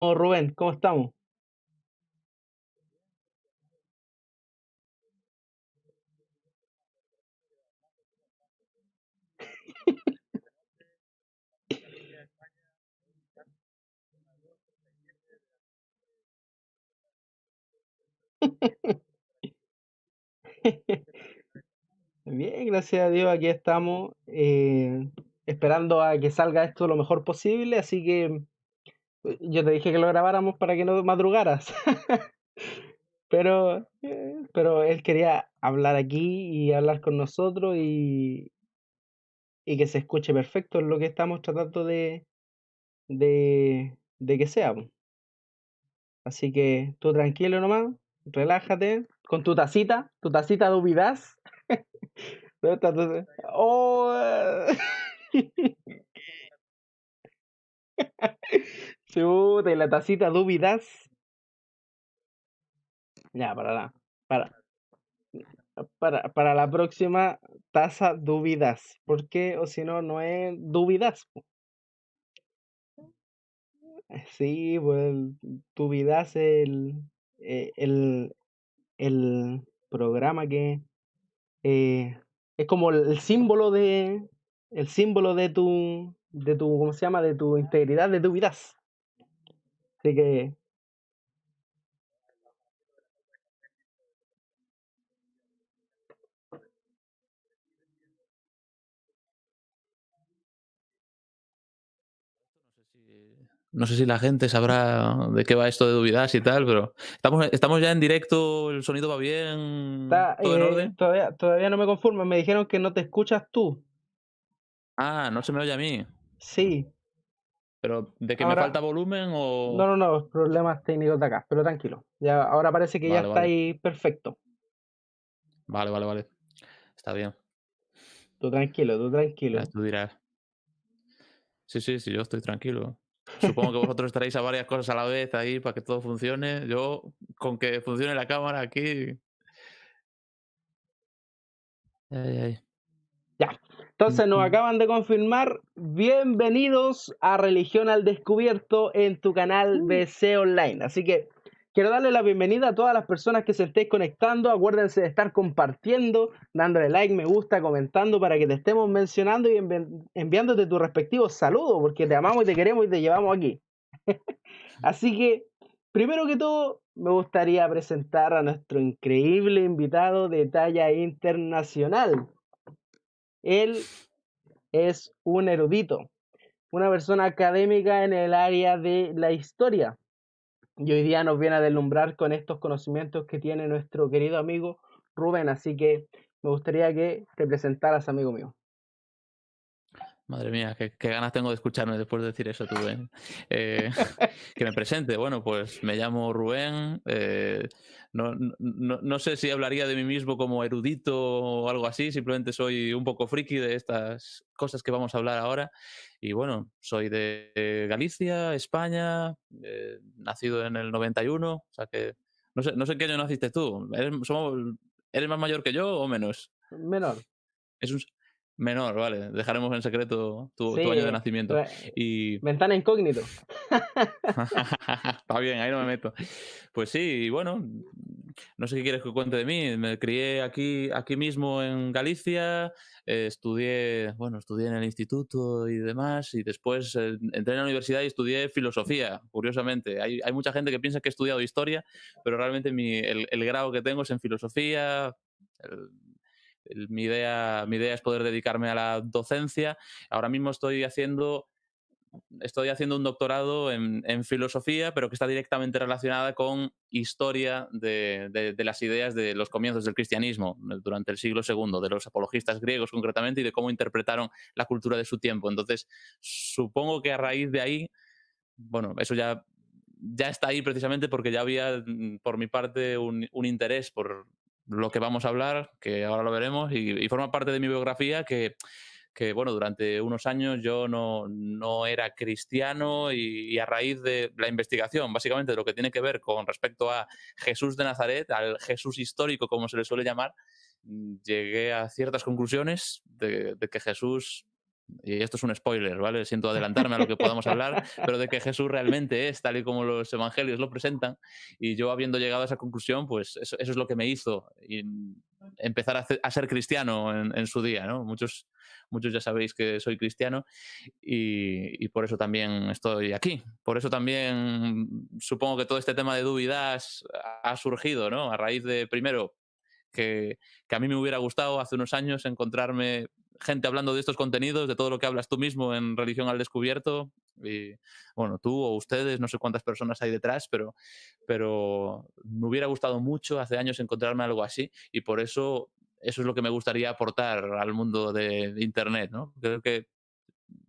Oh, Rubén, ¿cómo estamos? Bien, gracias a Dios, aquí estamos esperando a que salga esto lo mejor posible, así que yo te dije que lo grabáramos para que no madrugaras, pero él quería hablar aquí y hablar con nosotros y que se escuche perfecto lo que estamos tratando de que sea, po. Así que tú tranquilo nomás, relájate, con tu tacita de ubidaz. ¿Dónde está ¡Oh! Chuta, y la tacita Dubidas. Ya, para, para la próxima taza Dubidas. ¿Por qué? O si no, no es Dubidas, po. Sí, pues Dubidas es eh, el, el programa que es como el símbolo de tu, ¿cómo se llama? De tu integridad, de tu vida. Así que, No sé si la gente sabrá de qué va esto de Dubidas y tal, pero estamos ya en directo, el sonido va bien, todo en orden. todavía no me conformo. Me dijeron que no te escuchas tú. Ah, no se me oye a mí, Sí, pero ¿de que me falta ahora, volumen no, o...? no, no, problemas técnicos de acá, pero tranquilo. Ya, ahora parece que ya Vale, está vale, ahí perfecto. vale, está bien. Tú tranquilo, tú Ya tranquilo. tú dirás. Sí, yo estoy tranquilo. Supongo que vosotros estaréis a varias cosas a la vez ahí para que todo funcione. Yo, con que funcione la cámara aquí... Ay, ay. Ya. Mm, Entonces nos mm. acaban de confirmar. Bienvenidos a Religión al Descubierto en tu canal BC Online. Así que quiero darle la bienvenida a todas las personas que se estéis conectando. Acuérdense de estar compartiendo, dándole like, me gusta, comentando para que te estemos mencionando y enviándote tus respectivos saludos, porque te amamos y te queremos y te llevamos aquí. Así que, primero que todo, me gustaría presentar a nuestro increíble invitado de talla internacional. Él es un erudito, una persona académica en el área de la historia. Y hoy día nos viene a deslumbrar con estos conocimientos que tiene nuestro querido amigo Rubén. Así que me gustaría que te presentaras, amigo mío. Madre mía, qué ganas tengo de escucharme después de decir eso tú, ¿eh? Eh, que me presente. Bueno, pues me llamo Rubén. No sé si hablaría de mí mismo como erudito o algo así. Simplemente soy un poco friki de estas cosas que vamos a hablar ahora. Y bueno, soy de Galicia, España, nacido en el 91. O sea que no sé en qué año naciste tú. ¿Eres más mayor que yo o menos? Menor. Es un menor, vale. Dejaremos en secreto tu año de Sí, nacimiento. Y ventana incógnito. está bien, ahí no me meto. Pues sí, y bueno, no sé qué quieres que cuente de mí. Me crié aquí mismo en Galicia, estudié en el instituto y demás, y después entré en la universidad y estudié filosofía, curiosamente. Hay mucha gente que piensa que he estudiado historia, pero realmente el grado que tengo es en filosofía. el- mi idea es poder dedicarme a la docencia. Ahora mismo estoy haciendo un doctorado en filosofía, pero que está directamente relacionada con historia de las ideas de los comienzos del cristianismo durante el siglo II, de los apologistas griegos concretamente, y de cómo interpretaron la cultura de su tiempo. Entonces, supongo que a raíz de ahí, bueno, eso ya está ahí precisamente porque ya había, por mi parte, un interés por lo que vamos a hablar, que ahora lo veremos, y forma parte de mi biografía que, bueno, durante unos años yo no era cristiano y a raíz de la investigación, básicamente de lo que tiene que ver con respecto a Jesús de Nazaret, al Jesús histórico, como se le suele llamar, llegué a ciertas conclusiones de que Jesús y esto es un spoiler, ¿vale? Siento adelantarme a lo que podamos hablar, pero de que Jesús realmente es tal y como los evangelios lo presentan, y yo habiendo llegado a esa conclusión, pues eso es lo que me hizo empezar a ser cristiano en su día, ¿no? Muchos ya sabéis que soy cristiano y por eso también estoy aquí. Por eso también supongo que todo este tema de dudas ha surgido, ¿no? A raíz de, primero, que a mí me hubiera gustado hace unos años encontrarme gente hablando de estos contenidos, de todo lo que hablas tú mismo en Religión al Descubierto. Y bueno, tú o ustedes, no sé cuántas personas hay detrás, pero me hubiera gustado mucho hace años encontrarme algo así y por eso es lo que me gustaría aportar al mundo de Internet, ¿no? Creo que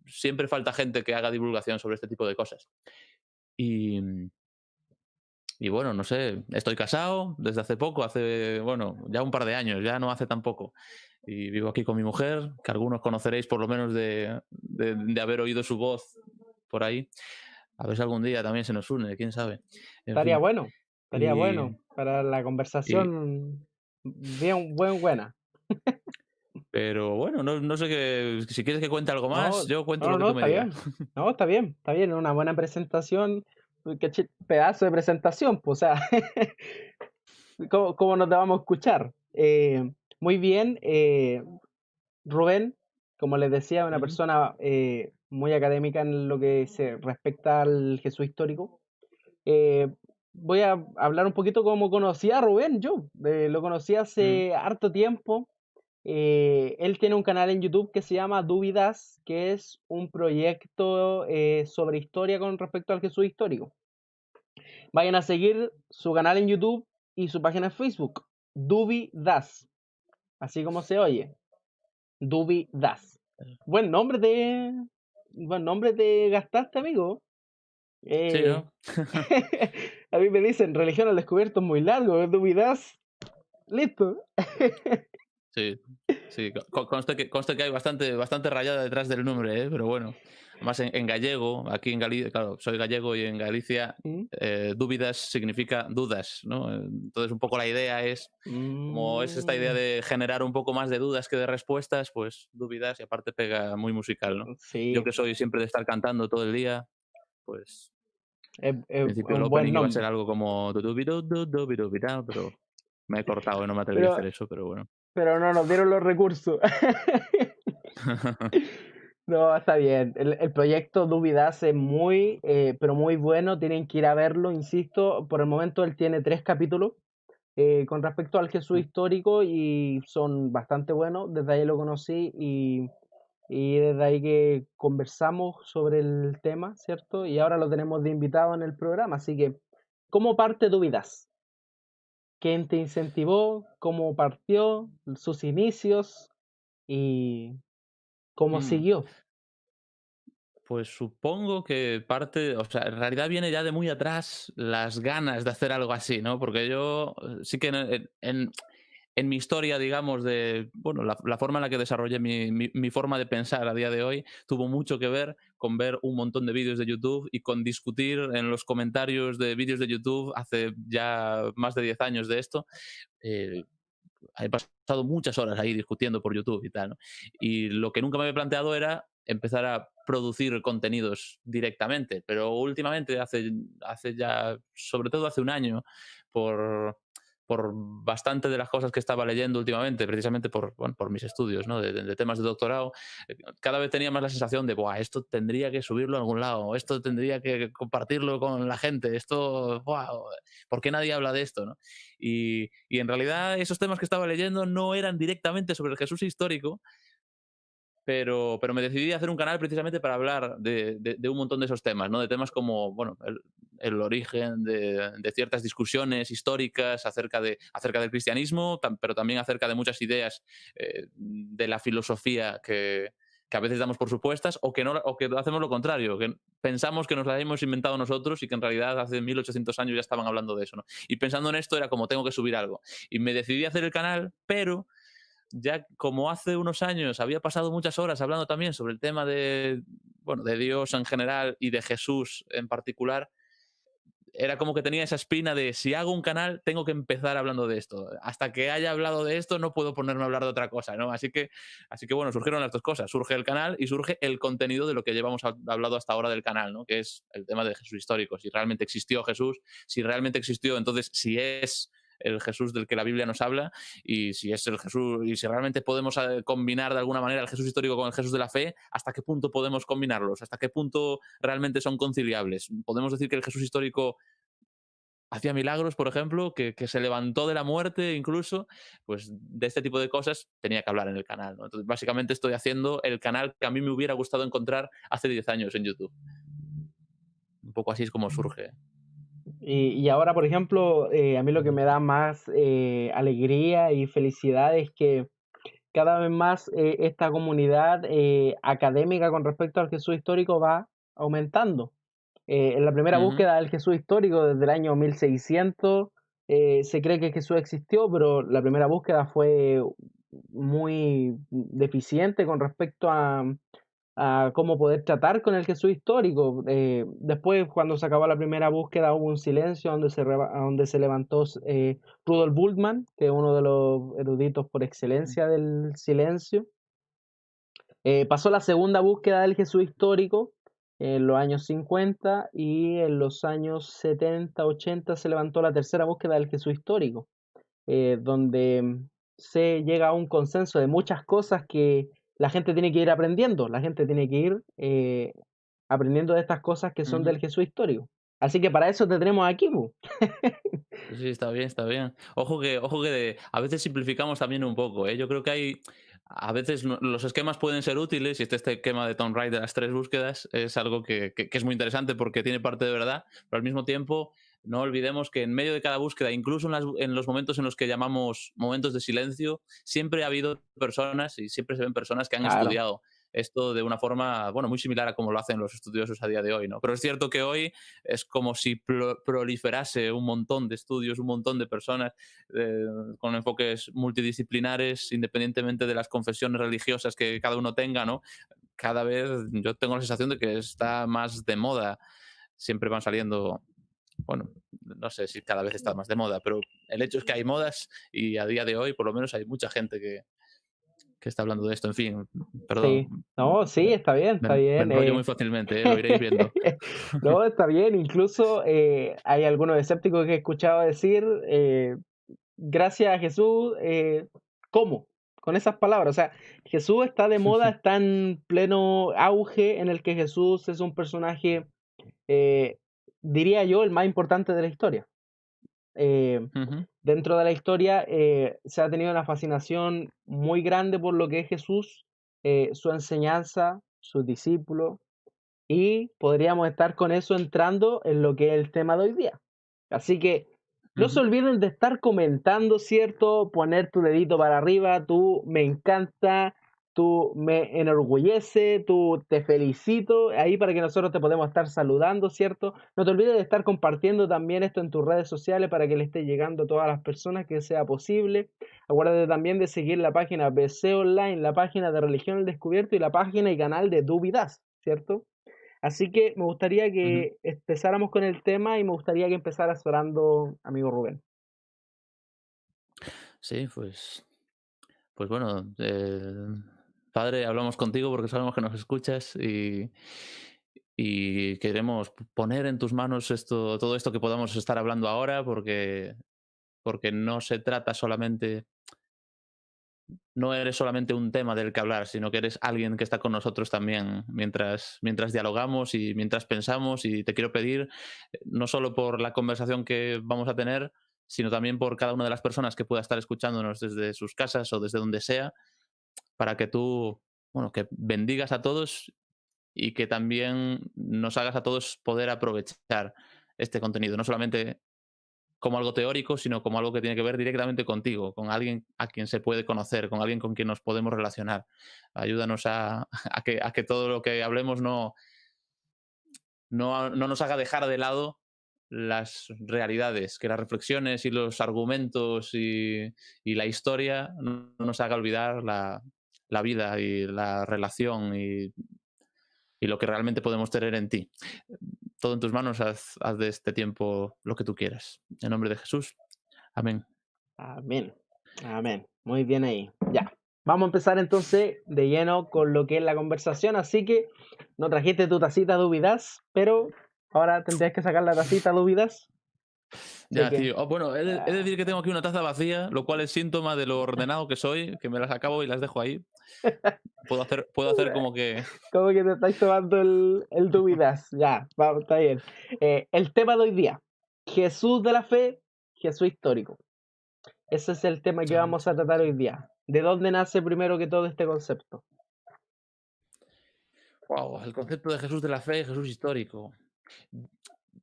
siempre falta gente que haga divulgación sobre este tipo de cosas. Y, y bueno, no sé, estoy casado desde hace poco, bueno, ya un par de años, ya no hace tan poco. Y vivo aquí con mi mujer, que algunos conoceréis por lo menos de haber oído su voz por ahí. A ver si algún día también se nos une, quién sabe. En fin. Estaría Y, bueno para la y- conversación bien buena. pero bueno, no sé si quieres que cuente algo más, No, yo cuento no, lo que no, tú me está digas. bien. No, está bien, una buena presentación. Qué pedazo de presentación, pues, o sea, ¿cómo no te vamos a escuchar? Muy bien, Rubén, como les decía, una Ujú, persona muy académica en lo que se respecta al Jesús histórico. Eh, Voy a hablar un poquito cómo conocí a Rubén. Yo lo conocí ujú, hace harto tiempo. Él tiene un canal en YouTube que se llama Dúvidas, que es un proyecto sobre historia con respecto al Jesús histórico. Vayan a seguir su canal en YouTube y su página en Facebook, Dúvidas, así como se oye, Dúvidas. Buen nombre de, buen nombre te gastaste, amigo. sí, Eh, ¿no? a mí me dicen religión al descubierto es muy largo, Dúvidas, listo. Sí, sí, conste que hay bastante rayada detrás del nombre, ¿eh? Pero bueno, además en gallego, aquí en Galicia, claro, soy gallego y en Galicia ¿Mm? dúbidas significa dudas, ¿no? Entonces un poco la idea es, como es esta idea Mm, de generar un poco más de dudas que de respuestas, pues dúvidas y aparte pega muy musical, ¿no? Yo sí, que soy siempre de estar cantando todo el día, pues es al principio el un buen opening iba a ser nombre. algo como du-du-bi-du-du-du-bi-du-bi-da, pero me he cortado y no me atreví a hacer Pero, eso, pero bueno. pero no nos dieron los recursos. No, está bien. El proyecto Dubidas es muy, pero muy bueno. Tienen que ir a verlo, insisto. Por el momento él tiene 3 capítulos con respecto al Jesús histórico y son bastante buenos. Desde ahí lo conocí y desde ahí que conversamos sobre el tema, ¿cierto? Y ahora lo tenemos de invitado en el programa. Así que, ¿cómo parte Dubidas? ¿Quién te incentivó? ¿Cómo partió? ¿Sus inicios? ¿Y cómo Mm. siguió? Pues supongo que parte, o sea, en realidad viene ya de muy atrás las ganas de hacer algo así, ¿no? Porque yo sí que en mi historia, digamos, bueno, la forma en la que desarrollé mi forma de pensar a día de hoy tuvo mucho que ver con ver un montón de vídeos de YouTube y con discutir en los comentarios de vídeos de YouTube hace ya más de 10 años de esto. eh, He pasado muchas horas ahí discutiendo por YouTube y tal, ¿no? Y lo que nunca me había planteado era empezar a producir contenidos directamente, pero últimamente, hace ya, sobre todo hace un año, por, por bastante de las cosas que estaba leyendo últimamente, precisamente bueno, por mis estudios, ¿no? De temas de doctorado, cada vez tenía más la sensación de, buah, esto tendría que subirlo a algún lado, esto tendría que compartirlo con la gente, esto, buah, ¿por qué nadie habla de esto, no? Y en realidad esos temas que estaba leyendo no eran directamente sobre el Jesús histórico, pero me decidí a hacer un canal precisamente para hablar de un montón de esos temas, ¿no? De temas como, bueno, el origen de ciertas discusiones históricas acerca del cristianismo, pero también acerca de muchas ideas de la filosofía que a veces damos por supuestas o que hacemos lo contrario, que pensamos que nos las hemos inventado nosotros y que en realidad hace 1800 años ya estaban hablando de eso, ¿no? Y pensando en esto era como tengo que subir algo. Y me decidí a hacer el canal, pero ya como hace unos años había pasado muchas horas hablando también sobre el tema bueno, de Dios en general y de Jesús en particular, era como que tenía esa espina de si hago un canal tengo que empezar hablando de esto. Hasta que haya hablado de esto no puedo ponerme a hablar de otra cosa, ¿no? Así que bueno, surgieron las dos cosas. Surge el canal y surge el contenido de lo que llevamos hablado hasta ahora del canal, ¿no? Que es el tema de Jesús histórico. Si realmente existió Jesús, si realmente existió, entonces si es el Jesús del que la Biblia nos habla, y si es el Jesús, y si realmente podemos combinar de alguna manera el Jesús histórico con el Jesús de la fe, ¿hasta qué punto podemos combinarlos? ¿Hasta qué punto realmente son conciliables? ¿Podemos decir que el Jesús histórico hacía milagros, por ejemplo, que se levantó de la muerte incluso? Pues de este tipo de cosas tenía que hablar en el canal, ¿no? Entonces, básicamente estoy haciendo el canal que a mí me hubiera gustado encontrar hace 10 años en YouTube. Un poco así es como surge. Y ahora, por ejemplo, a mí lo que me da más alegría y felicidad es que cada vez más esta comunidad académica con respecto al Jesús histórico va aumentando. En la primera Ujú. búsqueda del Jesús histórico, desde el año 1600, se cree que Jesús existió, pero la primera búsqueda fue muy deficiente con respecto a cómo poder tratar con el Jesús histórico. Después, cuando se acabó la primera búsqueda, hubo un silencio donde se levantó Rudolf Bultmann, que es uno de los eruditos por excelencia del silencio. Pasó la segunda búsqueda del Jesús histórico en los años 50, y en los años 70, 80 se levantó la tercera búsqueda del Jesús histórico, donde se llega a un consenso de muchas cosas que la gente tiene que ir aprendiendo. La gente tiene que ir aprendiendo de estas cosas que son Ujú. del Jesús histórico. Así que para eso te tenemos aquí, pu. Sí, está bien, está bien. Ojo que a veces simplificamos también un poco, ¿eh? Yo creo que hay, a veces los esquemas pueden ser útiles, y este esquema de Tom Wright de las 3 búsquedas es algo que es muy interesante porque tiene parte de verdad, pero al mismo tiempo no olvidemos que en medio de cada búsqueda, incluso en los momentos en los que llamamos momentos de silencio, siempre ha habido personas y siempre se ven personas que han Claro. estudiado esto de una forma, bueno, muy similar a como lo hacen los estudiosos a día de hoy, ¿no? Pero es cierto que hoy es como si proliferase un montón de estudios, un montón de personas eh, con enfoques multidisciplinares, independientemente de las confesiones religiosas que cada uno tenga, ¿no? Cada vez yo tengo la sensación de que está más de moda. Siempre van saliendo, bueno, no sé si cada vez está más de moda, pero el hecho es que hay modas y a día de hoy por lo menos hay mucha gente que está hablando de esto. En fin, perdón, Sí. No, sí, está bien, está me bien. enrollo muy fácilmente, lo iréis viendo. No, está bien. Incluso hay algunos escépticos que he escuchado decir, gracias a Jesús, ¿cómo? Con esas palabras. O sea, Jesús está de moda, está en pleno auge, en el que Jesús es un personaje, eh, diría yo, el más importante de la historia. Eh, Ujú, Dentro de la historia se ha tenido una fascinación muy grande por lo que es Jesús, su enseñanza, sus discípulos, y podríamos estar con eso entrando en lo que es el tema de hoy día. Así que no se ujú. olviden de estar comentando, ¿cierto? Poner tu dedito para arriba, tú me encanta, tú me enorgullece, tú te felicito, ahí para que nosotros te podamos estar saludando, ¿cierto? No te olvides de estar compartiendo también esto en tus redes sociales para que le esté llegando a todas las personas que sea posible. Acuérdate también de seguir la página BC Online, la página de Religión al Descubierto y la página y canal de Dubidas, ¿cierto? Así que me gustaría Ujú. que empezáramos con el tema y me gustaría que empezaras orando, amigo Rubén. Sí, pues bueno, padre, hablamos contigo porque sabemos que nos escuchas y queremos poner en tus manos todo esto que podamos estar hablando ahora, porque no se trata solamente, no eres solamente un tema del que hablar, sino que eres alguien que está con nosotros también mientras dialogamos y mientras pensamos. Y te quiero pedir, no solo por la conversación que vamos a tener, sino también por cada una de las personas que pueda estar escuchándonos desde sus casas o desde donde sea, para que tú, bueno, que bendigas a todos y que también nos hagas a todos poder aprovechar este contenido, no solamente como algo teórico, sino como algo que tiene que ver directamente contigo, con alguien a quien se puede conocer, con alguien con quien nos podemos relacionar. Ayúdanos a que todo lo que hablemos no nos haga dejar de lado las realidades, que las reflexiones y los argumentos y la historia no nos haga olvidar la vida y la relación y lo que realmente podemos tener en ti. todo en tus manos, haz de este tiempo lo que tú quieras. En nombre de Jesús. Amén. Amén. Amén. Muy bien ahí. Ya. Vamos a empezar entonces de lleno con lo que es la conversación. Así que no trajiste tu tacita dúbidas, pero ahora tendrías que sacar la tacita dúbidas. Así Ya, que, tío. Oh, bueno, he de decir que tengo aquí una taza vacía, lo cual es síntoma de lo ordenado que soy, que me las acabo y las dejo ahí. Puedo hacer como que. como que te estáis tomando el dúbidas. Ya, vamos, está bien. El tema de hoy día. Jesús de la fe, Jesús histórico. Ese es el tema que Chan, vamos a chan, tratar hoy chan. día. ¿De dónde nace primero que todo este concepto? Wow, el concepto de Jesús de la fe, Jesús histórico.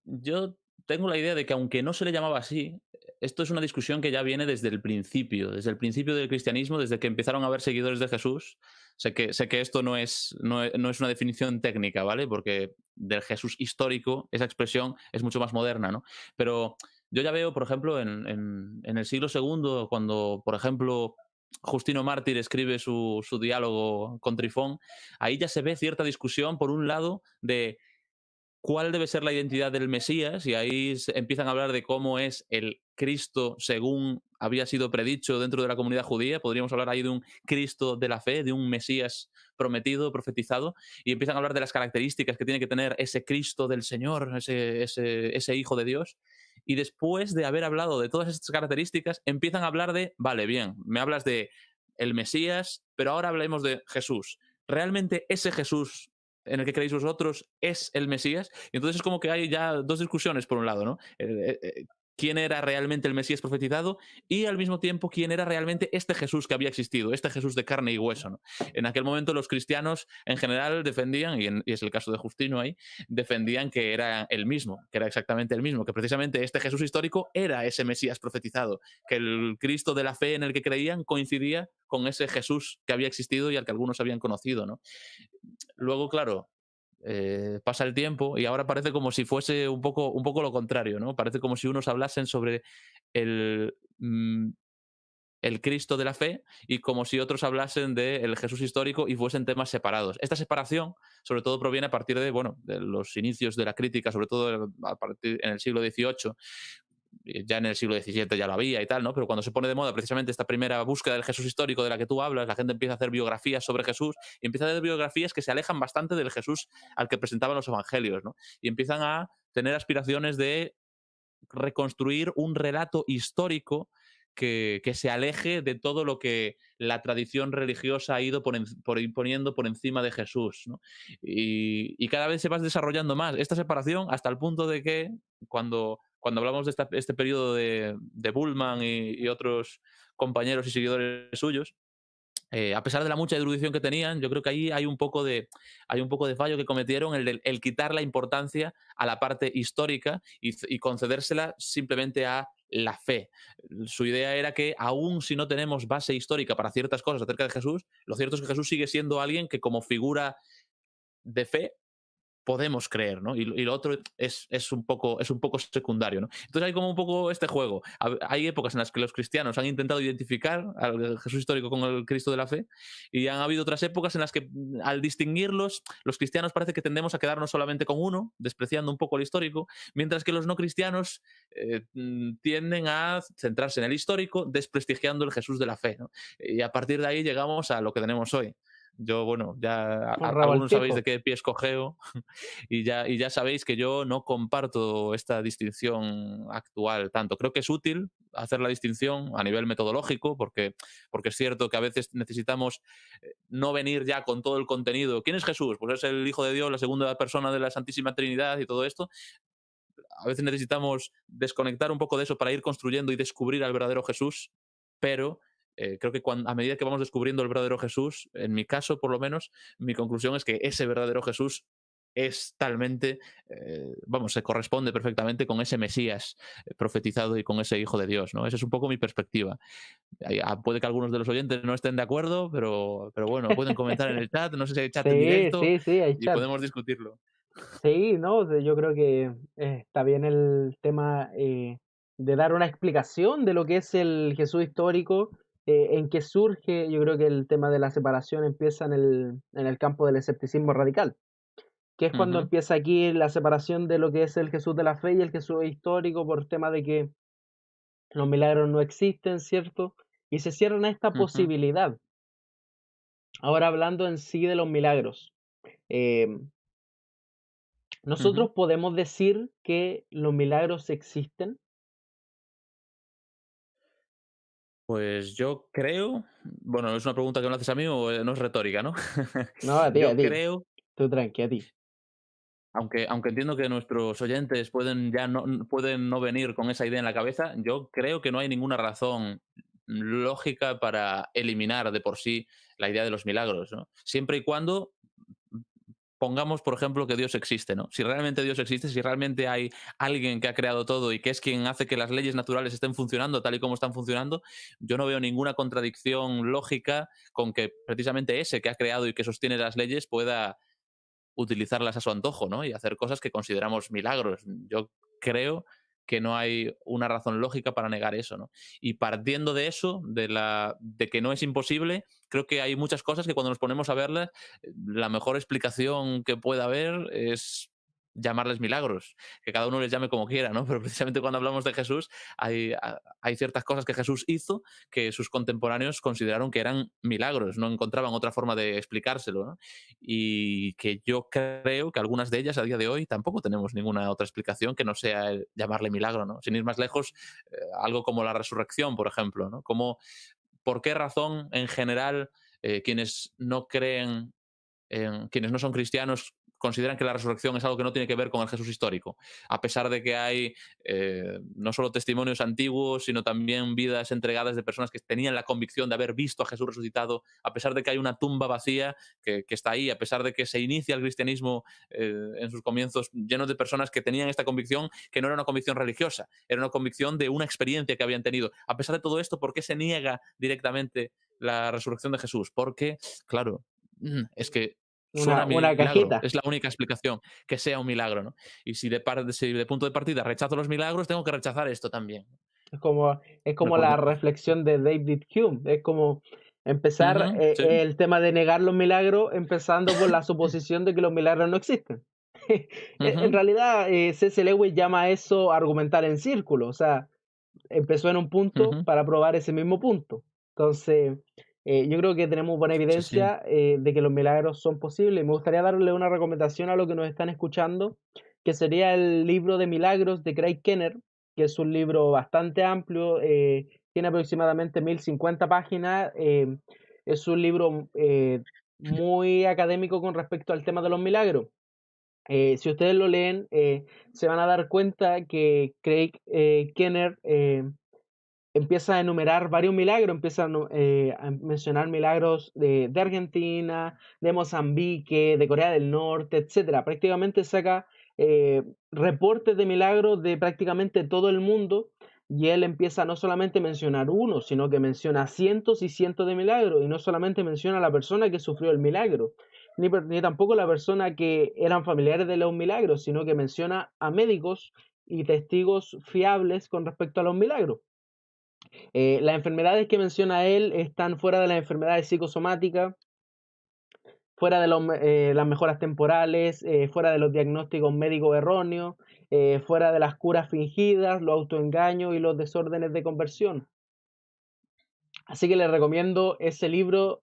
Yo tengo la idea de que aunque no se le llamaba así, esto es una discusión que ya viene desde el principio del cristianismo, desde que empezaron a haber seguidores de Jesús. Sé que esto no es una definición técnica, ¿vale? Porque del Jesús histórico, esa expresión es mucho más moderna, ¿no? Pero yo ya veo, por ejemplo, en el siglo segundo, cuando, por ejemplo, Justino Mártir escribe su diálogo con Trifón, ahí ya se ve cierta discusión, por un lado, de cuál debe ser la identidad del Mesías, y ahí empiezan a hablar de cómo es el Cristo según había sido predicho dentro de la comunidad judía. Podríamos hablar ahí de un Cristo de la fe, de un Mesías prometido, profetizado, y empiezan a hablar de las características que tiene que tener ese Cristo del Señor, ese Hijo de Dios. Y después de haber hablado de todas estas características, empiezan a hablar de, vale, bien, me hablas de el Mesías, pero ahora hablemos de Jesús. ¿Realmente ese Jesús en el que creéis vosotros es el Mesías? Y entonces es como que hay ya dos discusiones, por un lado, ¿no? ¿Quién era realmente el Mesías profetizado? Y al mismo tiempo, ¿quién era realmente este Jesús que había existido? Este Jesús de carne y hueso, ¿no? En aquel momento los cristianos en general defendían, y es el caso de Justino ahí, defendían que era el mismo, que era exactamente el mismo, que precisamente este Jesús histórico era ese Mesías profetizado, que el Cristo de la fe en el que creían coincidía con ese Jesús que había existido y al que algunos habían conocido, ¿no? Luego, claro, pasa el tiempo y ahora parece como si fuese un poco lo contrario, ¿no? Parece como si unos hablasen sobre el, mm, el Cristo de la fe y como si otros hablasen del Jesús histórico y fuesen temas separados. Esta separación, sobre todo, proviene a partir de, bueno, de los inicios de la crítica, sobre todo a partir en el siglo XVIII. Ya en el siglo XVII ya lo había y tal, ¿no? Pero cuando se pone de moda precisamente esta primera búsqueda del Jesús histórico de la que tú hablas, la gente empieza a hacer biografías sobre Jesús y empieza a hacer biografías que se alejan bastante del Jesús al que presentaban los evangelios, ¿no? Y empiezan a tener aspiraciones de reconstruir un relato histórico que se aleje de todo lo que la tradición religiosa ha ido poniendo por encima de Jesús, ¿no? Y cada vez se va desarrollando más esta separación hasta el punto de que cuando hablamos de este periodo de Bullman y otros compañeros y seguidores suyos, a pesar de la mucha erudición que tenían, yo creo que ahí hay un poco de fallo que cometieron, el quitar la importancia a la parte histórica y concedérsela simplemente a la fe. Su idea era que aún si no tenemos base histórica para ciertas cosas acerca de Jesús, lo cierto es que Jesús sigue siendo alguien que como figura de fe podemos creer, ¿no? Y lo otro es un poco secundario, ¿no? Entonces hay como un poco este juego. Hay épocas en las que los cristianos han intentado identificar al Jesús histórico con el Cristo de la fe y han habido otras épocas en las que al distinguirlos, los cristianos parece que tendemos a quedarnos solamente con uno, despreciando un poco el histórico, mientras que los no cristianos tienden a centrarse en el histórico, desprestigiando el Jesús de la fe, ¿no? Y a partir de ahí llegamos a lo que tenemos hoy. Yo, bueno, ya Un algunos sabéis de revoltijo. qué pies cogeo y ya sabéis que yo no comparto esta distinción actual tanto. Creo que es útil hacer la distinción a nivel metodológico porque es cierto que a veces necesitamos no venir ya con todo el contenido. ¿Quién es Jesús? Pues es el Hijo de Dios, la segunda persona de la Santísima Trinidad y todo esto. A veces necesitamos desconectar un poco de eso para ir construyendo y descubrir al verdadero Jesús, pero creo que a medida que vamos descubriendo el verdadero Jesús, en mi caso por lo menos, mi conclusión es que ese verdadero Jesús es talmente, vamos, se corresponde perfectamente con ese Mesías profetizado y con ese Hijo de Dios, ¿no? Esa es un poco mi perspectiva. Puede que algunos de los oyentes no estén de acuerdo, pero bueno, pueden comentar en el chat, no sé si hay chat en Sí, directo sí, sí, hay y chat. podemos discutirlo. Sí, no, yo creo que está bien el tema de dar una explicación de lo que es el Jesús histórico, en qué surge. Yo creo que el tema de la separación empieza en el campo del escepticismo radical. que es cuando Ujú, empieza aquí la separación de lo que es el Jesús de la fe y el Jesús histórico por tema de que los milagros no existen, ¿cierto? Y se cierran a esta ujú, posibilidad. Ahora hablando en sí de los milagros, eh, ujú. nosotros podemos decir que los milagros existen. Pues yo creo, bueno, es una pregunta que me lo haces a mí o no es retórica, ¿no? No, a Yo ti, creo, tú tranqui, a ti. aunque entiendo que nuestros oyentes pueden no venir con esa idea en la cabeza, yo creo que no hay ninguna razón lógica para eliminar de por sí la idea de los milagros, ¿no? Siempre y cuando pongamos, por ejemplo, que Dios existe, ¿no? Si realmente Dios existe, si realmente hay alguien que ha creado todo y que es quien hace que las leyes naturales estén funcionando tal y como están funcionando, yo no veo ninguna contradicción lógica con que precisamente ese que ha creado y que sostiene las leyes pueda utilizarlas a su antojo, ¿no? Y hacer cosas que consideramos milagros. Yo creo que no hay una razón lógica para negar eso, ¿no? Y partiendo de eso, de que no es imposible, creo que hay muchas cosas que cuando nos ponemos a verlas, la mejor explicación que pueda haber es llamarles milagros, que cada uno les llame como quiera, ¿no? Pero precisamente cuando hablamos de Jesús, hay ciertas cosas que Jesús hizo que sus contemporáneos consideraron que eran milagros, no encontraban otra forma de explicárselo, ¿no? Y que yo creo que algunas de ellas a día de hoy tampoco tenemos ninguna otra explicación que no sea el llamarle milagro, ¿no? Sin ir más lejos, algo como la resurrección, por ejemplo, ¿no? Como, ¿por qué razón en general quienes no creen quienes no son cristianos consideran que la resurrección es algo que no tiene que ver con el Jesús histórico, a pesar de que hay no solo testimonios antiguos, sino también vidas entregadas de personas que tenían la convicción de haber visto a Jesús resucitado, a pesar de que hay una tumba vacía que está ahí, a pesar de que se inicia el cristianismo en sus comienzos lleno de personas que tenían esta convicción, que no era una convicción religiosa, era una convicción de una experiencia que habían tenido. A pesar de todo esto, ¿por qué se niega directamente la resurrección de Jesús? Porque, claro, es que suena a Una milagro, cajita. es la única explicación, que sea un milagro, ¿no? Y si de punto de partida rechazo los milagros, tengo que rechazar esto también. Es ¿De como la acuerdo? reflexión de David Hume. Es como empezar Ujú, sí. el tema de negar los milagros, empezando por la suposición de que los milagros no existen. En Ujú, realidad, C.S. Lewis llama eso argumentar en círculo. O sea, empezó en un punto ujú. para probar ese mismo punto. Entonces, yo creo que tenemos buena Sí, sí. evidencia de que los milagros son posibles. Me gustaría darle una recomendación a los que nos están escuchando, que sería el libro de milagros de Craig Kenner, que es un libro bastante amplio, tiene aproximadamente 1050 páginas, es un libro muy académico con respecto al tema de los milagros. Si ustedes lo leen, se van a dar cuenta que Craig Kenner empieza a enumerar varios milagros, empieza a mencionar milagros de Argentina, de Mozambique, de Corea del Norte, etcétera. Prácticamente saca reportes de milagros de prácticamente todo el mundo y él empieza a no solamente mencionar uno, sino que menciona cientos y cientos de milagros y no solamente menciona a la persona que sufrió el milagro, ni tampoco la persona que eran familiares de los milagros, sino que menciona a médicos y testigos fiables con respecto a los milagros. Las enfermedades que menciona él están fuera de las enfermedades psicosomáticas, fuera de las mejoras temporales, fuera de los diagnósticos médicos erróneos, fuera de las curas fingidas, los autoengaños y los desórdenes de conversión. Así que les recomiendo ese libro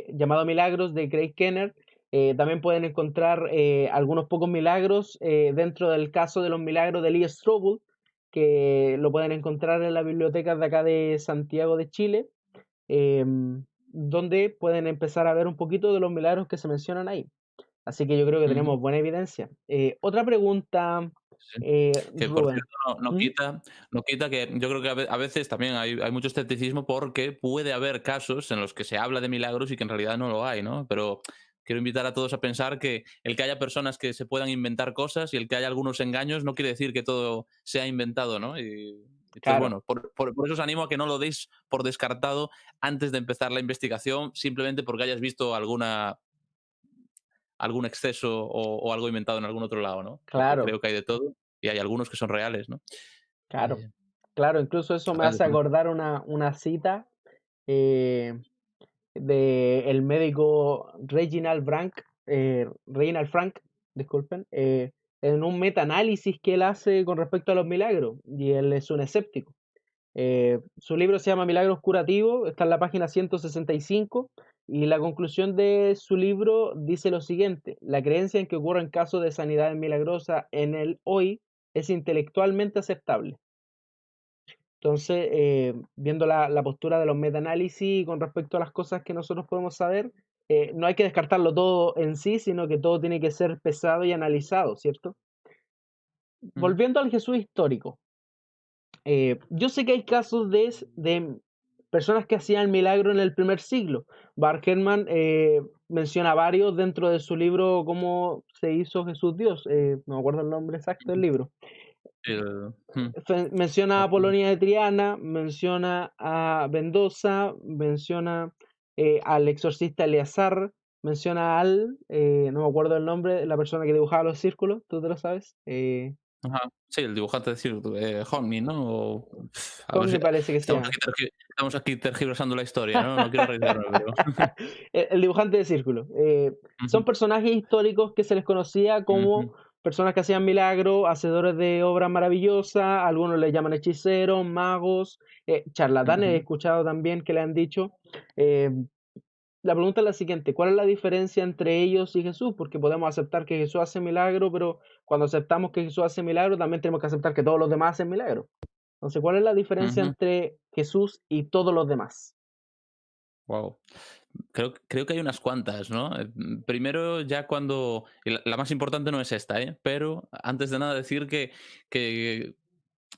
llamado Milagros de Craig Kenner. También pueden encontrar algunos pocos milagros dentro del caso de los milagros de Lee Strobel, que lo pueden encontrar en las bibliotecas de acá de Santiago de Chile, donde pueden empezar a ver un poquito de los milagros que se mencionan ahí. Así que yo creo que Ujú, tenemos buena evidencia. Otra pregunta, sí. Que por Rubén. cierto, ¿Mm? no quita que yo creo que a veces también hay mucho escepticismo porque puede haber casos en los que se habla de milagros y que en realidad no lo hay, ¿no? Pero quiero invitar a todos a pensar que el que haya personas que se puedan inventar cosas y el que haya algunos engaños no quiere decir que todo sea inventado, ¿no? Y entonces, Claro, bueno, por eso os animo a que no lo deis por descartado antes de empezar la investigación, simplemente porque hayas visto algún exceso o algo inventado en algún otro lado, ¿no? Porque claro, creo que hay de todo y hay algunos que son reales, ¿no? claro. Eh, Claro, incluso eso me Adelante, hace Tomás. acordar una cita eh, de el médico Reginald Frank, disculpen, en un metaanálisis que él hace con respecto a los milagros, y él es un escéptico. Su libro se llama Milagros Curativos, está en la página 165, y la conclusión de su libro dice lo siguiente: la creencia en que ocurren casos de sanidad milagrosa en el hoy es intelectualmente aceptable. Entonces, viendo la postura de los metaanálisis con respecto a las cosas que nosotros podemos saber, no hay que descartarlo todo en sí, sino que todo tiene que ser pesado y analizado, ¿cierto? Ujú. Volviendo al Jesús histórico, yo sé que hay casos de personas que hacían milagro en el primer siglo. Bart Ehrman menciona varios dentro de su libro Cómo se hizo Jesús Dios. No me acuerdo el nombre exacto del libro. Menciona a Polonia de Triana, menciona a Mendoza, menciona al exorcista Eleazar, menciona no me acuerdo el nombre, la persona que dibujaba los círculos, ¿tú te lo sabes? Ajá. Sí, el dibujante de Cirque, Honmi, ¿no? O, a ver si Homni parece que se llama. estamos aquí tergiversando la historia, ¿no? No quiero arriesgarme, pero El dibujante de círculos. Son ujú, personajes históricos que se les conocía como ujú, personas que hacían milagros, hacedores de obras maravillosas, algunos les llaman hechiceros, magos, charlatanes, he ujú, escuchado también que le han dicho. Eh, la pregunta es la siguiente: ¿cuál es la diferencia entre ellos y Jesús? Porque podemos aceptar que Jesús hace milagros, pero cuando aceptamos que Jesús hace milagros, también tenemos que aceptar que todos los demás hacen milagros. Entonces, ¿cuál es la diferencia ujú. entre Jesús y todos los demás? Guau. Creo que hay unas cuantas, ¿no? Primero, ya cuando. Y la más importante no es esta, ¿eh? Pero antes de nada, decir que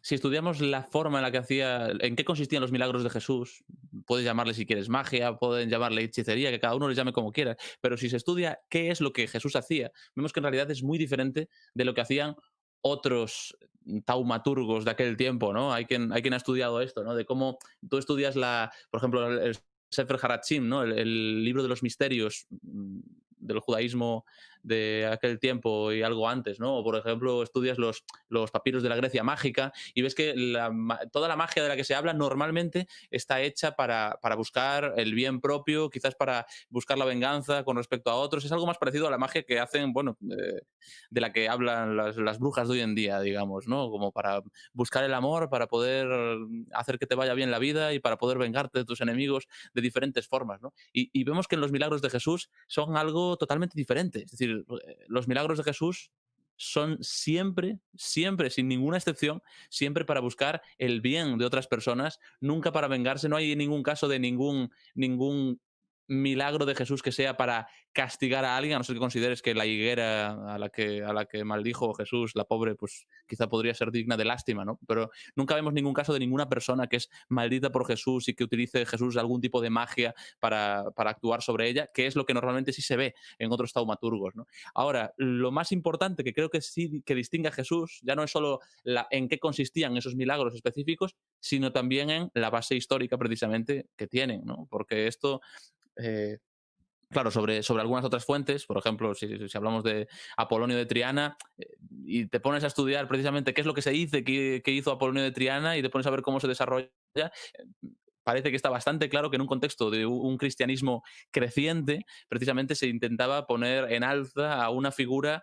si estudiamos la forma en la que hacía. En qué consistían los milagros de Jesús, puedes llamarle si quieres magia, pueden llamarle hechicería, que cada uno les llame como quiera. Pero si se estudia qué es lo que Jesús hacía, vemos que en realidad es muy diferente de lo que hacían otros taumaturgos de aquel tiempo, ¿no? Hay quien ha estudiado esto, ¿no? De cómo tú estudias por ejemplo, el Sefer Harachim, ¿no? El libro de los misterios del judaísmo de aquel tiempo y algo antes, ¿no? O por ejemplo, estudias los papiros de la Grecia mágica y ves que toda la magia de la que se habla normalmente está hecha para buscar el bien propio, quizás para buscar la venganza con respecto a otros. Es algo más parecido a la magia que hacen, bueno, de la que hablan las brujas de hoy en día, digamos, ¿no? Como para buscar el amor, para poder hacer que te vaya bien la vida y para poder vengarte de tus enemigos de diferentes formas, ¿no? Y vemos que en los milagros de Jesús son algo totalmente diferente. Es decir, los milagros de Jesús son siempre, siempre, sin ninguna excepción, siempre para buscar el bien de otras personas, nunca para vengarse. No hay ningún caso de ningún milagro de Jesús que sea para castigar a alguien, a no ser que consideres que la higuera a la que maldijo Jesús, la pobre, pues quizá podría ser digna de lástima, ¿no? Pero nunca vemos ningún caso de ninguna persona que es maldita por Jesús y que utilice Jesús algún tipo de magia para actuar sobre ella, que es lo que normalmente sí se ve en otros taumaturgos, ¿no? Ahora, lo más importante que creo que sí que distingue a Jesús ya no es solo en qué consistían esos milagros específicos, sino también en la base histórica precisamente que tienen, ¿no? Porque esto eh, claro, sobre algunas otras fuentes, por ejemplo, si hablamos de Apolonio de Triana, y te pones a estudiar precisamente qué es lo que se dice que hizo Apolonio de Triana y te pones a ver cómo se desarrolla, parece que está bastante claro que en un contexto de un cristianismo creciente, precisamente se intentaba poner en alza a una figura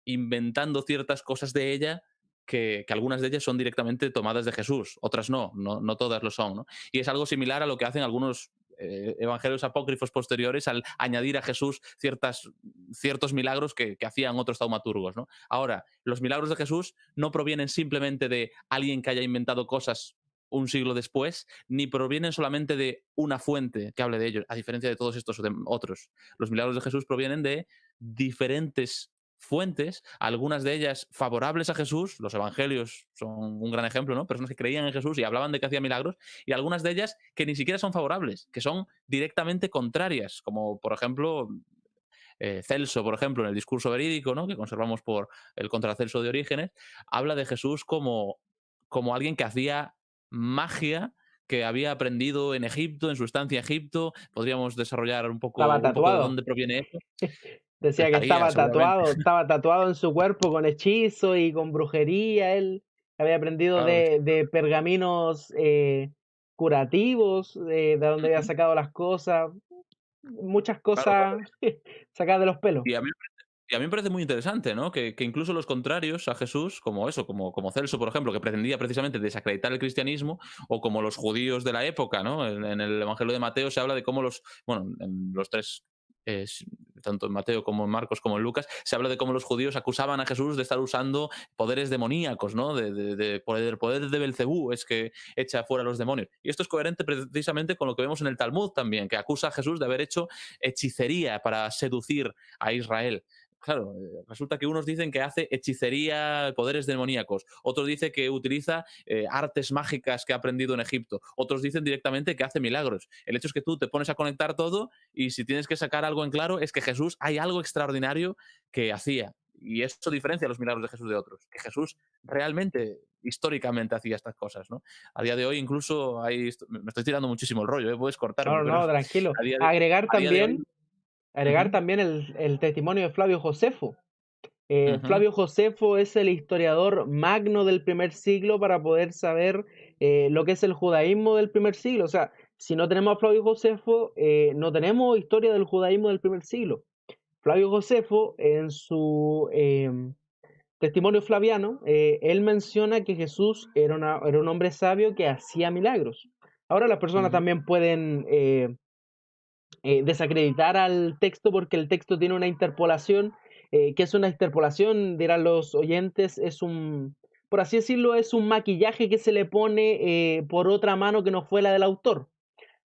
inventando ciertas cosas de ella que algunas de ellas son directamente tomadas de Jesús, otras no todas lo son, ¿no? Y es algo similar a lo que hacen algunos evangelios apócrifos posteriores al añadir a Jesús ciertos milagros que hacían otros taumaturgos, ¿no? Ahora, los milagros de Jesús no provienen simplemente de alguien que haya inventado cosas un siglo después, ni provienen solamente de una fuente que hable de ellos, a diferencia de todos estos otros. Los milagros de Jesús provienen de diferentes fuentes, algunas de ellas favorables a Jesús, los evangelios son un gran ejemplo, ¿no? Personas que creían en Jesús y hablaban de que hacía milagros, y algunas de ellas que ni siquiera son favorables, que son directamente contrarias, como por ejemplo Celso, por ejemplo, en el discurso verídico, ¿no? Que conservamos por el Contracelso de Orígenes, habla de Jesús como alguien que hacía magia que había aprendido en Egipto, en su estancia en Egipto. Podríamos desarrollar Estaba un poco de tatuado. dónde proviene eso. Decía que Estaría, seguramente. estaba tatuado en su cuerpo con hechizo y con brujería. Él había aprendido Claro que sí. de pergaminos curativos, de donde había Ujú. sacado las cosas, muchas Claro, claro. cosas sacadas de los pelos. Y a mí Y a mí me parece muy interesante, ¿no? Que incluso los contrarios a Jesús, como eso, como Celso, por ejemplo, que pretendía precisamente desacreditar el cristianismo, o como los judíos de la época, ¿no? En el Evangelio de Mateo se habla de cómo bueno, en los tres, tanto en Mateo como en Marcos como en Lucas, se habla de cómo los judíos acusaban a Jesús de estar usando poderes demoníacos, ¿no? El poder de Belcebú es que echa fuera a los demonios. Y esto es coherente precisamente con lo que vemos en el Talmud también, que acusa a Jesús de haber hecho hechicería para seducir a Israel. Claro, resulta que unos dicen que hace hechicería, poderes demoníacos, otros dicen que utiliza artes mágicas que ha aprendido en Egipto, otros dicen directamente que hace milagros. El hecho es que tú te pones a conectar todo y si tienes que sacar algo en claro es que Jesús hay algo extraordinario que hacía. Y eso diferencia los milagros de Jesús de otros, que Jesús realmente, históricamente, hacía estas cosas, ¿no? A día de hoy incluso me estoy tirando muchísimo el rollo, puedes cortarme, No, pero no, tranquilo. a día de, Agregar a día de hoy... también, agregar Ujú, también el testimonio de Flavio Josefo. ujú, Flavio Josefo es el historiador magno del primer siglo para poder saber lo que es el judaísmo del primer siglo. O sea, si no tenemos a Flavio Josefo, no tenemos historia del judaísmo del primer siglo. Flavio Josefo, en su testimonio flaviano, él menciona que Jesús era un hombre sabio que hacía milagros. Ahora las personas ujú, también pueden desacreditar al texto porque el texto tiene una interpolación. ¿Qué es una interpolación? Dirán los oyentes, es un, por así decirlo, es un maquillaje que se le pone por otra mano que no fue la del autor.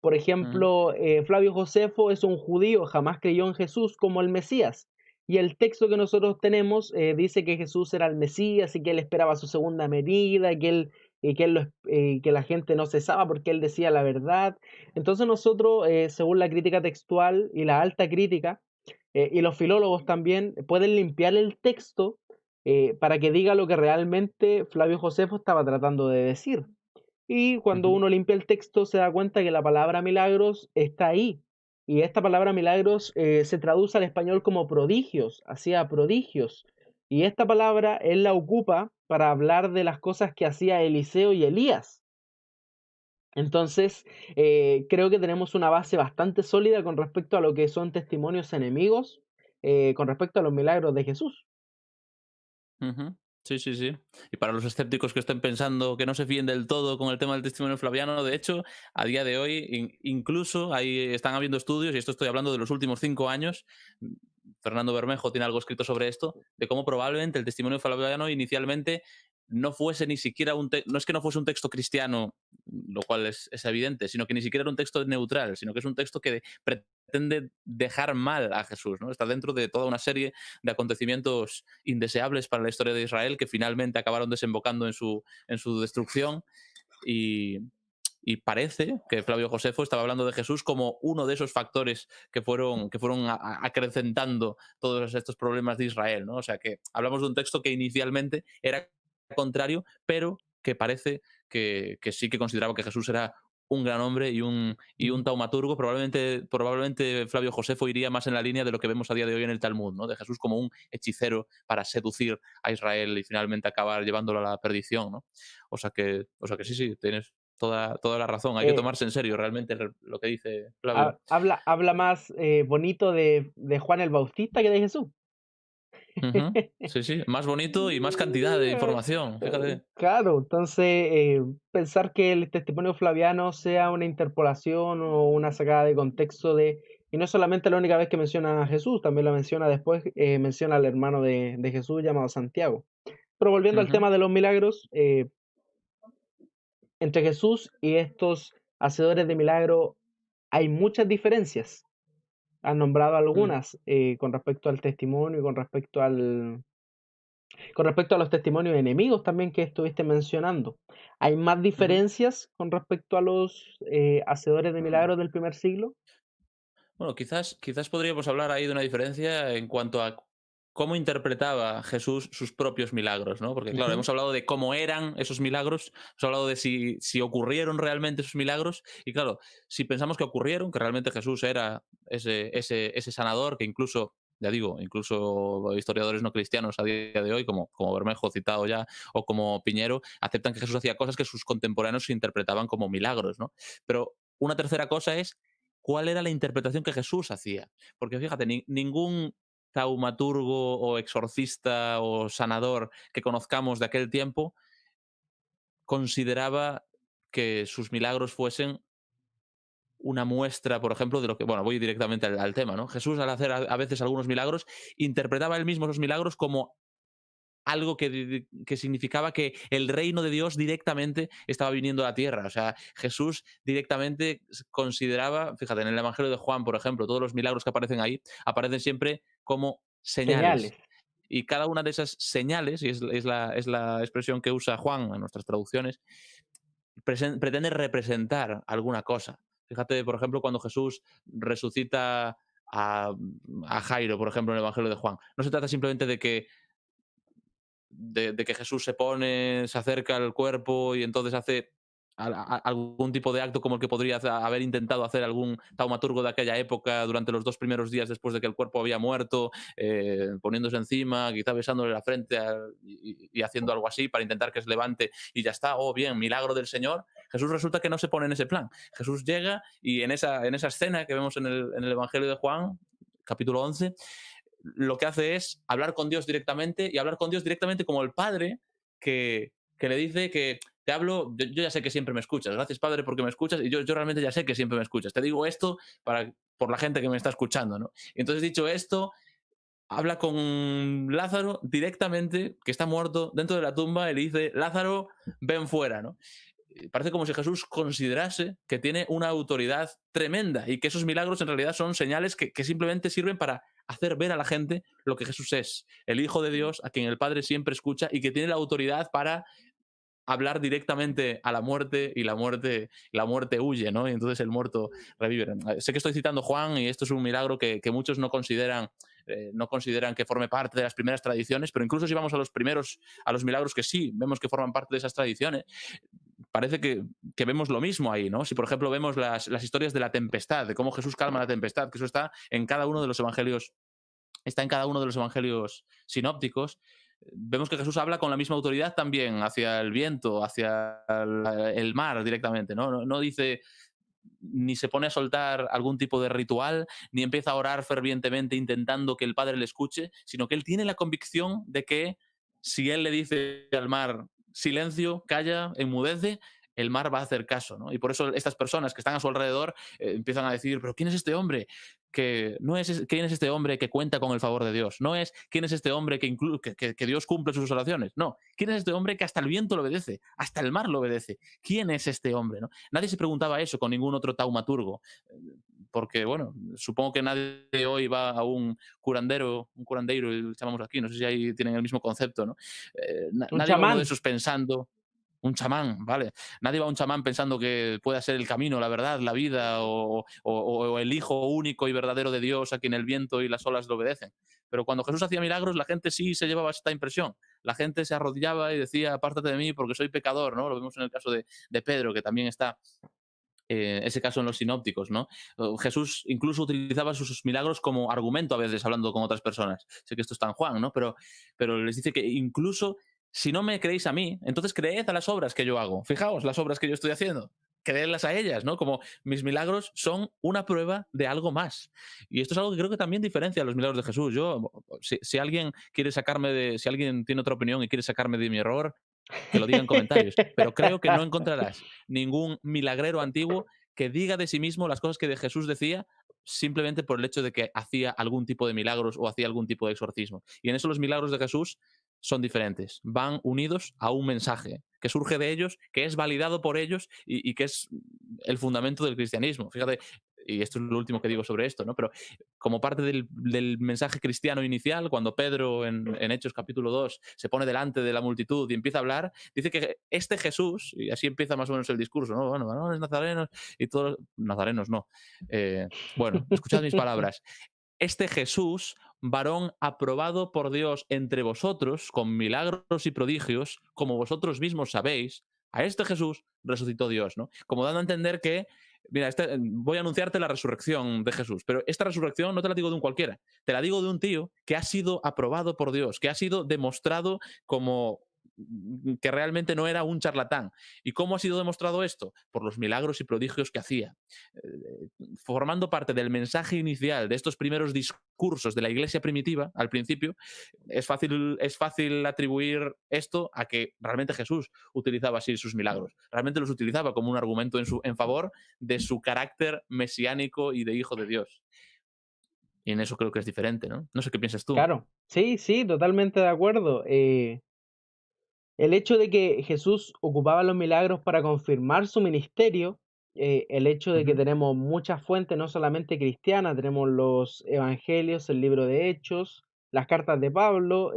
Por ujú. ejemplo, Flavio Josefo es un judío, jamás creyó en Jesús como el Mesías. Y el texto que nosotros tenemos dice que Jesús era el Mesías y que él esperaba su segunda venida, que la gente no cesaba porque él decía la verdad. Entonces nosotros, según la crítica textual y la alta crítica, y los filólogos también, pueden limpiar el texto para que diga lo que realmente Flavio Josefo estaba tratando de decir. Y cuando Ujú, uno limpia el texto se da cuenta que la palabra milagros está ahí. Y esta palabra milagros se traduce al español como prodigios, hacía prodigios. Y esta palabra él la ocupa para hablar de las cosas que hacía Eliseo y Elías. Entonces, creo que tenemos una base bastante sólida con respecto a lo que son testimonios enemigos, con respecto a los milagros de Jesús. ujú. Sí, sí, sí. Y para los escépticos que estén pensando que no se fíen del todo con el tema del testimonio flaviano, de hecho, a día de hoy incluso ahí están habiendo estudios, y esto estoy hablando de los últimos 5 años, Fernando Bermejo tiene algo escrito sobre esto, de cómo probablemente el testimonio flaviano inicialmente no fuese ni siquiera no es que no fuese un texto cristiano, lo cual es evidente, sino que ni siquiera era un texto neutral, sino que es un texto que pretende dejar mal a Jesús, ¿no? Está dentro de toda una serie de acontecimientos indeseables para la historia de Israel que finalmente acabaron desembocando en su destrucción y, y parece que Flavio Josefo estaba hablando de Jesús como uno de esos factores que fueron acrecentando todos estos problemas de Israel, ¿no? O sea que hablamos de un texto que inicialmente era contrario, pero que parece que sí que consideraba que Jesús era un gran hombre y un taumaturgo. Probablemente Flavio Josefo iría más en la línea de lo que vemos a día de hoy en el Talmud, ¿no? De Jesús como un hechicero para seducir a Israel y finalmente acabar llevándolo a la perdición, ¿no? O sea que sí, sí, tienes toda la razón. Hay que Eh, tomarse en serio realmente lo que dice Flavio. habla más bonito de Juan el Bautista que de Jesús. Ujú. Sí, sí, más bonito y más cantidad de información, fíjate. Claro, entonces pensar que el testimonio flaviano sea una interpolación o una sacada de contexto y no es solamente la única vez que menciona a Jesús, también lo menciona después, menciona al hermano de Jesús llamado Santiago. Pero volviendo al Ujú, tema de los milagros, entre Jesús y estos hacedores de milagro hay muchas diferencias. Han nombrado mm, algunas con respecto al testimonio y con respecto a los testimonios enemigos también que estuviste mencionando. ¿Hay más ujú. diferencias con respecto a los hacedores de Mm. milagros del primer siglo? Bueno, quizás podríamos hablar ahí de una diferencia en cuanto a cómo interpretaba Jesús sus propios milagros, ¿no? Porque, claro, Ujú, hemos hablado de cómo eran esos milagros, hemos hablado de si ocurrieron realmente esos milagros, y claro, si pensamos que ocurrieron, que realmente Jesús era ese sanador, que incluso, ya digo, incluso historiadores no cristianos a día de hoy, como Bermejo citado ya, o como Piñero, aceptan que Jesús hacía cosas que sus contemporáneos interpretaban como milagros, ¿no? Pero una tercera cosa es cuál era la interpretación que Jesús hacía. Porque fíjate, ningún taumaturgo o exorcista o sanador que conozcamos de aquel tiempo consideraba que sus milagros fuesen una muestra, por ejemplo, de lo que, bueno, voy directamente al tema, ¿no? Jesús, al hacer a veces algunos milagros, interpretaba él mismo esos milagros como algo que significaba que el reino de Dios directamente estaba viniendo a la tierra. O sea, Jesús directamente consideraba, fíjate, en el Evangelio de Juan, por ejemplo, todos los milagros que aparecen ahí, aparecen siempre como Señales. señales. Y cada una de esas señales, y es la expresión que usa Juan en nuestras traducciones, pretende representar alguna cosa. Fíjate, por ejemplo, cuando Jesús resucita a Jairo, por ejemplo, en el Evangelio de Juan. No se trata simplemente de que Jesús se pone, se acerca al cuerpo y entonces hace algún tipo de acto como el que podría haber intentado hacer algún taumaturgo de aquella época durante los 2 primeros días después de que el cuerpo había muerto, poniéndose encima, quizá besándole la frente y haciendo algo así para intentar que se levante y ya está, oh bien, milagro del Señor. Jesús resulta que no se pone en ese plan. Jesús llega y en esa escena que vemos en el Evangelio de Juan, capítulo 11, lo que hace es hablar con Dios directamente y hablar con Dios directamente como el Padre que le dice que te hablo, yo ya sé que siempre me escuchas, gracias Padre porque me escuchas y yo realmente ya sé que siempre me escuchas. Te digo esto por la gente que me está escuchando, ¿no? Y entonces dicho esto, habla con Lázaro directamente, que está muerto dentro de la tumba, y le dice, Lázaro, ven fuera, ¿no? Parece como si Jesús considerase que tiene una autoridad tremenda y que esos milagros en realidad son señales que simplemente sirven para hacer ver a la gente lo que Jesús es, el Hijo de Dios a quien el Padre siempre escucha y que tiene la autoridad para hablar directamente a la muerte y la muerte huye, ¿no? Y entonces el muerto revive. Sé que estoy citando Juan y esto es un milagro que muchos no consideran que forme parte de las primeras tradiciones, pero incluso si vamos a los milagros que sí vemos que forman parte de esas tradiciones, parece que vemos lo mismo ahí, ¿no? Si, por ejemplo, vemos las historias de la tempestad, de cómo Jesús calma la tempestad, que eso está en cada uno de los evangelios sinópticos, vemos que Jesús habla con la misma autoridad también hacia el viento, hacia el mar directamente, ¿no? No dice ni se pone a soltar algún tipo de ritual, ni empieza a orar fervientemente intentando que el Padre le escuche, sino que él tiene la convicción de que si él le dice al mar silencio, calla, enmudece, el mar va a hacer caso, ¿no? Y por eso estas personas que están a su alrededor empiezan a decir, pero ¿quién es este hombre? Que no es quién es este hombre que cuenta con el favor de Dios, no es quién es este hombre que Dios cumple sus oraciones, no, quién es este hombre que hasta el viento lo obedece, hasta el mar lo obedece, quién es este hombre, ¿no? Nadie se preguntaba eso con ningún otro taumaturgo, porque bueno, supongo que nadie hoy va a un curandeiro, y llamamos aquí, no sé si ahí tienen el mismo concepto, ¿no? Un Nadie va a uno de chamán. esos pensando, un chamán, ¿vale? Nadie va a un chamán pensando que pueda ser el camino, la verdad, la vida o el hijo único y verdadero de Dios a quien el viento y las olas le obedecen. Pero cuando Jesús hacía milagros, la gente sí se llevaba esta impresión. La gente se arrodillaba y decía, apártate de mí porque soy pecador, ¿no? Lo vemos en el caso de Pedro, que también está ese caso en los sinópticos, ¿no? Jesús incluso utilizaba sus milagros como argumento a veces hablando con otras personas. Sé que esto está en Juan, ¿no? Pero les dice que incluso si no me creéis a mí, entonces creed a las obras que yo hago. Fijaos las obras que yo estoy haciendo. Creedlas a ellas, ¿no? Como mis milagros son una prueba de algo más. Y esto es algo que creo que también diferencia a los milagros de Jesús. Si alguien quiere si alguien tiene otra opinión y quiere sacarme de mi error, que lo diga en comentarios, pero creo que no encontrarás ningún milagrero antiguo que diga de sí mismo las cosas que de Jesús decía simplemente por el hecho de que hacía algún tipo de milagros o hacía algún tipo de exorcismo. Y en eso los milagros de Jesús son diferentes, van unidos a un mensaje que surge de ellos, que es validado por ellos y que es el fundamento del cristianismo. Fíjate, y esto es lo último que digo sobre esto, ¿no? Pero como parte del mensaje cristiano inicial, cuando Pedro en Hechos capítulo 2 se pone delante de la multitud y empieza a hablar, dice que este Jesús, y así empieza más o menos el discurso, ¿no? Bueno, varones nazarenos y todos, nazarenos no. Bueno, escuchad mis palabras. Este Jesús, varón aprobado por Dios entre vosotros, con milagros y prodigios, como vosotros mismos sabéis, a este Jesús resucitó Dios, ¿no? Como dando a entender que, mira, voy a anunciarte la resurrección de Jesús, pero esta resurrección no te la digo de un cualquiera, te la digo de un tío que ha sido aprobado por Dios, que ha sido demostrado como que realmente no era un charlatán. ¿Y cómo ha sido demostrado esto? Por los milagros y prodigios que hacía. Formando parte del mensaje inicial de estos primeros discursos de la iglesia primitiva, al principio, es fácil atribuir esto a que realmente Jesús utilizaba así sus milagros. Realmente los utilizaba como un argumento en favor de su carácter mesiánico y de hijo de Dios. Y en eso creo que es diferente, ¿no? No sé qué piensas tú. Claro, sí, sí, totalmente de acuerdo. El hecho de que Jesús ocupaba los milagros para confirmar su ministerio, el hecho de que Ujú, tenemos muchas fuentes, no solamente cristianas, tenemos los evangelios, el libro de Hechos, las cartas de Pablo,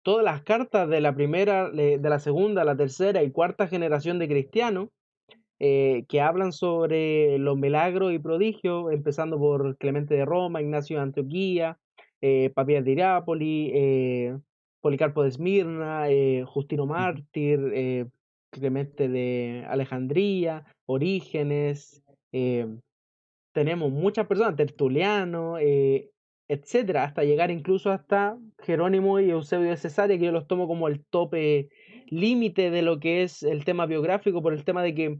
todas las cartas de la primera, de la segunda, la tercera y cuarta generación de cristianos, que hablan sobre los milagros y prodigios, empezando por Clemente de Roma, Ignacio de Antioquía, Papías de Irápoli, Policarpo de Esmirna, Justino ujú, Mártir, Clemente de Alejandría, Orígenes, eh, tenemos muchas personas, Tertuliano, etcétera, hasta llegar incluso hasta Jerónimo y Eusebio de Cesarea, que yo los tomo como el tope límite de lo que es el tema biográfico, por el tema de que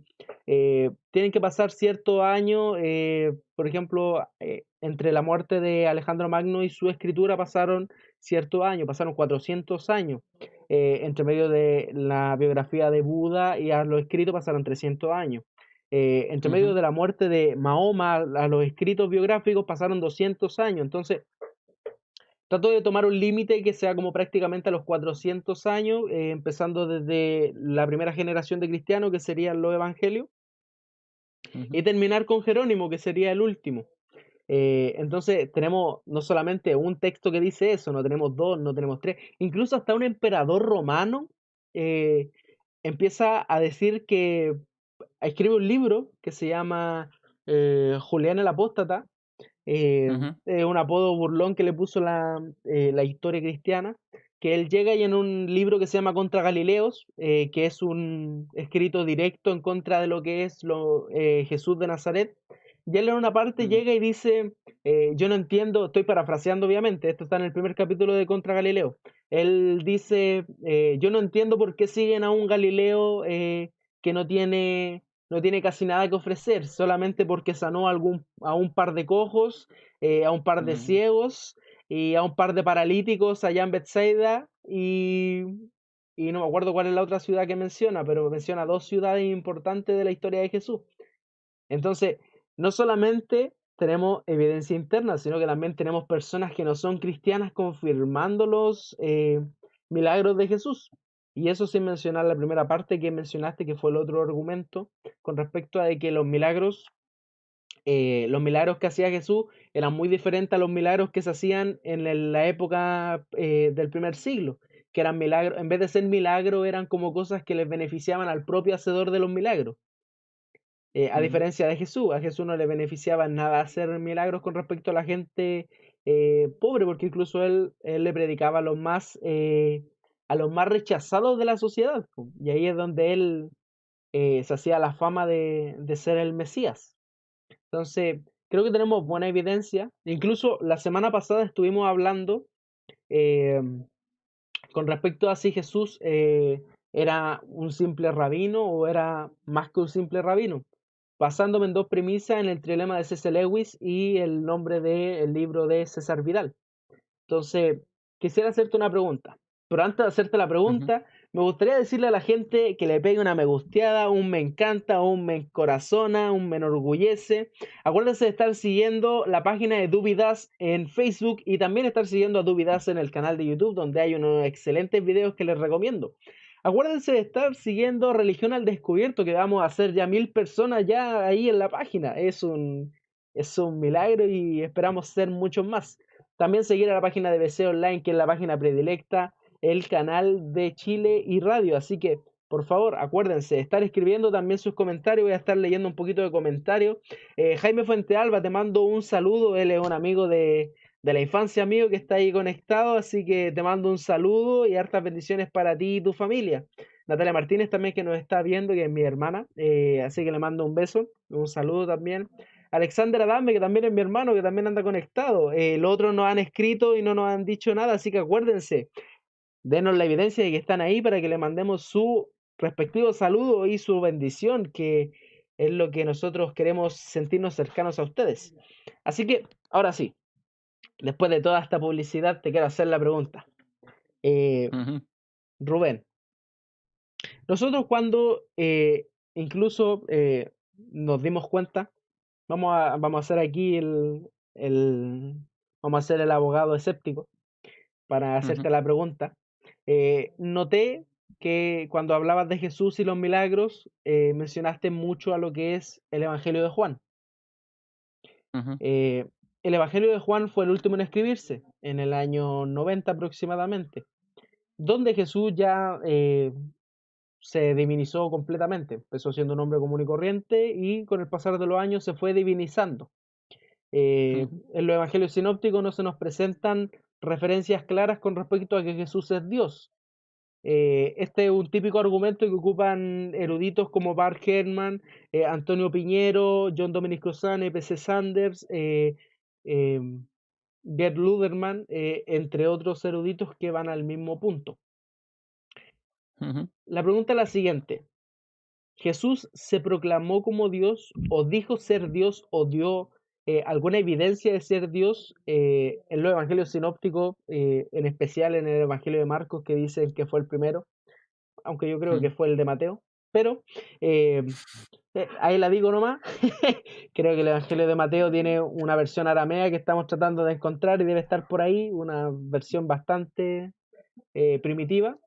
tienen que pasar ciertos años, por ejemplo, entre la muerte de Alejandro Magno y su escritura pasaron ciertos años, pasaron 400 años. Entre medio de la biografía de Buda y a lo escrito pasaron 300 años. Entre medio ujú. de la muerte de Mahoma a los escritos biográficos pasaron 200 años. Entonces, trato de tomar un límite que sea como prácticamente a los 400 años, empezando desde la primera generación de cristianos, que serían los evangelios, Ujú, y terminar con Jerónimo, que sería el último. Entonces, tenemos no solamente un texto que dice eso, no tenemos dos, no tenemos tres, incluso hasta un emperador romano eh, empieza a decir que escribe un libro que se llama Julián el Apóstata, ujú, un apodo burlón que le puso la historia cristiana, que él llega y en un libro que se llama Contra Galileos, que es un escrito directo en contra de lo que es Jesús de Nazaret, y él en una parte ujú, llega y dice, yo no entiendo, estoy parafraseando obviamente, esto está en el primer capítulo de Contra Galileo, él dice, yo no entiendo por qué siguen a un Galileo que no tiene casi nada que ofrecer, solamente porque sanó a un par de cojos, a un par de ujú, ciegos y a un par de paralíticos allá en Bethsaida y no me acuerdo cuál es la otra ciudad que menciona, pero menciona dos ciudades importantes de la historia de Jesús. Entonces, no solamente tenemos evidencia interna, sino que también tenemos personas que no son cristianas confirmando los milagros de Jesús. Y eso sin mencionar la primera parte que mencionaste, que fue el otro argumento, con respecto a de que los milagros que hacía Jesús eran muy diferentes a los milagros que se hacían en la época del primer siglo, que eran milagros, en vez de ser milagros, eran como cosas que les beneficiaban al propio hacedor de los milagros. A ujú. diferencia de Jesús, a Jesús no le beneficiaba en nada hacer milagros con respecto a la gente pobre, porque incluso él le predicaba a los más rechazados de la sociedad, po. Y ahí es donde él se hacía la fama de ser el Mesías. Entonces, creo que tenemos buena evidencia. Incluso la semana pasada estuvimos hablando eh, con respecto a si Jesús era un simple rabino o era más que un simple rabino, basándome en dos premisas, en el trilema de C.S. Lewis y el nombre del libro de César Vidal. Entonces, quisiera hacerte una pregunta. Pero antes de hacerte la Ujú. pregunta, me gustaría decirle a la gente que le pegue una me gusteada, un me encanta, un me encorazona, un me enorgullece. Acuérdense de estar siguiendo la página de Dubidas en Facebook y también estar siguiendo a Dubidas en el canal de YouTube, donde hay unos excelentes videos que les recomiendo. Acuérdense de estar siguiendo Religión al Descubierto, que vamos a hacer ya 1000 personas ya ahí en la página. Es un milagro y esperamos ser muchos más. También seguir a la página de BC Online, que es la página predilecta, el canal de Chile y Radio. Así que, por favor, acuérdense, estar escribiendo también sus comentarios. Voy a estar leyendo un poquito de comentarios. Jaime Fuentealba, te mando un saludo. Él es un amigo de la infancia mío que está ahí conectado. Así que te mando un saludo y hartas bendiciones para ti y tu familia. Natalia Martínez también que nos está viendo, que es mi hermana. Así que le mando un beso, un saludo también. Alexander Adame, que también es mi hermano, que también anda conectado. Los otros nos han escrito y no nos han dicho nada, así que acuérdense, denos la evidencia de que están ahí para que le mandemos su respectivo saludo y su bendición, que es lo que nosotros queremos sentirnos cercanos a ustedes. Así que, ahora sí, después de toda esta publicidad, te quiero hacer la pregunta. Ujú, Rubén, nosotros cuando incluso nos dimos cuenta, vamos a hacer aquí vamos a hacer el abogado escéptico para ujú, hacerte la pregunta. Noté que cuando hablabas de Jesús y los milagros, mencionaste mucho a lo que es el Evangelio de Juan. ujú, Eh, el Evangelio de Juan fue el último en escribirse, en el año 90 aproximadamente, donde Jesús ya se divinizó completamente. Empezó siendo un hombre común y corriente y con el pasar de los años se fue divinizando. ujú, En los evangelios sinópticos no se nos presentan referencias claras con respecto a que Jesús es Dios. Este es un típico argumento que ocupan eruditos como Bart Herman, Antonio Piñero, John Dominic Cruzan, P.C. Sanders, eh, Gerd Luderman, entre otros eruditos que van al mismo punto. ujú. La pregunta es la siguiente. ¿Jesús se proclamó como Dios o dijo ser Dios o dio alguna evidencia de ser Dios en los evangelios sinópticos, en especial en el Evangelio de Marcos, que dicen que fue el primero, aunque yo creo que fue el de Mateo? Pero eh, ahí la digo nomás. Creo que el Evangelio de Mateo tiene una versión aramea que estamos tratando de encontrar y debe estar por ahí, una versión bastante primitiva.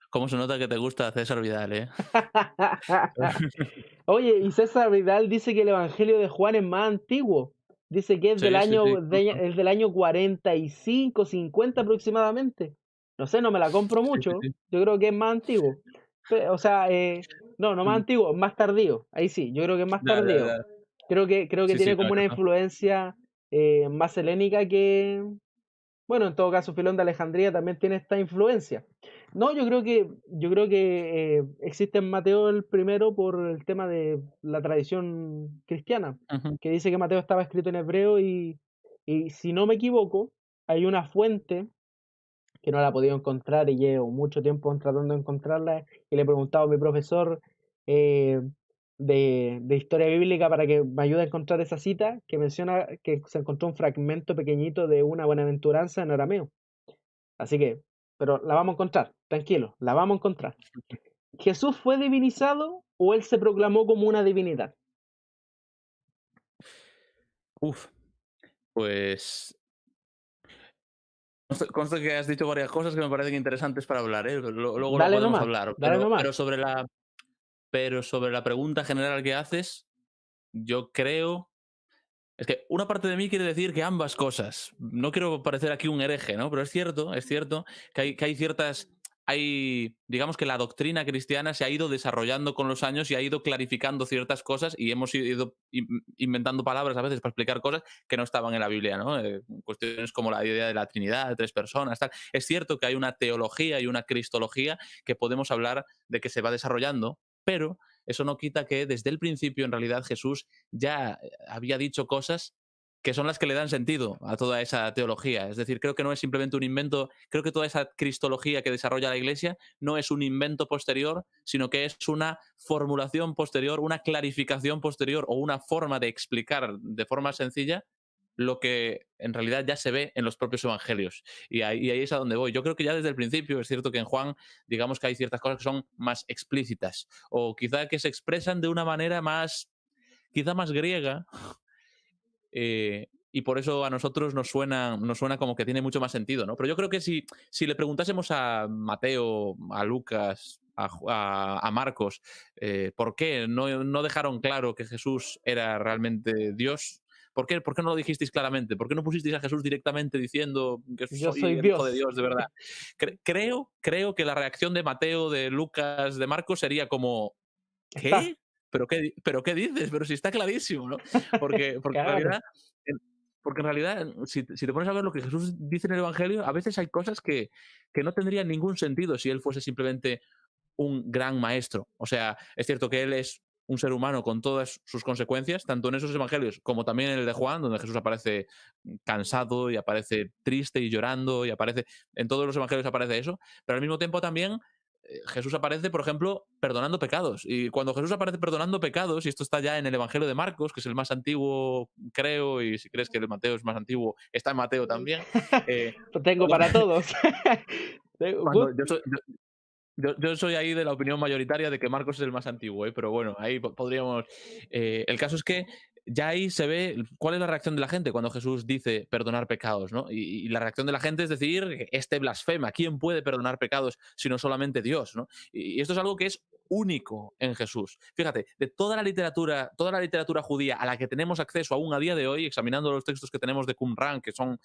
¿Cómo se nota que te gusta César Vidal, eh? Oye, y César Vidal dice que el Evangelio de Juan es más antiguo. Dice que es Sí, sí, sí, justo. es del año 45, 50 aproximadamente. No sé, no me la compro Sí, sí, mucho. sí. Yo creo que es más antiguo. O sea, no, no más Mm. antiguo, más tardío. Ahí sí, yo creo que es más Ya, ya, tardío. ya. Creo que Sí, sí, tiene no, como una yo no. influencia más helénica que, bueno, en todo caso, Filón de Alejandría también tiene esta influencia. No, yo creo que existe en Mateo el primero por el tema de la tradición cristiana, Ujú, que dice que Mateo estaba escrito en hebreo y si no me equivoco, hay una fuente que no la he podido encontrar y llevo mucho tiempo tratando de encontrarla y le he preguntado a mi profesor eh, de historia bíblica para que me ayude a encontrar esa cita que menciona que se encontró un fragmento pequeñito de una buenaventuranza en arameo. Así que, pero la vamos a encontrar, tranquilo, la vamos a encontrar. ¿Jesús fue divinizado o él se proclamó como una divinidad? Uf, pues consta que has dicho varias cosas que me parecen interesantes para hablar, ¿eh? Luego lo podemos hablar. Dale nomás. Pero sobre la pregunta general que haces, yo creo. Es que una parte de mí quiere decir que ambas cosas. No quiero parecer aquí un hereje, ¿no? Pero es cierto que hay ciertas. Digamos que la doctrina cristiana se ha ido desarrollando con los años y ha ido clarificando ciertas cosas y hemos ido inventando palabras a veces para explicar cosas que no estaban en la Biblia, ¿no? Cuestiones como la idea de la Trinidad, de tres personas, tal. Es cierto que hay una teología y una cristología que podemos hablar de que se va desarrollando, pero eso no quita que desde el principio en realidad Jesús ya había dicho cosas que son las que le dan sentido a toda esa teología. Es decir, creo que no es simplemente un invento, creo que toda esa cristología que desarrolla la Iglesia no es un invento posterior, sino que es una formulación posterior, una clarificación posterior o una forma de explicar de forma sencilla lo que en realidad ya se ve en los propios evangelios. Y ahí es a donde voy. Yo creo que ya desde el principio es cierto que en Juan, digamos que hay ciertas cosas que son más explícitas o quizá que se expresan de una manera más, quizá más griega, y por eso a nosotros nos suena como que tiene mucho más sentido, ¿no? Pero yo creo que si le preguntásemos a Mateo, a Lucas, a Marcos, ¿por qué no dejaron claro que Jesús era realmente Dios? ¿Por qué no lo dijisteis claramente? ¿Por qué no pusisteis a Jesús directamente diciendo que Yo soy soy el Hijo de Dios. Dios de verdad? Creo que la reacción de Mateo, de Lucas, de Marcos sería como, Está. ¿qué? ¿Pero qué dices? Pero si está clarísimo, ¿no? Porque en Claro. realidad, si te pones a ver lo que Jesús dice en el Evangelio, a veces hay cosas que no tendrían ningún sentido si él fuese simplemente un gran maestro. O sea, es cierto que él es un ser humano con todas sus consecuencias, tanto en esos evangelios como también en el de Juan, donde Jesús aparece cansado y aparece triste y llorando y aparece, en todos los evangelios aparece eso, pero al mismo tiempo también Jesús aparece, por ejemplo, perdonando pecados. Y cuando Jesús aparece perdonando pecados, y esto está ya en el Evangelio de Marcos, que es el más antiguo, creo, y si crees que el de Mateo es más antiguo, está en Mateo también. Lo tengo cuando, para todos. cuando yo soy ahí de la opinión mayoritaria de que Marcos es el más antiguo, ¿eh? Pero bueno, ahí podríamos... el caso es que ya ahí se ve cuál es la reacción de la gente cuando Jesús dice perdonar pecados, ¿no? Y la reacción de la gente es decir, este blasfema, ¿quién puede perdonar pecados sino solamente Dios, ¿no? Y esto es algo que es único en Jesús. Fíjate, de toda la literatura judía a la que tenemos acceso aún a día de hoy, examinando los textos que tenemos de Qumran, que son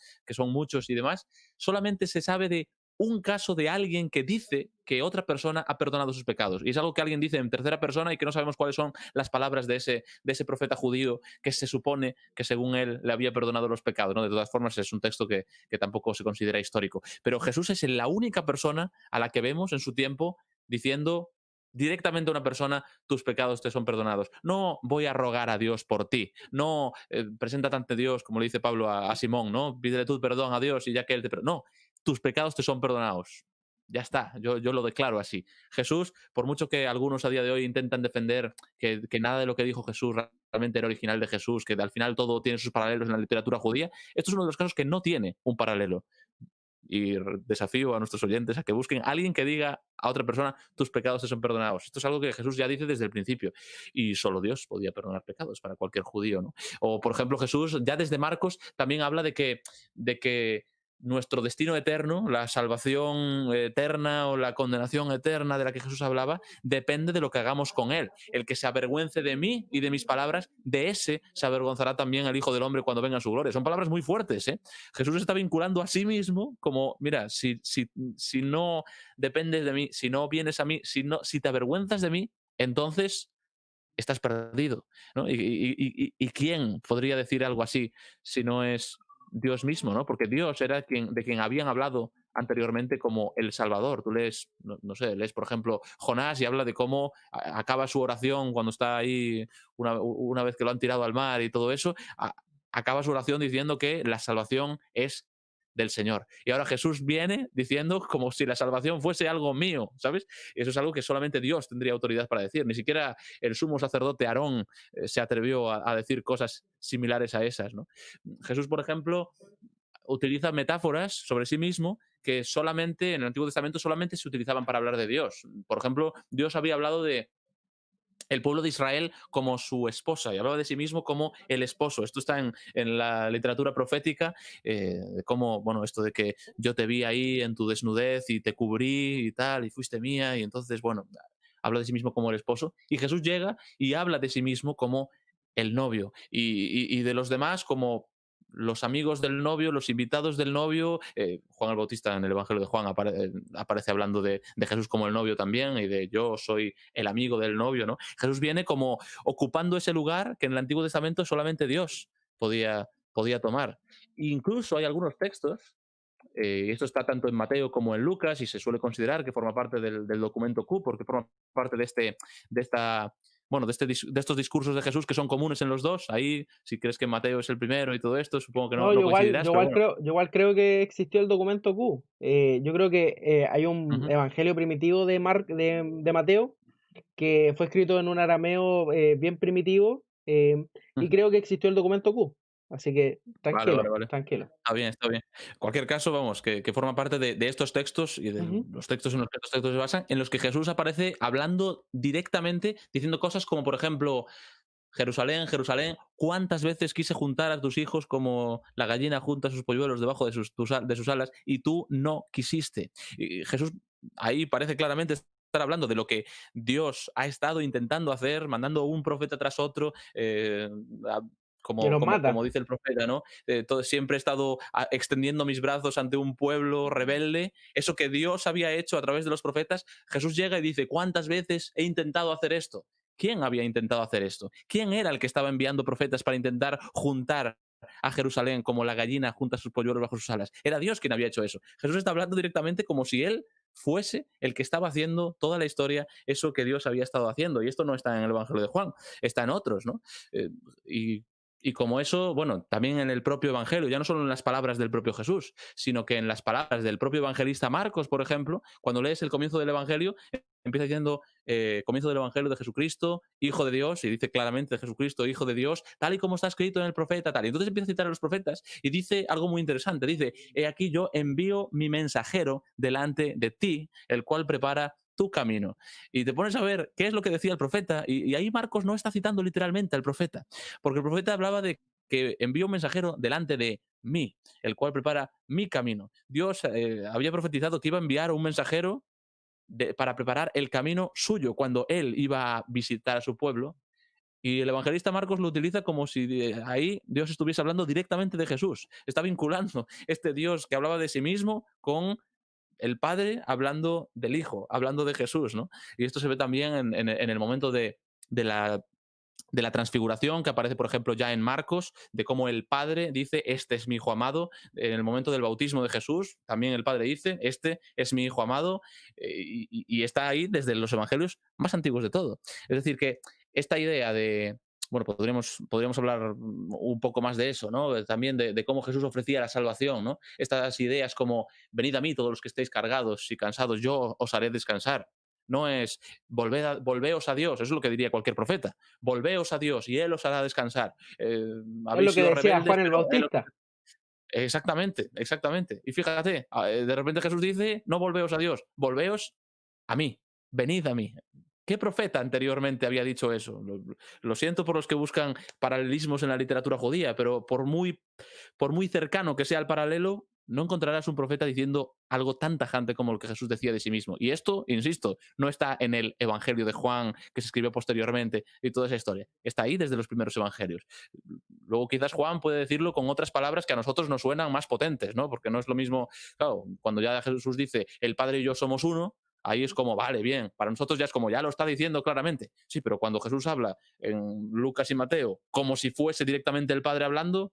muchos y demás, solamente se sabe de un caso de alguien que dice que otra persona ha perdonado sus pecados. Y es algo que alguien dice en tercera persona y que no sabemos cuáles son las palabras de ese profeta judío que se supone que según él le había perdonado los pecados, ¿no? De todas formas, es un texto que tampoco se considera histórico. Pero Jesús es la única persona a la que vemos en su tiempo diciendo directamente a una persona, tus pecados te son perdonados. No voy a rogar a Dios por ti. No, preséntate ante Dios, como le dice Pablo a Simón, ¿no? Pídele tú perdón a Dios y ya que él te perdona. No, tus pecados te son perdonados. Ya está, yo lo declaro así. Jesús, por mucho que algunos a día de hoy intentan defender que nada de lo que dijo Jesús realmente era original de Jesús, que al final todo tiene sus paralelos en la literatura judía, esto es uno de los casos que no tiene un paralelo. Y desafío a nuestros oyentes a que busquen a alguien que diga a otra persona, tus pecados te son perdonados. Esto es algo que Jesús ya dice desde el principio. Y solo Dios podía perdonar pecados para cualquier judío, ¿no? O, por ejemplo, Jesús ya desde Marcos también habla de que nuestro destino eterno, la salvación eterna o la condenación eterna de la que Jesús hablaba, depende de lo que hagamos con Él. El que se avergüence de mí y de mis palabras, de ese se avergonzará también el Hijo del Hombre cuando venga en su gloria. Son palabras muy fuertes, ¿eh? Jesús está vinculando a sí mismo como, mira, si no dependes de mí, si no vienes a mí, si te avergüenzas de mí, entonces estás perdido, ¿no? ¿Y quién podría decir algo así si no es Dios mismo, ¿no? Porque Dios era de quien habían hablado anteriormente como el Salvador. Tú lees, no sé, lees por ejemplo Jonás y habla de cómo acaba su oración cuando está ahí una vez que lo han tirado al mar y todo eso, acaba su oración diciendo que la salvación es del Señor. Y ahora Jesús viene diciendo como si la salvación fuese algo mío, ¿sabes? Y eso es algo que solamente Dios tendría autoridad para decir. Ni siquiera el sumo sacerdote Aarón se atrevió a decir cosas similares a esas, ¿no? Jesús, por ejemplo, utiliza metáforas sobre sí mismo que solamente en el Antiguo Testamento solamente se utilizaban para hablar de Dios. Por ejemplo, Dios había hablado de el pueblo de Israel como su esposa y hablaba de sí mismo como el esposo. Esto está en la literatura profética, como, bueno, esto de que yo te vi ahí en tu desnudez y te cubrí y tal, y fuiste mía, y entonces, bueno, habla de sí mismo como el esposo. Y Jesús llega y habla de sí mismo como el novio y de los demás como los amigos del novio, los invitados del novio. Juan el Bautista en el Evangelio de Juan aparece hablando de Jesús como el novio también y de yo soy el amigo del novio, ¿no? Jesús viene como ocupando ese lugar que en el Antiguo Testamento solamente Dios podía tomar. E incluso hay algunos textos, y esto está tanto en Mateo como en Lucas y se suele considerar que forma parte del documento Q porque forma parte de esta bueno, de estos discursos de Jesús que son comunes en los dos. Ahí, si crees que Mateo es el primero y todo esto, supongo que No, no coincidirás, pero bueno. yo igual creo que existió el documento Q. Yo creo que hay un Ujú, evangelio primitivo de Mateo que fue escrito en un arameo bien primitivo y ujú. creo que existió el documento Q. Así que Vale, vale, tranquilo, vale. tranquilo. Está bien, está bien. En cualquier caso, vamos, que forma parte de estos textos y de Ujú. los textos en los que estos textos se basan, en los que Jesús aparece hablando directamente, diciendo cosas como, por ejemplo, Jerusalén, Jerusalén, ¿cuántas veces quise juntar a tus hijos como la gallina junta sus polluelos debajo de sus alas y tú no quisiste? Y Jesús ahí parece claramente estar hablando de lo que Dios ha estado intentando hacer, mandando un profeta tras otro, a- Y como, los como, mata. como dice el profeta, ¿no? Siempre he estado extendiendo mis brazos ante un pueblo rebelde. Eso que Dios había hecho a través de los profetas, Jesús llega y dice, ¿cuántas veces he intentado hacer esto? ¿Quién había intentado hacer esto? ¿Quién era el que estaba enviando profetas para intentar juntar a Jerusalén como la gallina junta sus polluelos bajo sus alas? Era Dios quien había hecho eso. Jesús está hablando directamente como si él fuese el que estaba haciendo toda la historia, eso que Dios había estado haciendo. Y esto no está en el Evangelio de Juan, está en otros, ¿no? Y y como eso, bueno, también en el propio Evangelio, ya no solo en las palabras del propio Jesús, sino que en las palabras del propio evangelista Marcos, por ejemplo, cuando lees el comienzo del Evangelio, empieza diciendo comienzo del Evangelio de Jesucristo, Hijo de Dios, y dice claramente de Jesucristo, Hijo de Dios, tal y como está escrito en el profeta, tal. Y entonces empieza a citar a los profetas y dice algo muy interesante. Dice, he aquí yo envío mi mensajero delante de ti, el cual prepara tu camino. Y te pones a ver qué es lo que decía el profeta, y ahí Marcos no está citando literalmente al profeta, porque el profeta hablaba de que envía un mensajero delante de mí, el cual prepara mi camino. Dios había profetizado que iba a enviar un mensajero para preparar el camino suyo cuando él iba a visitar a su pueblo. Y el evangelista Marcos lo utiliza como si ahí Dios estuviese hablando directamente de Jesús. Está vinculando este Dios que hablaba de sí mismo con el Padre hablando del Hijo, hablando de Jesús, ¿no? Y esto se ve también en el momento de la de la transfiguración que aparece, por ejemplo, ya en Marcos, de cómo el Padre dice, este es mi Hijo amado, en el momento del bautismo de Jesús, también el Padre dice, este es mi Hijo amado, y está ahí desde los evangelios más antiguos de todo. Es decir, que esta idea de, bueno, podríamos hablar un poco más de eso, ¿no? También de cómo Jesús ofrecía la salvación, ¿no? Estas ideas como, venid a mí todos los que estéis cargados y cansados, yo os haré descansar. No es volveos a Dios, eso es lo que diría cualquier profeta. Volveos a Dios y Él os hará descansar. Es Habéis lo que sido decía rebeldes, Juan el pero Él os... Bautista. Exactamente, exactamente. Y fíjate, de repente Jesús dice, no volveos a Dios, volveos a mí, venid a mí. ¿Qué profeta anteriormente había dicho eso? Lo siento por los que buscan paralelismos en la literatura judía, pero por muy cercano que sea el paralelo, no encontrarás un profeta diciendo algo tan tajante como lo que Jesús decía de sí mismo. Y esto, insisto, no está en el Evangelio de Juan, que se escribió posteriormente, y toda esa historia. Está ahí desde los primeros evangelios. Luego quizás Juan puede decirlo con otras palabras que a nosotros nos suenan más potentes, ¿no? Porque no es lo mismo, claro, cuando ya Jesús dice, el Padre y yo somos uno, ahí es como, vale, bien, para nosotros ya es como, ya lo está diciendo claramente. Sí, pero cuando Jesús habla en Lucas y Mateo como si fuese directamente el Padre hablando,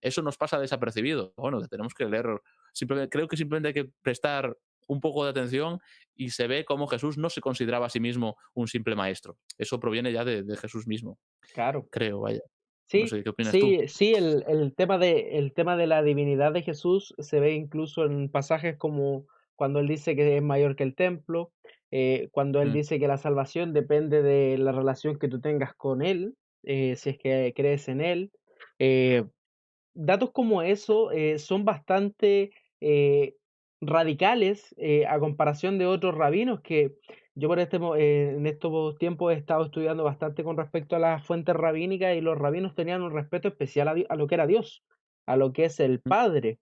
eso nos pasa desapercibido. Bueno, tenemos que leer, simplemente, creo que simplemente hay que prestar un poco de atención y se ve cómo Jesús no se consideraba a sí mismo un simple maestro. Eso proviene ya de Jesús mismo, Claro. creo, vaya. No Sí, sé, ¿qué opinas tú? sí, sí, el tema de la divinidad de Jesús se ve incluso en pasajes como cuando él dice que es mayor que el templo, cuando él Mm, dice que la salvación depende de la relación que tú tengas con él, si es que crees en él. Eh, Datos como eso son bastante eh, radicales a comparación de otros rabinos que yo en estos tiempos he estado estudiando bastante con respecto a las fuentes rabínicas y los rabinos tenían un respeto especial a lo que era Dios, a lo que es el mm, Padre.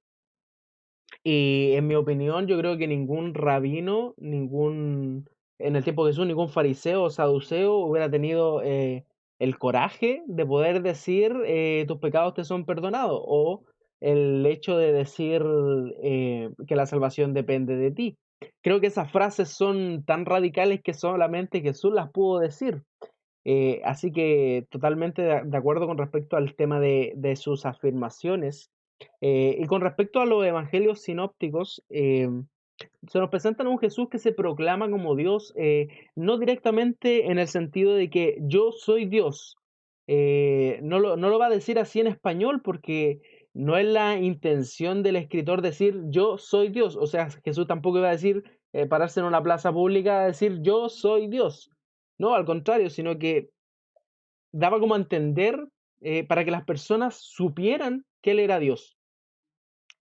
Y en mi opinión, yo creo que ningún rabino, en el tiempo de Jesús, ningún fariseo o saduceo hubiera tenido el coraje de poder decir tus pecados te son perdonados o el hecho de decir que la salvación depende de ti. Creo que esas frases son tan radicales que solamente Jesús las pudo decir. Así que totalmente de acuerdo con respecto al tema de sus afirmaciones. Y con respecto a los evangelios sinópticos, se nos presentan un Jesús que se proclama como Dios, no directamente en el sentido de que yo soy Dios. No lo va a decir así en español porque no es la intención del escritor decir yo soy Dios. O sea, Jesús tampoco iba a decir, pararse en una plaza pública a decir yo soy Dios. No, al contrario, sino que daba como a entender para que las personas supieran que Él era Dios.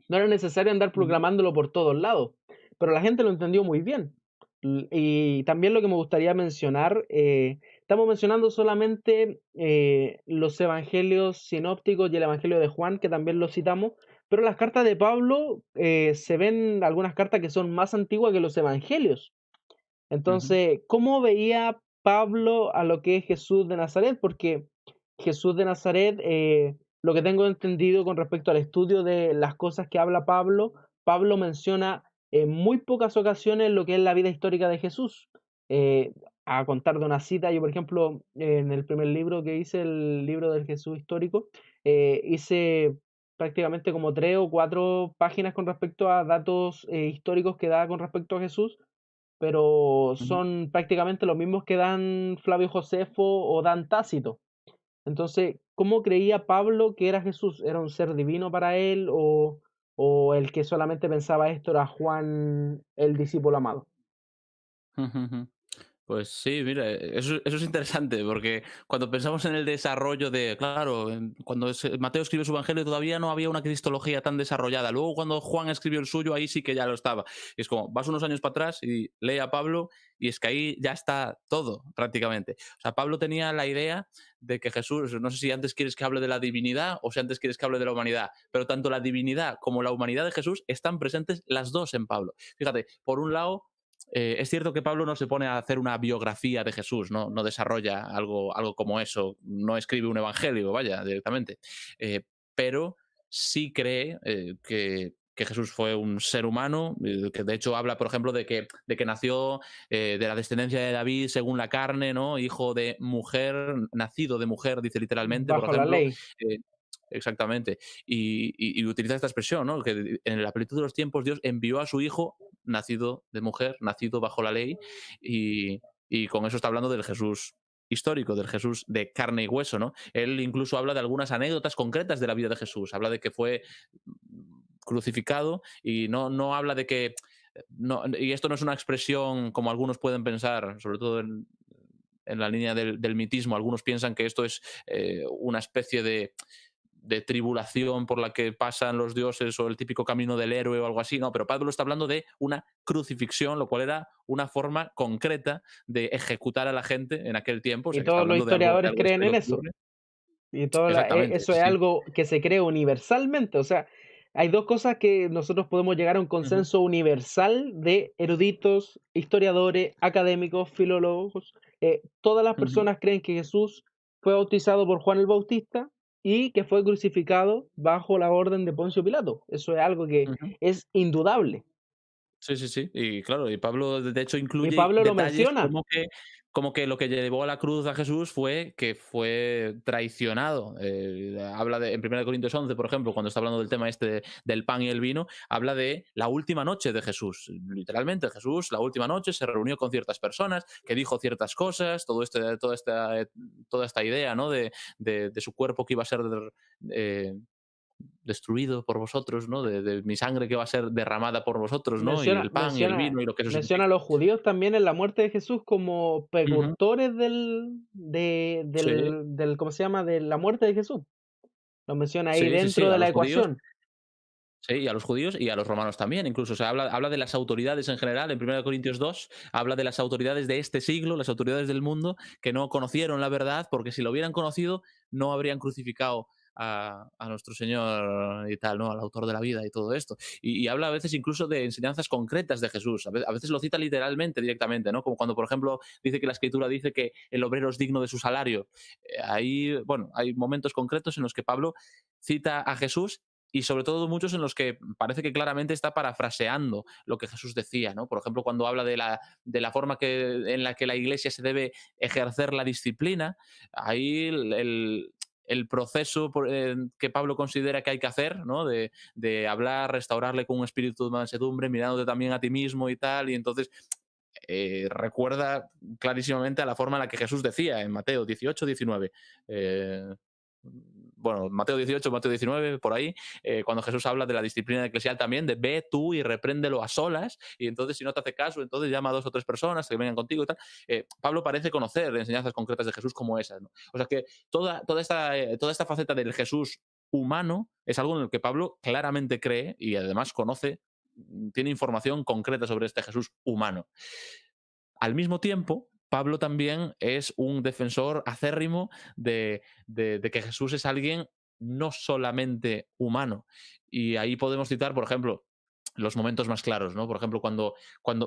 No era necesario andar mm, proclamándolo por todos lados, pero la gente lo entendió muy bien. Y también lo que me gustaría mencionar, estamos mencionando solamente los evangelios sinópticos y el evangelio de Juan, que también lo citamos, pero las cartas de Pablo se ven algunas cartas que son más antiguas que los evangelios. ujú, Entonces, ¿cómo veía Pablo a lo que es Jesús de Nazaret? Porque Jesús de Nazaret, lo que tengo entendido con respecto al estudio de las cosas que habla Pablo, Pablo menciona en muy pocas ocasiones lo que es la vida histórica de Jesús. Eh, a contar de una cita, yo por ejemplo, en el primer libro que hice, el libro del Jesús histórico, hice prácticamente como 3 o 4 páginas con respecto a datos históricos que da con respecto a Jesús pero Ujú. son prácticamente los mismos que dan Flavio Josefo o dan Tácito. Entonces, ¿cómo creía Pablo que era Jesús? ¿Era un ser divino para él o el que solamente pensaba esto era Juan, el discípulo amado? Ujú, ujú. Pues sí, mira, eso es interesante, porque cuando pensamos en el desarrollo de, claro, cuando Mateo escribió su evangelio todavía no había una cristología tan desarrollada. Luego cuando Juan escribió el suyo, ahí sí que ya lo estaba. Y es como, vas unos años para atrás y lee a Pablo y es que ahí ya está todo, prácticamente. O sea, Pablo tenía la idea de que Jesús, no sé si antes quieres que hable de la divinidad o si antes quieres que hable de la humanidad, pero tanto la divinidad como la humanidad de Jesús están presentes las dos en Pablo. Fíjate, por un lado es cierto que Pablo no se pone a hacer una biografía de Jesús, no desarrolla algo como eso, no escribe un evangelio, vaya, directamente. Pero sí cree que Jesús fue un ser humano, que de hecho habla, por ejemplo, de que nació de la descendencia de David según la carne, ¿no? Hijo de mujer, nacido de mujer, dice literalmente, por Bajo la ejemplo. ley. eh, Exactamente. Y utiliza esta expresión, ¿no? Que en la plenitud de los tiempos Dios envió a su hijo nacido de mujer, nacido bajo la ley, y con eso está hablando del Jesús histórico, del Jesús de carne y hueso, ¿no? Él incluso habla de algunas anécdotas concretas de la vida de Jesús, habla de que fue crucificado y no habla de que... No, y esto no es una expresión como algunos pueden pensar, sobre todo en la línea del mitismo. Algunos piensan que esto es una especie de tribulación por la que pasan los dioses o el típico camino del héroe o algo así, no, pero Pablo está hablando de una crucifixión, lo cual era una forma concreta de ejecutar a la gente en aquel tiempo, o Y sea que está todos los hablando de historiadores algo creen en histórico que eso. ocurre. Y Exactamente, eso sí, es sí. algo que se cree universalmente. O sea, hay dos cosas que nosotros podemos llegar a un Ujú, consenso universal de eruditos, historiadores, académicos, filólogos. Todas las ujú, personas creen que Jesús fue bautizado por Juan el Bautista y que fue crucificado bajo la orden de Poncio Pilato. Eso es algo que ujú. es indudable. Sí, sí, sí. Y claro, y Pablo de hecho Y incluye Pablo lo detalles menciona. como que lo que llevó a la cruz a Jesús fue que fue traicionado. Habla en 1 Corintios 11, por ejemplo, cuando está hablando del tema este del pan y el vino, habla de la última noche de Jesús. Literalmente, Jesús, la última noche, se reunió con ciertas personas, que dijo ciertas cosas, toda esta idea, ¿no? De su cuerpo que iba a ser eh, destruido por vosotros, ¿no? De mi sangre que va a ser derramada por vosotros, ¿no? Y Menciona, el pan y el menciona, vino y lo que eso menciona a significa. los judíos también en la muerte de Jesús como Ujú. precursores Sí, ¿cómo se llama? De la muerte de Jesús. Lo menciona ahí sí, sí, sí, dentro de a la los judíos, ecuación. sí, y a los judíos y a los romanos también, incluso. O sea, habla de las autoridades en general. En 1 Corintios 2 habla de las autoridades de este siglo, las autoridades del mundo, que no conocieron la verdad, porque si lo hubieran conocido, no habrían crucificado a nuestro Señor y tal, ¿no? Al autor de la vida y todo esto. Y habla a veces incluso de enseñanzas concretas de Jesús. A veces lo cita literalmente, directamente, ¿no? Como cuando, por ejemplo, dice que la Escritura dice que el obrero es digno de su salario. Ahí, bueno, hay momentos concretos en los que Pablo cita a Jesús y sobre todo muchos en los que parece que claramente está parafraseando lo que Jesús decía, ¿no? Por ejemplo, cuando habla de la forma en la que la iglesia se debe ejercer la disciplina, ahí el proceso que Pablo considera que hay que hacer, ¿no? De hablar, restaurarle con un espíritu de mansedumbre, mirándote también a ti mismo y tal, y entonces recuerda clarísimamente a la forma en la que Jesús decía en Mateo 18, 19. Eh, bueno, Mateo 18, Mateo 19, por ahí, cuando Jesús habla de la disciplina eclesial también, de ve tú y repréndelo a solas, y entonces si no te hace caso, entonces llama a 2 o 3 personas que vengan contigo y tal. Pablo parece conocer enseñanzas concretas de Jesús como esas, ¿no? O sea que toda esta faceta del Jesús humano es algo en lo que Pablo claramente cree y además conoce, tiene información concreta sobre este Jesús humano. Al mismo tiempo, Pablo también es un defensor acérrimo de que Jesús es alguien no solamente humano. Y ahí podemos citar, por ejemplo, los momentos más claros, ¿no? Por ejemplo,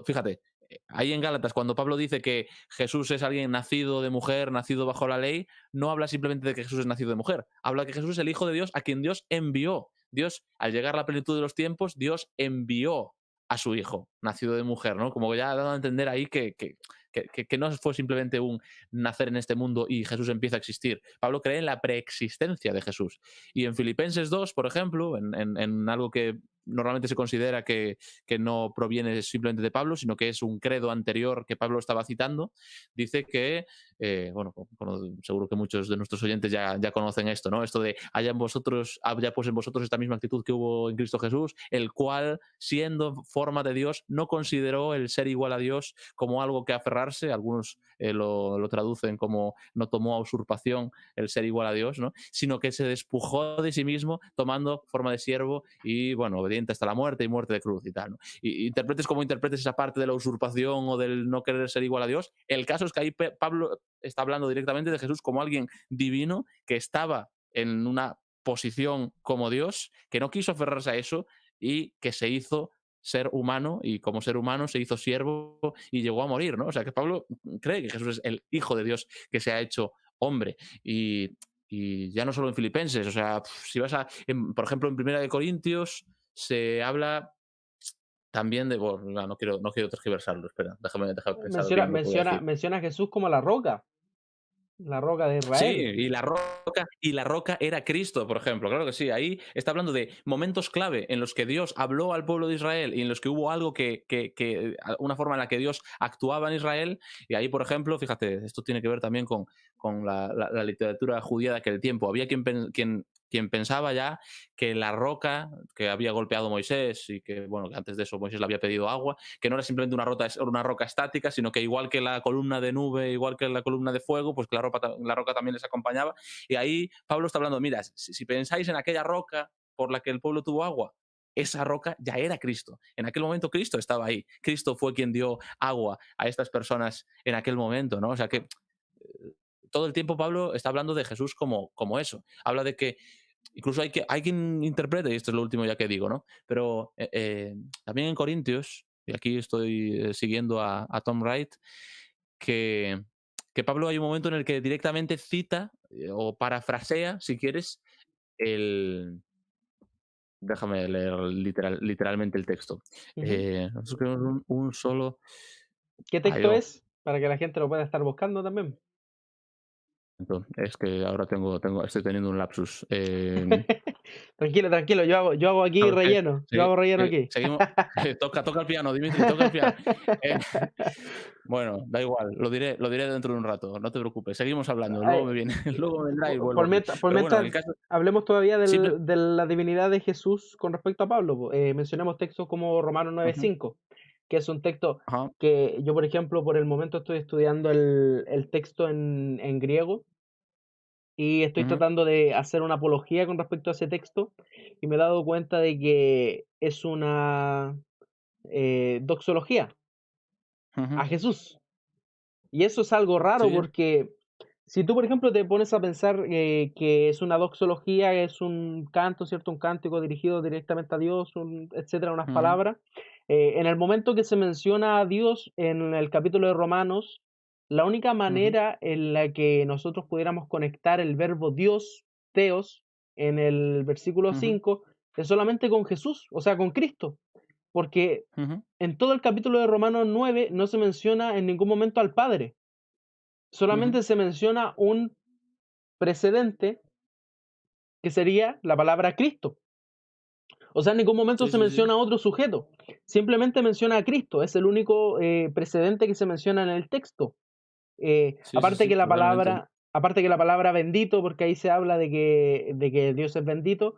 fíjate, ahí en Gálatas, cuando Pablo dice que Jesús es alguien nacido de mujer, nacido bajo la ley, no habla simplemente de que Jesús es nacido de mujer, habla de que Jesús es el Hijo de Dios a quien Dios envió. Dios, al llegar a la plenitud de los tiempos, Dios envió a su hijo, nacido de mujer, ¿no? Como ya ha dado a entender ahí que no fue simplemente un nacer en este mundo y Jesús empieza a existir. Pablo cree en la preexistencia de Jesús. Y en Filipenses 2, por ejemplo, en algo que normalmente se considera que no proviene simplemente de Pablo, sino que es un credo anterior que Pablo estaba citando, dice que, bueno, seguro que muchos de nuestros oyentes ya conocen esto, ¿no? Esto de haya pues en vosotros esta misma actitud que hubo en Cristo Jesús, el cual, siendo forma de Dios, no consideró el ser igual a Dios como algo que aferrarse. Algunos lo traducen como no tomó a usurpación el ser igual a Dios, ¿no? Sino que se despojó de sí mismo tomando forma de siervo y, bueno, obediente hasta la muerte y muerte de cruz y tal, ¿no? Y interpretes como interpretes esa parte de la usurpación o del no querer ser igual a Dios, el caso es que ahí Pablo está hablando directamente de Jesús como alguien divino que estaba en una posición como Dios, que no quiso aferrarse a eso y que se hizo ser humano, y como ser humano se hizo siervo y llegó a morir, ¿no? O sea, que Pablo cree que Jesús es el Hijo de Dios que se ha hecho hombre. Y ya no solo en Filipenses, o sea, si vas por ejemplo, en Primera de Corintios se habla también de, bueno, no quiero tergiversarlo, espera, déjame pensar bien lo que voy a decir. Menciona a Jesús como la roca de Sí, Israel. y la roca era Cristo, por ejemplo. Claro que sí. Ahí está hablando de momentos clave en los que Dios habló al pueblo de Israel y en los que hubo algo una forma en la que Dios actuaba en Israel. Y ahí, por ejemplo, fíjate, esto tiene que ver también con la literatura judía de aquel tiempo. Había quien pensaba ya que la roca que había golpeado Moisés y que, bueno, que antes de eso Moisés le había pedido agua, que no era simplemente una roca estática, sino que igual que la columna de nube, igual que la columna de fuego, pues que la roca también les acompañaba. Y ahí Pablo está hablando, mira, si pensáis en aquella roca por la que el pueblo tuvo agua, esa roca ya era Cristo. En aquel momento Cristo estaba ahí. Cristo fue quien dio agua a estas personas en aquel momento, ¿no? O sea que todo el tiempo Pablo está hablando de Jesús como eso. Habla de que incluso hay quien interprete, y esto es lo último ya que digo, ¿no? Pero también en Corintios, y aquí estoy siguiendo a Tom Wright, que Pablo hay un momento en el que directamente cita o parafrasea, si quieres, déjame leer literalmente el texto. Ujú. Nosotros queremos un solo... ¿Qué Ahí texto va. es? Para que la gente lo pueda estar buscando también. Es que ahora estoy teniendo un lapsus. Tranquilo, tranquilo, yo hago aquí No, relleno. Yo hago relleno aquí. seguimos. Toca el piano, Dimitri, toca el piano. Eh, bueno, da igual, lo diré dentro de un rato, no te preocupes. Seguimos hablando, luego Ay, me viene, luego me vendrá y vuelvo por aquí. Pero bueno, en mientras el caso, hablemos todavía simple. de la divinidad de Jesús con respecto a Pablo. Mencionemos textos como Romanos Ujú, 9:5, que es un texto ajá, que yo, por ejemplo, por el momento estoy estudiando el texto en griego y estoy ujú, tratando de hacer una apología con respecto a ese texto y me he dado cuenta de que es una doxología ujú, a Jesús. Y eso es algo raro sí, porque si tú, por ejemplo, te pones a pensar que es una doxología, es un canto, ¿cierto? Un cántico dirigido directamente a Dios, etcétera, unas ujú, palabras. En el momento que se menciona a Dios en el capítulo de Romanos, la única ujú, manera en la que nosotros pudiéramos conectar el verbo Dios, Teos, en el versículo ujú, 5 es solamente con Jesús, o sea, con Cristo. Porque ujú, en todo el capítulo de Romanos 9 no se menciona en ningún momento al Padre, ujú, solamente se menciona un precedente que sería la palabra Cristo. O sea, en ningún momento sí, se sí, sí, menciona a otro sujeto, simplemente menciona a Cristo, es el único precedente que se menciona en el texto. sí, sí, sí, totalmente. Aparte que la palabra bendito, porque ahí se habla de que Dios es bendito,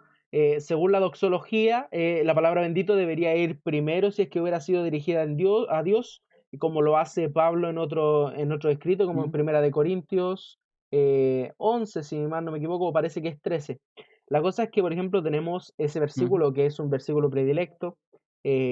según la doxología, la palabra bendito debería ir primero si es que hubiera sido dirigida a Dios, y como lo hace Pablo en otro escrito, como en Ujú, Primera de Corintios 11, si mal no me equivoco, parece que es 13. La cosa es que, por ejemplo, tenemos ese ujú, versículo que es un versículo predilecto.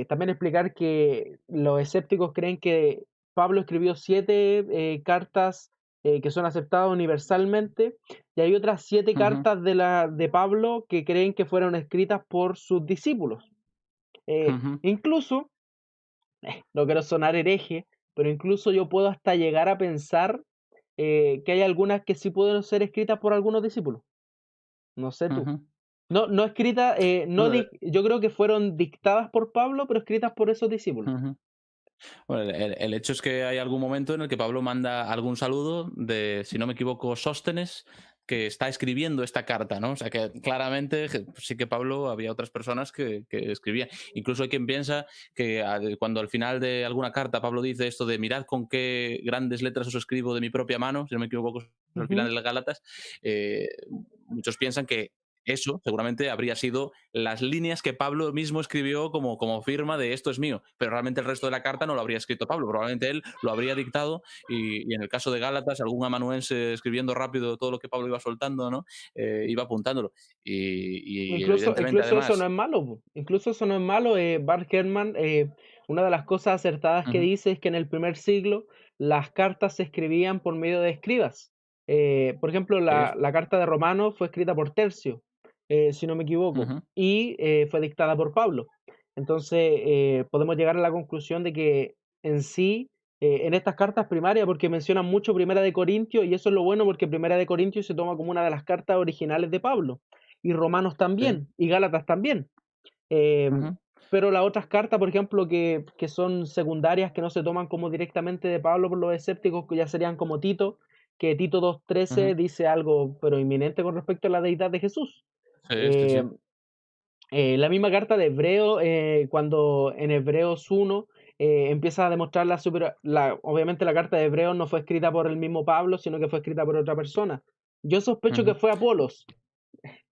También explicar que los escépticos creen que Pablo escribió 7 cartas que son aceptadas universalmente y hay otras 7 ujú, cartas de Pablo que creen que fueron escritas por sus discípulos. ujú, Incluso, no quiero sonar hereje, pero incluso yo puedo hasta llegar a pensar que hay algunas que sí pueden ser escritas por algunos discípulos. No sé tú. ujú. No escritas, Bueno, yo creo que fueron dictadas por Pablo, pero escritas por esos discípulos. ujú. Bueno, el hecho es que hay algún momento en el que Pablo manda algún saludo de, si no me equivoco, Sóstenes, que está escribiendo esta carta, ¿no? O sea, que claramente sí que Pablo había otras personas que escribían. Incluso hay quien piensa que cuando al final de alguna carta Pablo dice esto de mirad con qué grandes letras os escribo de mi propia mano, si no me equivoco, al final Ujú. de las Gálatas, eh, muchos piensan que eso seguramente habría sido las líneas que Pablo mismo escribió como firma de esto es mío, pero realmente el resto de la carta no lo habría escrito Pablo, probablemente él lo habría dictado y en el caso de Gálatas, algún amanuense escribiendo rápido todo lo que Pablo iba soltando, ¿no? Iba apuntándolo. Y evidentemente, Incluso eso no además. es malo, po. Incluso eso no es malo. Bart Ehrman, una de las cosas acertadas que Ujú, dice es que en el primer siglo las cartas se escribían por medio de escribas. Por ejemplo, sí, la carta de Romanos fue escrita por Tercio, si no me equivoco, ujú, y fue dictada por Pablo. Entonces, podemos llegar a la conclusión de que en sí, en estas cartas primarias, porque mencionan mucho Primera de Corintios, y eso es lo bueno porque Primera de Corintios se toma como una de las cartas originales de Pablo y Romanos sí, también, y Gálatas también. Eh, ujú, pero las otras cartas, por ejemplo, que son secundarias, que no se toman como directamente de Pablo por los escépticos, que ya serían como Tito, que Tito ujú. 2:13 dice algo, pero inminente con respecto a la deidad de Jesús. Sí, sí, Eh, sí. la misma carta de Hebreo, cuando en Hebreos 1 empieza a demostrar obviamente la carta de Hebreos no fue escrita por el mismo Pablo, sino que fue escrita por otra persona. Yo sospecho que Ujú. fue Apolos,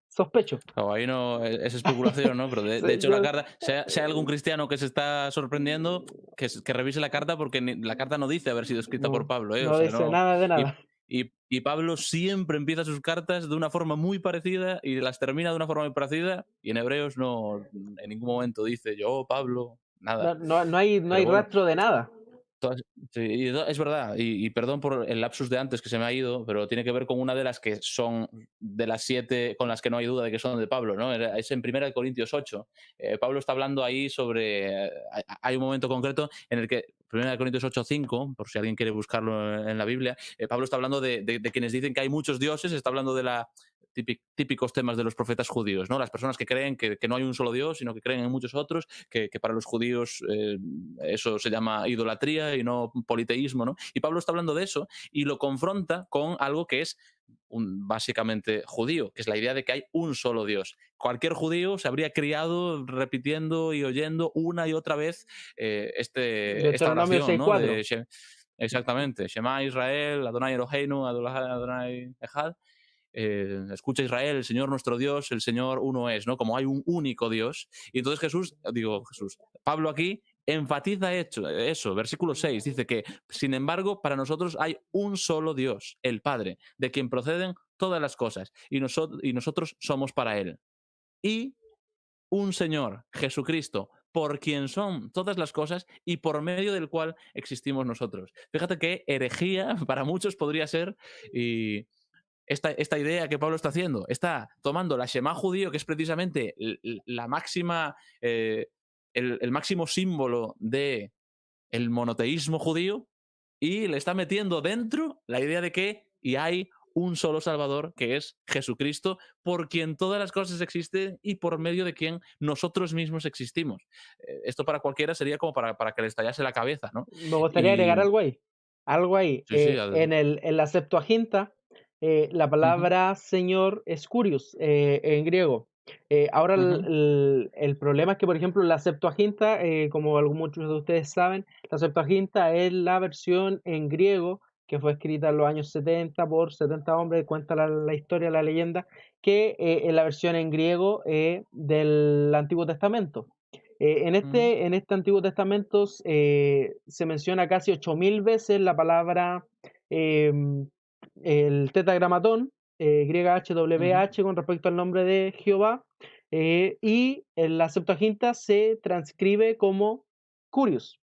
sospecho. Claro, ahí no es especulación, ¿no? Pero de Sí, hecho la carta, si hay algún cristiano que se está sorprendiendo, que revise la carta porque la carta no dice haber sido escrita por no, Pablo, ¿eh? O no sea, dice no. nada de Y, nada. y Pablo siempre empieza sus cartas de una forma muy parecida y las termina de una forma muy parecida y en Hebreos no, en ningún momento dice yo, Pablo, nada. No Pero hay bueno, rastro de nada. Sí, es verdad, y perdón por el lapsus de antes que se me ha ido, pero tiene que ver con una de las que son de las 7 con las que no hay duda de que son de Pablo, ¿no? Es en 1 Corintios 8. Pablo está hablando ahí sobre. Hay un momento concreto en el que 1 Corintios 8:5, por si alguien quiere buscarlo en la Biblia, Pablo está hablando de quienes dicen que hay muchos dioses, está hablando de la típicos temas de los profetas judíos, ¿no? Las personas que creen que no hay un solo Dios, sino que creen en muchos otros, que para los judíos eso se llama idolatría y no politeísmo, ¿no? Y Pablo está hablando de eso y lo confronta con algo que es básicamente judío, que es la idea de que hay un solo Dios. Cualquier judío se habría criado repitiendo y oyendo una y otra vez esta Deuteronomio oración, ¿no? 6:4. Exactamente, Shema Israel, Adonai Eloheinu, Adonai Echad. Escucha Israel, el Señor nuestro Dios, el Señor uno es, ¿no? Como hay un único Dios. Y entonces Pablo aquí enfatiza eso, versículo 6, dice que, sin embargo, para nosotros hay un solo Dios, el Padre, de quien proceden todas las cosas, y nosotros somos para Él. Y un Señor, Jesucristo, por quien son todas las cosas y por medio del cual existimos nosotros. Fíjate que herejía para muchos podría ser, y esta idea que Pablo está haciendo, está tomando la Shema judío, que es precisamente la máxima, el máximo símbolo de el monoteísmo judío, y le está metiendo dentro la idea de que y hay un solo Salvador, que es Jesucristo, por quien todas las cosas existen y por medio de quien nosotros mismos existimos. Esto para cualquiera sería como para que le estallase la cabeza, ¿no? Me gustaría agregar Y algo ahí. Algo ahí. sí, sí, En la Septuaginta, la ujú, palabra Señor es Curios en griego. Ahora ujú, el problema es que, por ejemplo, la Septuaginta, como muchos de ustedes saben, la Septuaginta es la versión en griego que fue escrita en los años 70 por 70 hombres, cuenta la historia, la leyenda, que es la versión en griego del Antiguo Testamento. ujú, En este Antiguo Testamento se menciona casi 8000 veces la palabra, em, el tetragramatón, griega ujú, HWH, con respecto al nombre de Jehová, y en la Septuaginta se transcribe como Curios.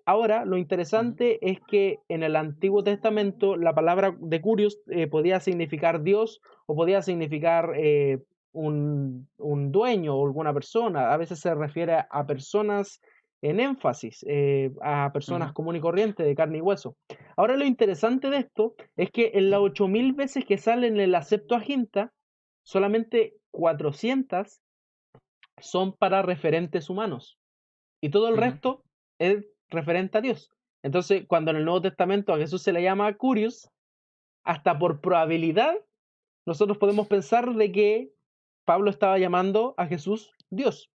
Ahora, lo ujú. interesante es que en el Antiguo Testamento la palabra de Curios podía significar Dios o podía significar un dueño o alguna persona. A veces se refiere a personas en énfasis, a personas Ujú, común y corriente de carne y hueso. Ahora, lo interesante de esto es que en las 8000 veces que salen en la Septuaginta, solamente 400 son para referentes humanos y todo el ujú. resto es referente a Dios. Entonces, cuando en el Nuevo Testamento a Jesús se le llama Curios, hasta por probabilidad nosotros podemos pensar de que Pablo estaba llamando a Jesús Dios.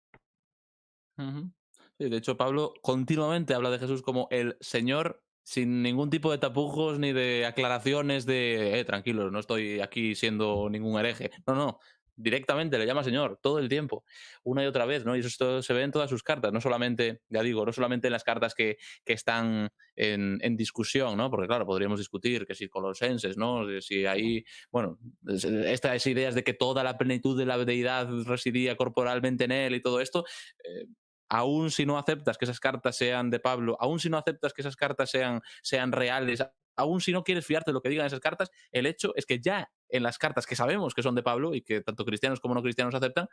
Ujú. Sí, de hecho, Pablo continuamente habla de Jesús como el Señor, sin ningún tipo de tapujos ni de aclaraciones de, tranquilos, no estoy aquí siendo ningún hereje. No, no, directamente le llama Señor todo el tiempo, una y otra vez, ¿no? Y eso se ve en todas sus cartas, no solamente, ya digo, no solamente en las cartas que están en discusión, ¿no? Porque claro, podríamos discutir que si Colosenses, ¿no? Que si ahí, bueno, estas ideas de que toda la plenitud de la deidad residía corporalmente en él y todo esto, eh, aún si no aceptas que esas cartas sean de Pablo, aún si no aceptas que esas cartas sean reales, aún si no quieres fiarte de lo que digan esas cartas, el hecho es que ya en las cartas que sabemos que son de Pablo y que tanto cristianos como no cristianos aceptan,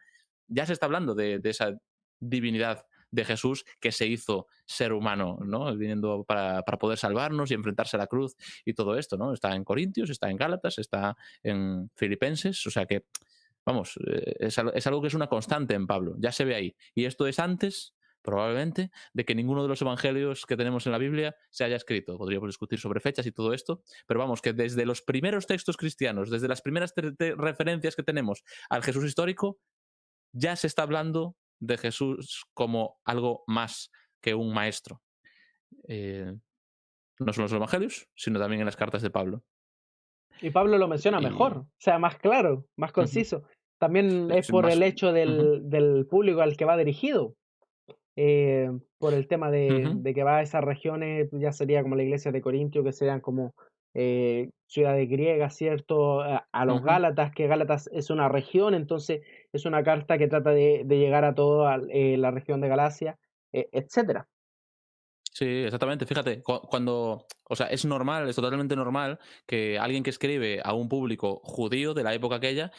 ya se está hablando de esa divinidad de Jesús que se hizo ser humano, ¿no? Viniendo para poder salvarnos y enfrentarse a la cruz y todo esto, ¿no? Está en Corintios, está en Gálatas, está en Filipenses, o sea que vamos, es algo que es una constante en Pablo, ya se ve ahí. Y esto es antes, probablemente, de que ninguno de los evangelios que tenemos en la Biblia se haya escrito. Podríamos discutir sobre fechas y todo esto, pero vamos, que desde los primeros textos cristianos, desde las primeras referencias que tenemos al Jesús histórico, ya se está hablando de Jesús como algo más que un maestro. Eh, no solo en los evangelios, sino también en las cartas de Pablo. Y Pablo lo menciona mejor, Y o sea, más claro, más uh-huh, conciso. También es es por más. el hecho Uh-huh, del público al que va dirigido, por el tema uh-huh, de que va a esas regiones, ya sería como la iglesia de Corintio, que serían como ciudades griegas, ¿cierto? A los uh-huh. Gálatas, que Gálatas es una región, entonces es una carta que trata de llegar a toda la región de Galacia, etcétera. Sí, exactamente. Fíjate, cuando, o sea, es normal, es totalmente normal que alguien que escribe a un público judío de la época aquella,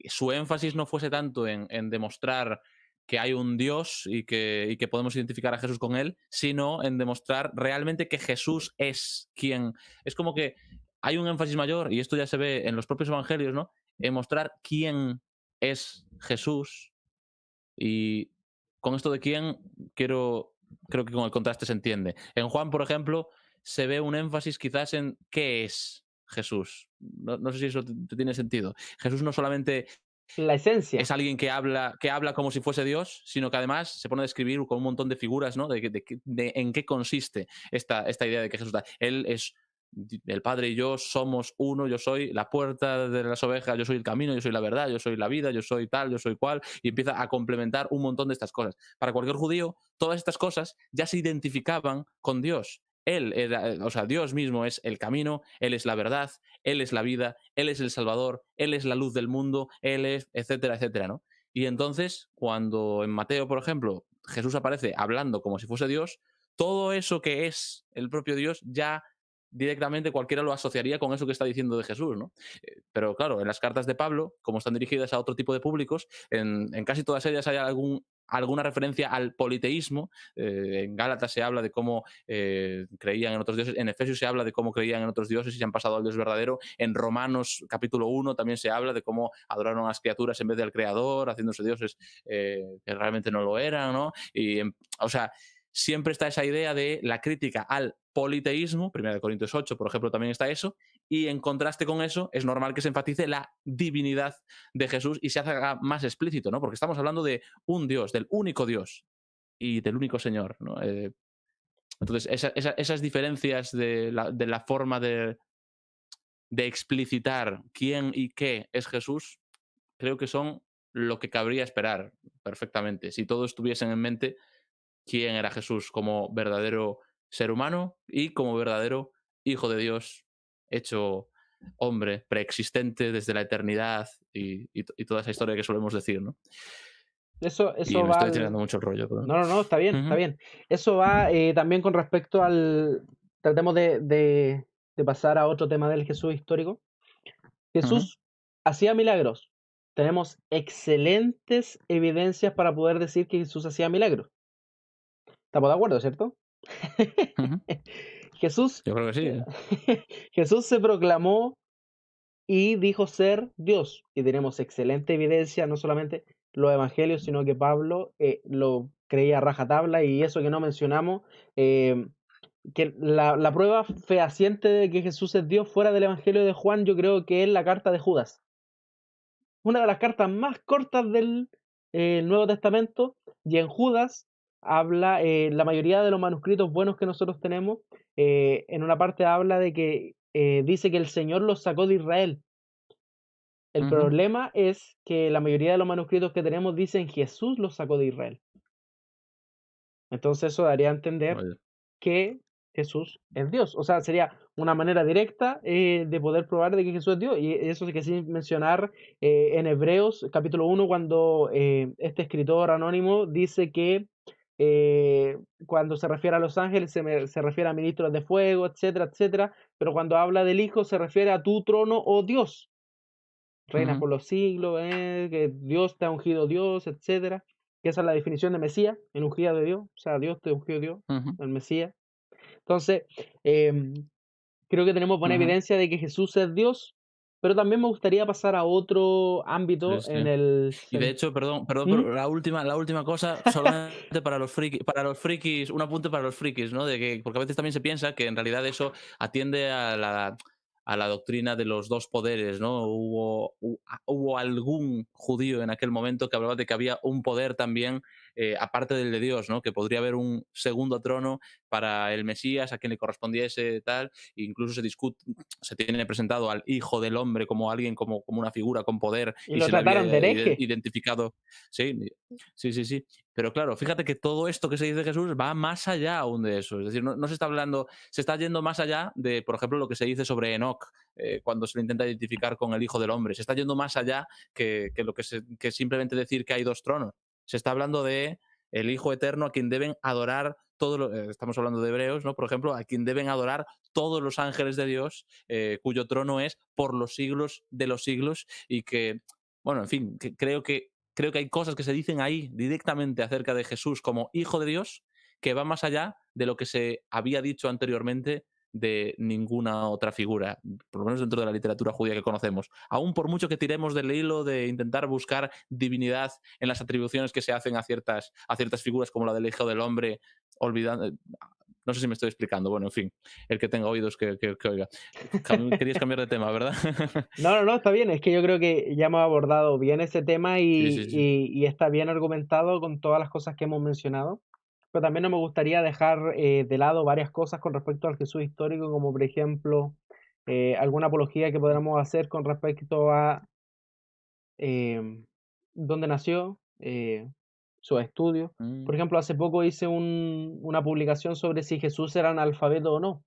su énfasis no fuese tanto en demostrar que hay un Dios y que podemos identificar a Jesús con él, sino en demostrar realmente que Jesús es quien. Es como que hay un énfasis mayor, y esto ya se ve en los propios evangelios, ¿no? En mostrar quién es Jesús. Y con esto de quién, creo que con el contraste se entiende. En Juan, por ejemplo, se ve un énfasis quizás en qué es Jesús. No sé si eso te tiene sentido. Jesús no solamente La esencia. es alguien que habla como si fuese Dios, sino que además se pone a describir con un montón de figuras, ¿no? De en qué consiste esta idea de que Jesús da. Él es el Padre y yo somos uno, yo soy la puerta de las ovejas, yo soy el camino, yo soy la verdad, yo soy la vida, yo soy tal, yo soy cual, y empieza a complementar un montón de estas cosas. Para cualquier judío, todas estas cosas ya se identificaban con Dios. Él era, o sea, Dios mismo es el camino, Él es la verdad, Él es la vida, Él es el Salvador, Él es la luz del mundo, Él es, etcétera, etcétera, ¿no? Y entonces, cuando en Mateo, por ejemplo, Jesús aparece hablando como si fuese Dios, todo eso que es el propio Dios ya directamente cualquiera lo asociaría con eso que está diciendo de Jesús, ¿no? Pero claro, en las cartas de Pablo, como están dirigidas a otro tipo de públicos, en casi todas ellas hay alguna referencia al politeísmo. En Gálatas se habla de cómo creían en otros dioses, en Efesios se habla de cómo creían en otros dioses y se han pasado al Dios verdadero, en Romanos capítulo 1 también se habla de cómo adoraron a las criaturas en vez del Creador, haciéndose dioses que realmente no lo eran, ¿no? O sea, siempre está esa idea de la crítica al politeísmo, 1 Corintios 8, por ejemplo, también está eso, y en contraste con eso, es normal que se enfatice la divinidad de Jesús y se haga más explícito, ¿no? Porque estamos hablando de un Dios, del único Dios y del único Señor, ¿no? Entonces, esas diferencias de la forma de explicitar quién y qué es Jesús, creo que son lo que cabría esperar perfectamente. Si todos tuviesen en mente quién era Jesús como verdadero ser humano y como verdadero Hijo de Dios, hecho hombre, preexistente desde la eternidad y toda esa historia que solemos decir, ¿no? Y Eso me va estoy al... tirando mucho el rollo, pero. No, no, no, está bien, está Ujú, bien. Eso va también con respecto al... Tratemos de pasar a otro tema del Jesús histórico. ujú. Jesús hacía milagros. Tenemos excelentes evidencias para poder decir que Jesús hacía milagros. ¿Estamos de acuerdo, cierto? Ujú. Jesús, Yo creo que sí. Jesús se proclamó y dijo ser Dios. Y tenemos excelente evidencia, no solamente los evangelios, sino que Pablo lo creía a rajatabla y eso que no mencionamos, eh, que la prueba fehaciente de que Jesús es Dios fuera del evangelio de Juan, yo creo que es la carta de Judas. una de las cartas más cortas del Nuevo Testamento, y en Judas habla, la mayoría de los manuscritos buenos que nosotros tenemos, en una parte habla de que dice que el Señor los sacó de Israel. El Ujú. problema es que la mayoría de los manuscritos que tenemos dicen Jesús los sacó de Israel. Entonces eso daría a entender Vaya. que Jesús es Dios. O sea, sería una manera directa de poder probar de que Jesús es Dios. Y eso sí que sin mencionar en Hebreos capítulo 1 cuando este escritor anónimo dice que eh, cuando se refiere a los ángeles se refiere a ministros de fuego, etcétera, etcétera. Pero cuando habla del Hijo se refiere a tu trono, oh Dios. Reinas Ujú, por los siglos, que Dios te ha ungido Dios, etcétera. Que esa es la definición de Mesías, el ungido de Dios. O sea, Dios te ungió Dios, ujú, el Mesías. Entonces, creo que tenemos buena ujú. evidencia de que Jesús es Dios, pero también me gustaría pasar a otro Sí, ámbito sí. en el... Y de hecho, perdón, ¿Mm? pero la última cosa, solamente para los frikis, un apunte para los frikis, ¿no? De que, porque a veces también se piensa que en realidad eso atiende a la doctrina de los dos poderes, ¿no? Hubo algún judío en aquel momento que hablaba de que había un poder también, aparte del de Dios, ¿no? Que podría haber un segundo trono para el Mesías, a quien le correspondiese tal, e incluso se tiene presentado al Hijo del Hombre como alguien, como una figura con poder, Y y lo se le trataron de había hereje. identificado. Sí, sí, sí, sí. Pero claro, fíjate que todo esto que se dice de Jesús va más allá aún de eso. Es decir, no se está hablando, se está yendo más allá de, por ejemplo, lo que se dice sobre Enoch, cuando se le intenta identificar con el Hijo del Hombre. Se está yendo más allá que simplemente decir que hay dos tronos. Se está hablando de el Hijo Eterno a quien deben adorar estamos hablando de Hebreos, ¿no? Por ejemplo, a quien deben adorar todos los ángeles de Dios, cuyo trono es por los siglos de los siglos, y que, bueno, en fin, creo que hay cosas que se dicen ahí directamente acerca de Jesús como Hijo de Dios que va más allá de lo que se había dicho anteriormente de ninguna otra figura, por lo menos dentro de la literatura judía que conocemos. Aún por mucho que tiremos del hilo de intentar buscar divinidad en las atribuciones que se hacen a ciertas figuras como la del Hijo del Hombre, olvidando... No sé si me estoy explicando. Bueno, en fin, el que tenga oídos que oiga. Querías cambiar de tema, ¿verdad? No, no, no, está bien. Es que yo creo que ya hemos abordado bien ese tema Sí, sí, sí. y está bien argumentado con todas las cosas que hemos mencionado. Pero también no me gustaría dejar de lado varias cosas con respecto al Jesús histórico, como por ejemplo alguna apología que podamos hacer con respecto a dónde nació, sus estudios. Por Mm, ejemplo, hace poco hice una publicación sobre si Jesús era analfabeto o no.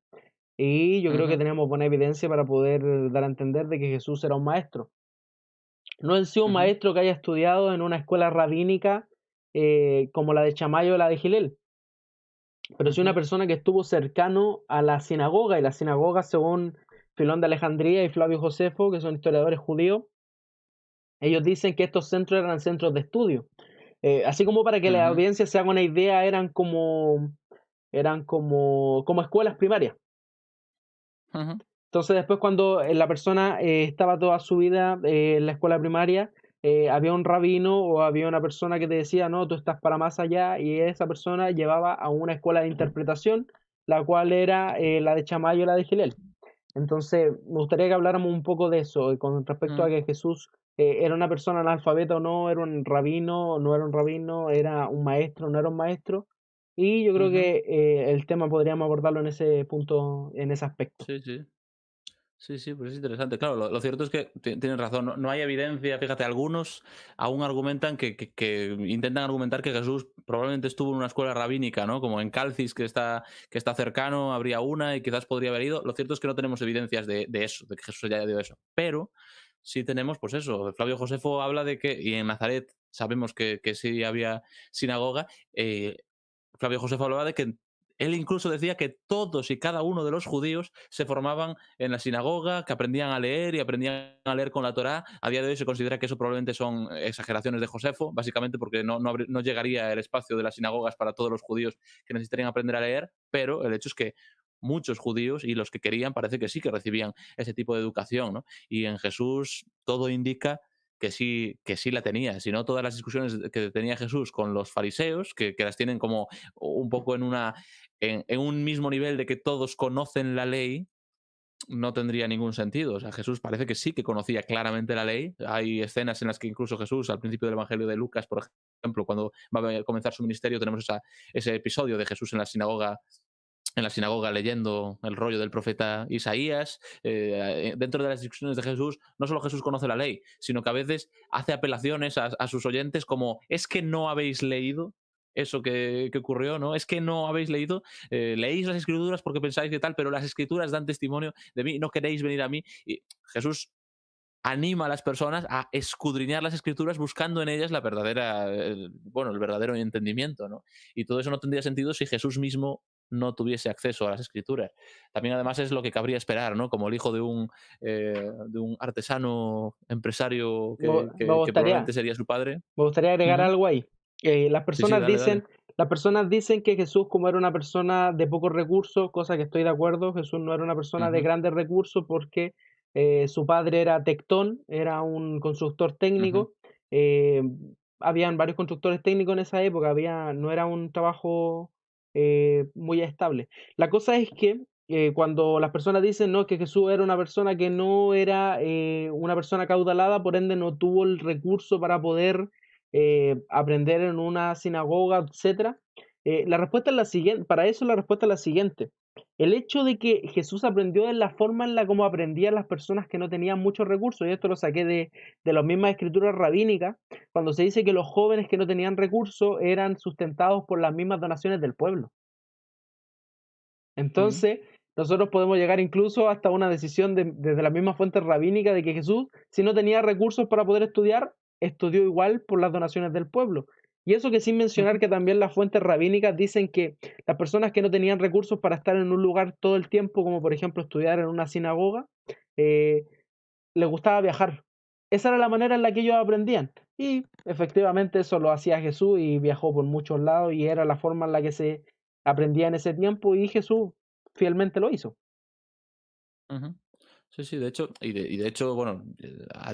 Y yo creo que ujú, tenemos buena evidencia para poder dar a entender de que Jesús era un maestro. No en sí un ujú, maestro que haya estudiado en una escuela rabínica como la de Chamayo o la de Gilel, pero sí una ujú, persona que estuvo cercano a la sinagoga, y la sinagoga, según Filón de Alejandría y Flavio Josefo, que son historiadores judíos, ellos dicen que estos centros eran centros de estudio. Así como para que la ujú, audiencia se haga una idea, eran como escuelas primarias. ujú, Entonces después cuando la persona estaba toda su vida en la escuela primaria, había un rabino o había una persona que te decía, no, tú estás para más allá, y esa persona llevaba a una escuela de interpretación, la cual era la de Chamayo y la de Gilel. Entonces me gustaría que habláramos un poco de eso, con respecto a ujú, que Jesús era una persona analfabeta o no, era un rabino, no era un rabino, era un maestro, no era un maestro. Y yo creo ujú. que el tema podríamos abordarlo en ese punto, en ese aspecto. Sí, sí. Sí, sí, pues es interesante. Claro, lo cierto es que tienes razón. No hay evidencia. Fíjate, algunos aún argumentan que intentan argumentar que Jesús probablemente estuvo en una escuela rabínica, ¿no? Como en Calcis, que está cercano, habría una y quizás podría haber ido. Lo cierto es que no tenemos evidencias de eso, de que Jesús haya ido eso. Pero sí tenemos, pues eso. Flavio Josefo habla de que, y en Nazaret sabemos que sí había sinagoga. Flavio Josefo hablaba de que él incluso decía que todos y cada uno de los judíos se formaban en la sinagoga, que aprendían a leer y aprendían a leer con la Torá. A día de hoy se considera que eso probablemente son exageraciones de Josefo, básicamente porque no llegaría el espacio de las sinagogas para todos los judíos que necesitarían aprender a leer, pero el hecho es que muchos judíos y los que querían parece que sí que recibían ese tipo de educación, ¿no? Y en Jesús todo indica que sí la tenía, si no todas las discusiones que tenía Jesús con los fariseos, que las tienen como un poco en un mismo nivel de que todos conocen la ley, no tendría ningún sentido. O sea, Jesús parece que sí que conocía claramente la ley. Hay escenas en las que incluso Jesús, al principio del Evangelio de Lucas, por ejemplo, cuando va a comenzar su ministerio, tenemos ese episodio de Jesús en la sinagoga leyendo el rollo del profeta Isaías. Dentro de las discusiones de Jesús, no solo Jesús conoce la ley, sino que a veces hace apelaciones a sus oyentes como, es que no habéis leído eso que ocurrió, ¿no? Es que no habéis leído, leéis las escrituras porque pensáis que tal, pero las escrituras dan testimonio de mí, no queréis venir a mí. Y Jesús anima a las personas a escudriñar las escrituras buscando en ellas la verdadera, bueno, el verdadero entendimiento, ¿no? Y todo eso no tendría sentido si Jesús mismo no tuviese acceso a las escrituras. También además es lo que cabría esperar, ¿no? Como el hijo de un artesano empresario Me, me que probablemente gustaría, sería su padre. me gustaría agregar Ujú. algo ahí. Las Sí, sí, personas dale, dale. dicen, las personas dicen que Jesús, como era una persona de pocos recursos, cosa que estoy de acuerdo, Jesús no era una persona de Ujú, grandes recursos porque su padre era tectón, era un constructor ujú, técnico. eh, Habían varios constructores técnicos en esa época, no era un trabajo muy estable. La cosa es que cuando las personas dicen no, que Jesús era una persona que no era una persona acaudalada, por ende no tuvo el recurso para poder aprender en una sinagoga, etcétera. La respuesta es la siguiente, para eso la respuesta es la siguiente. El hecho de que Jesús aprendió en la forma en la como aprendían las personas que no tenían muchos recursos, y esto lo saqué de las mismas escrituras rabínicas, cuando se dice que los jóvenes que no tenían recursos eran sustentados por las mismas donaciones del pueblo. ujú, Entonces, nosotros podemos llegar incluso hasta una decisión desde la misma fuente rabínica de que Jesús, si no tenía recursos para poder estudiar, estudió igual por las donaciones del pueblo. Y eso que sin mencionar ujú, que también las fuentes rabínicas dicen que las personas que no tenían recursos para estar en un lugar todo el tiempo, como por ejemplo estudiar en una sinagoga, eh, les gustaba viajar. Esa era la manera en la que ellos aprendían. Y efectivamente eso lo hacía Jesús y viajó por muchos lados y era la forma en la que se aprendía en ese tiempo y Jesús fielmente lo hizo. ujú. Sí, sí, de hecho, y de hecho, bueno,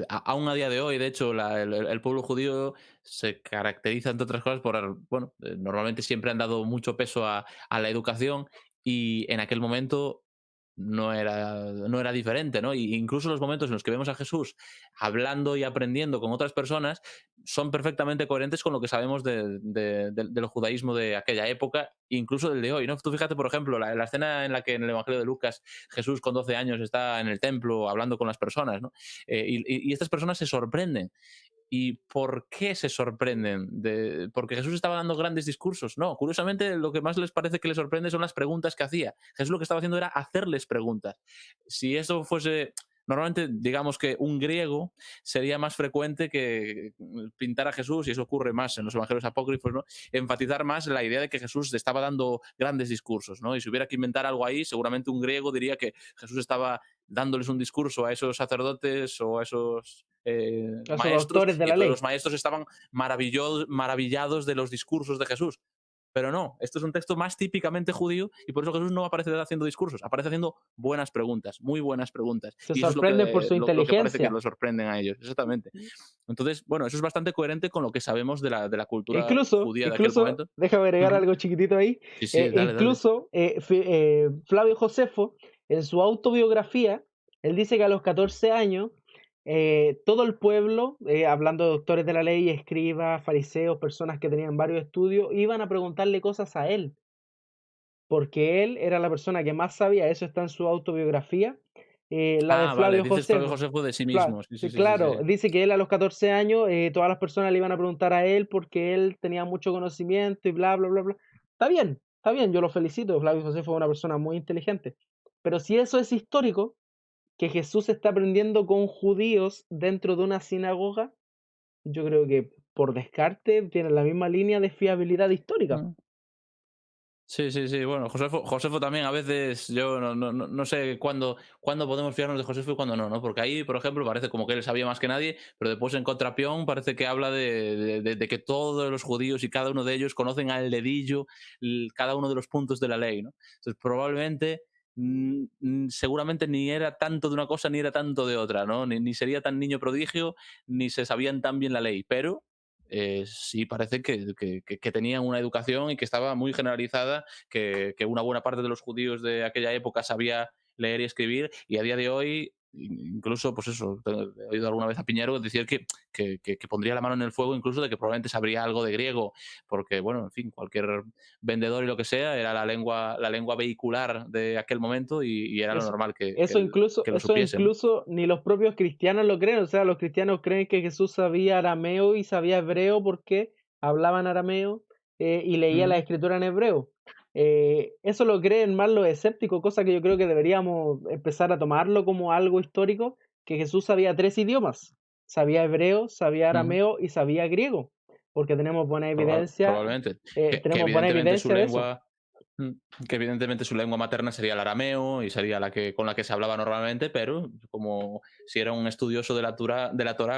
aún a día de hoy, de hecho, el pueblo judío se caracteriza, entre otras cosas, por, bueno, normalmente siempre han dado mucho peso a la educación y en aquel momento no era diferente, ¿no? Y incluso los momentos en los que vemos a Jesús hablando y aprendiendo con otras personas son perfectamente coherentes con lo que sabemos del judaísmo de aquella época, incluso del de hoy, ¿no? Tú fíjate, por ejemplo, la escena en la que en el Evangelio de Lucas Jesús con 12 años está en el templo hablando con las personas, ¿no? Y estas personas se sorprenden. ¿Y por qué se sorprenden? ¿Porque Jesús estaba dando grandes discursos? No, curiosamente lo que más les parece que les sorprende son las preguntas que hacía. Jesús lo que estaba haciendo era hacerles preguntas. Si eso fuese... Normalmente, digamos que un griego sería más frecuente que pintar a Jesús, y eso ocurre más en los evangelios apócrifos, ¿no? Enfatizar más la idea de que Jesús estaba dando grandes discursos, ¿no? Y si hubiera que inventar algo ahí, seguramente un griego diría que Jesús estaba dándoles un discurso a esos sacerdotes o a esos A esos maestros, doctores de y la entonces ley. los maestros estaban maravillados de los discursos de Jesús. Pero no, esto es un texto más típicamente judío y por eso Jesús no aparece haciendo discursos, aparece haciendo buenas preguntas, muy buenas preguntas. Se Y eso es sorprenden por su lo que parece que inteligencia. los sorprenden a ellos, exactamente. Entonces, bueno, eso es bastante coherente con lo que sabemos de la cultura judía de aquel Incluso, momento. déjame agregar Ujú. algo chiquitito ahí. Sí, sí, dale, dale. Incluso Flavio Josefo, en su autobiografía, él dice que a los 14 años, todo el pueblo, hablando de doctores de la ley, escribas, fariseos, personas que tenían varios estudios, iban a preguntarle cosas a él, porque él era la persona que más sabía, eso está en su autobiografía, la de Ah, vale, Flavio dices Flavio Josefo. Josefo de sí mismo. Sí, sí, sí, sí, Claro, sí. dice que él a los 14 años, todas las personas le iban a preguntar a él porque él tenía mucho conocimiento y bla, bla, bla, bla. Está bien, yo lo felicito, Flavio Josefo fue una persona muy inteligente. Pero si eso es histórico, que Jesús está aprendiendo con judíos dentro de una sinagoga, yo creo que por descarte tiene la misma línea de fiabilidad histórica. Mm. Sí, sí, sí. Bueno, Josefo también a veces yo no sé cuándo podemos fiarnos de Josefo y cuándo no, ¿no? Porque ahí, por ejemplo, parece como que él sabía más que nadie, pero después en Contrapión parece que habla de que todos los judíos y cada uno de ellos conocen al dedillo cada uno de los puntos de la ley, ¿no? Entonces, probablemente, seguramente ni era tanto de una cosa ni era tanto de otra, ¿no? Ni sería tan niño prodigio, ni se sabían tan bien la ley, pero sí parece que tenían una educación y que estaba muy generalizada, que una buena parte de los judíos de aquella época sabía leer y escribir, y a día de hoy, incluso, pues eso, he oído alguna vez a Piñero decir que pondría la mano en el fuego incluso de que probablemente sabría algo de griego, porque, bueno, en fin, cualquier vendedor y lo que sea, era la lengua vehicular de aquel momento y era lo Eso, normal eso que lo supiesen. incluso ni los propios cristianos lo creen. O sea, los cristianos creen que Jesús sabía arameo y sabía hebreo porque hablaban arameo y leía la Ujú. escritura en hebreo. Eso lo creen más los escépticos, cosa que yo creo que deberíamos empezar a tomarlo como algo histórico, que Jesús sabía 3 idiomas. Sabía hebreo, sabía Ujú. arameo y sabía griego, porque Probablemente. Que tenemos buena evidentemente su evidencia de eso. lengua. Mm, que evidentemente su lengua materna sería el arameo y sería la que, con la que se hablaba normalmente, pero como si era un estudioso de la Torá,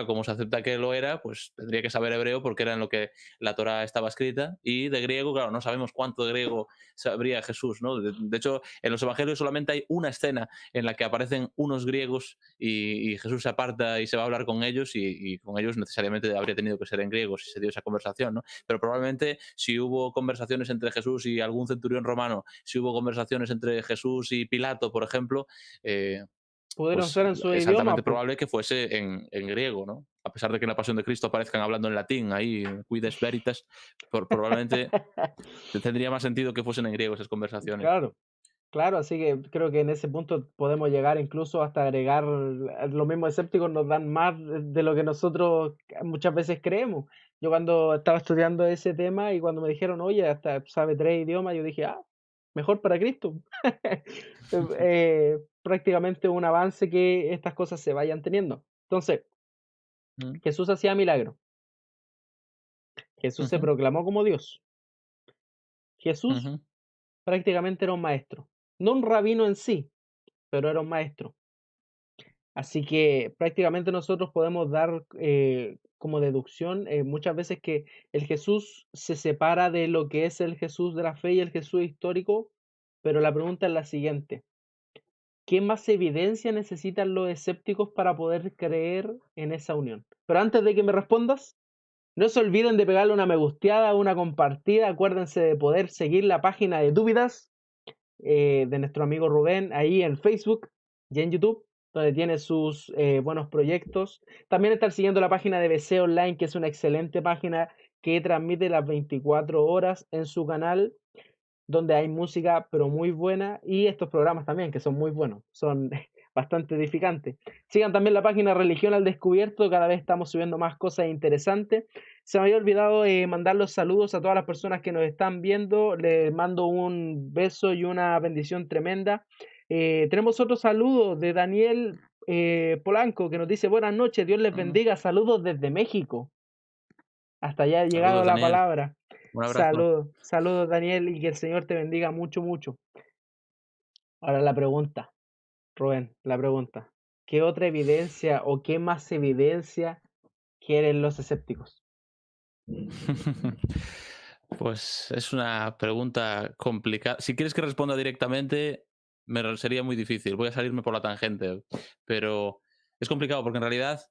como se acepta que lo era, pues tendría que saber hebreo porque era en lo que la Torá estaba escrita. Y de griego, claro, no sabemos cuánto de griego sabría Jesús, ¿no? De hecho, en los evangelios solamente hay una escena en la que aparecen unos griegos y Jesús se aparta y se va a hablar con ellos y con ellos necesariamente habría tenido que ser en griego si se dio esa conversación, ¿no? Pero probablemente si hubo conversaciones entre Jesús y algún centurión romano, si hubo conversaciones entre Jesús y Pilato, por ejemplo, eh, Pudieron pues ser en su es altamente idioma, pues. probable que fuese en griego, ¿no? A pesar de que en la Pasión de Cristo aparezcan hablando en latín, ahí, Quides Veritas, probablemente tendría más sentido que fuesen en griego esas conversaciones. Claro, claro, así que creo que en ese punto podemos llegar incluso hasta agregar, los mismos escépticos nos dan más de lo que nosotros muchas veces creemos. Yo cuando estaba estudiando ese tema y cuando me dijeron, oye, hasta sabe 3 idiomas, yo dije, ah, mejor para Cristo. Prácticamente un avance que estas cosas se vayan teniendo. Entonces, Mm, Jesús hacía milagros, Jesús se ujú, proclamó como Dios, Jesús ujú, prácticamente era un maestro, no un rabino en sí, pero era un maestro. Así que prácticamente nosotros podemos dar como deducción muchas veces que el Jesús se separa de lo que es el Jesús de la fe y el Jesús histórico, pero la pregunta es la siguiente: ¿qué más evidencia necesitan los escépticos para poder creer en esa unión? Pero antes de que me respondas, no se olviden de pegarle una me gusteada, una compartida. Acuérdense de poder seguir la página de Dúvidas de nuestro amigo Rubén ahí en Facebook y en YouTube, donde tiene sus buenos proyectos. También estar siguiendo la página de BC Online, que es una excelente página que transmite las 24 horas en su canal, donde hay música pero muy buena y estos programas también que son muy buenos, son bastante edificantes. Sigan también la página Religión al Descubierto, cada vez estamos subiendo más cosas interesantes. Se me había olvidado mandar los saludos a todas las personas que nos están viendo, les mando un beso y una bendición tremenda. Tenemos otro saludo de Daniel Polanco que nos dice buenas noches, Dios les ujú. bendiga, saludos desde México. Hasta allá ha llegado Saludos, la Daniel. palabra. Un abrazo. Saludos, saludos Daniel y que el Señor te bendiga mucho, mucho. Ahora la pregunta, Rubén, la pregunta. ¿Qué otra evidencia o qué más evidencia quieren los escépticos? Pues es una pregunta complicada. Si quieres que responda directamente, sería muy difícil. Voy a salirme por la tangente, pero es complicado porque en realidad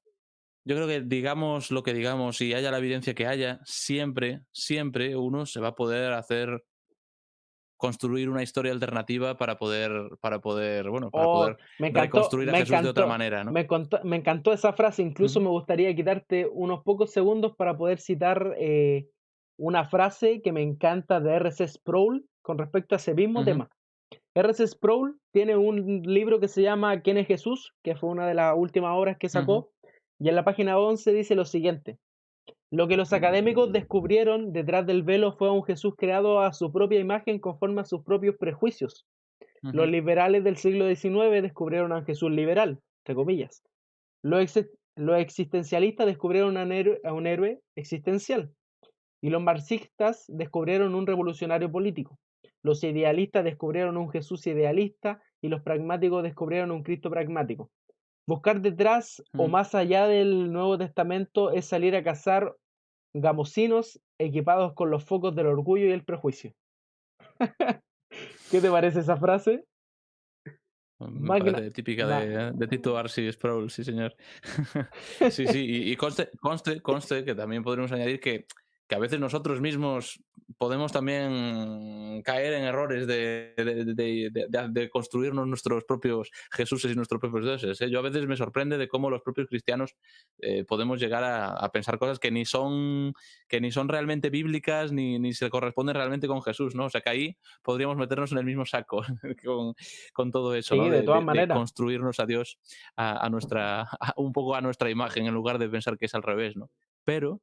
yo creo que digamos lo que digamos y haya la evidencia que haya, siempre uno se va a poder hacer construir una historia alternativa bueno, para Oh, poder reconstruir a me Jesús de otra encantó, manera, ¿no? me encantó esa frase. Incluso Ujú, me gustaría quitarte unos pocos segundos para poder citar una frase que me encanta de R.C. Sproul con respecto a ese mismo ujú, tema. R.C. Sproul tiene un libro que se llama ¿Quién es Jesús?, que fue una de las últimas obras que ujú, sacó, y en la página 11 dice lo siguiente: lo que los académicos descubrieron detrás del velo fue un Jesús creado a su propia imagen conforme a sus propios prejuicios. Los ujú, liberales del siglo XIX descubrieron a un Jesús liberal, entre comillas. Los existencialistas descubrieron a un héroe existencial. Y los marxistas descubrieron un revolucionario político. Los idealistas descubrieron un Jesús idealista y los pragmáticos descubrieron un Cristo pragmático. Buscar detrás o ujú. más allá del Nuevo Testamento es salir a cazar gamosinos equipados con los focos del orgullo y el prejuicio. ¿Qué te parece esa frase? Me Magna, parece típica ma- de Tito Arsi Sproul, sí, señor. Sí, sí, y conste que también podremos añadir que a veces nosotros mismos podemos también caer en errores de construirnos nuestros propios Jesuses y nuestros propios dioses. ¿Eh? Yo a veces me sorprende de cómo los propios cristianos podemos llegar a pensar cosas que ni son realmente bíblicas ni se corresponden realmente con Jesús, ¿no? O sea que ahí podríamos meternos en el mismo saco con todo eso, Sí, ¿no? de todas De maneras. construirnos a Dios un poco a nuestra imagen en lugar de pensar que es al revés, ¿no? Pero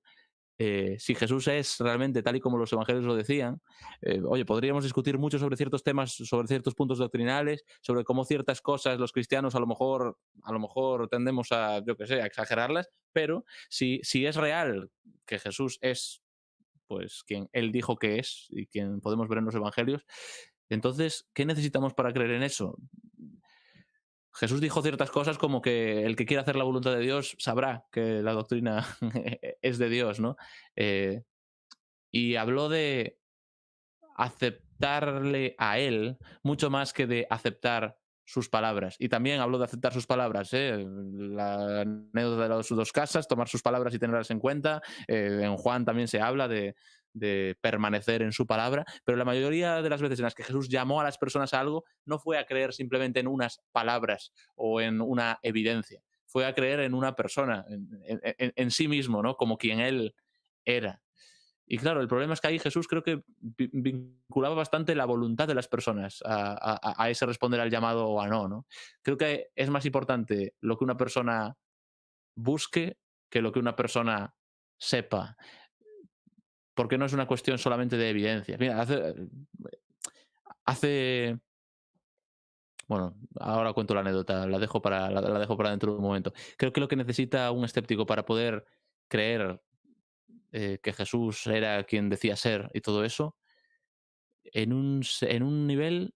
si Jesús es realmente tal y como los evangelios lo decían, oye, podríamos discutir mucho sobre ciertos temas, sobre ciertos puntos doctrinales, sobre cómo ciertas cosas los cristianos a lo mejor tendemos a, yo qué sé, a exagerarlas, pero si es real que Jesús es pues quien él dijo que es y quien podemos ver en los evangelios, entonces, ¿qué necesitamos para creer en eso? Jesús dijo ciertas cosas como que el que quiera hacer la voluntad de Dios sabrá que la doctrina es de Dios, ¿no? Eh, y habló de aceptarle a él mucho más que de aceptar sus palabras. Y también habló de aceptar sus palabras, ¿eh? La anécdota de las dos casas, tomar sus palabras y tenerlas en cuenta. En Juan también se habla de permanecer en su palabra, pero la mayoría de las veces en las que Jesús llamó a las personas a algo no fue a creer simplemente en unas palabras o en una evidencia, fue a creer en una persona, en sí mismo, ¿no? Como quien él era. Y claro, el problema es que ahí Jesús creo que vinculaba bastante la voluntad de las personas a ese responder al llamado o a no, ¿no? Creo que es más importante lo que una persona busque que lo que una persona sepa, porque no es una cuestión solamente de evidencia. Mira, hace bueno, ahora cuento la anécdota, la dejo para dentro de un momento. Creo que lo que necesita un escéptico para poder creer que Jesús era quien decía ser y todo eso, en un nivel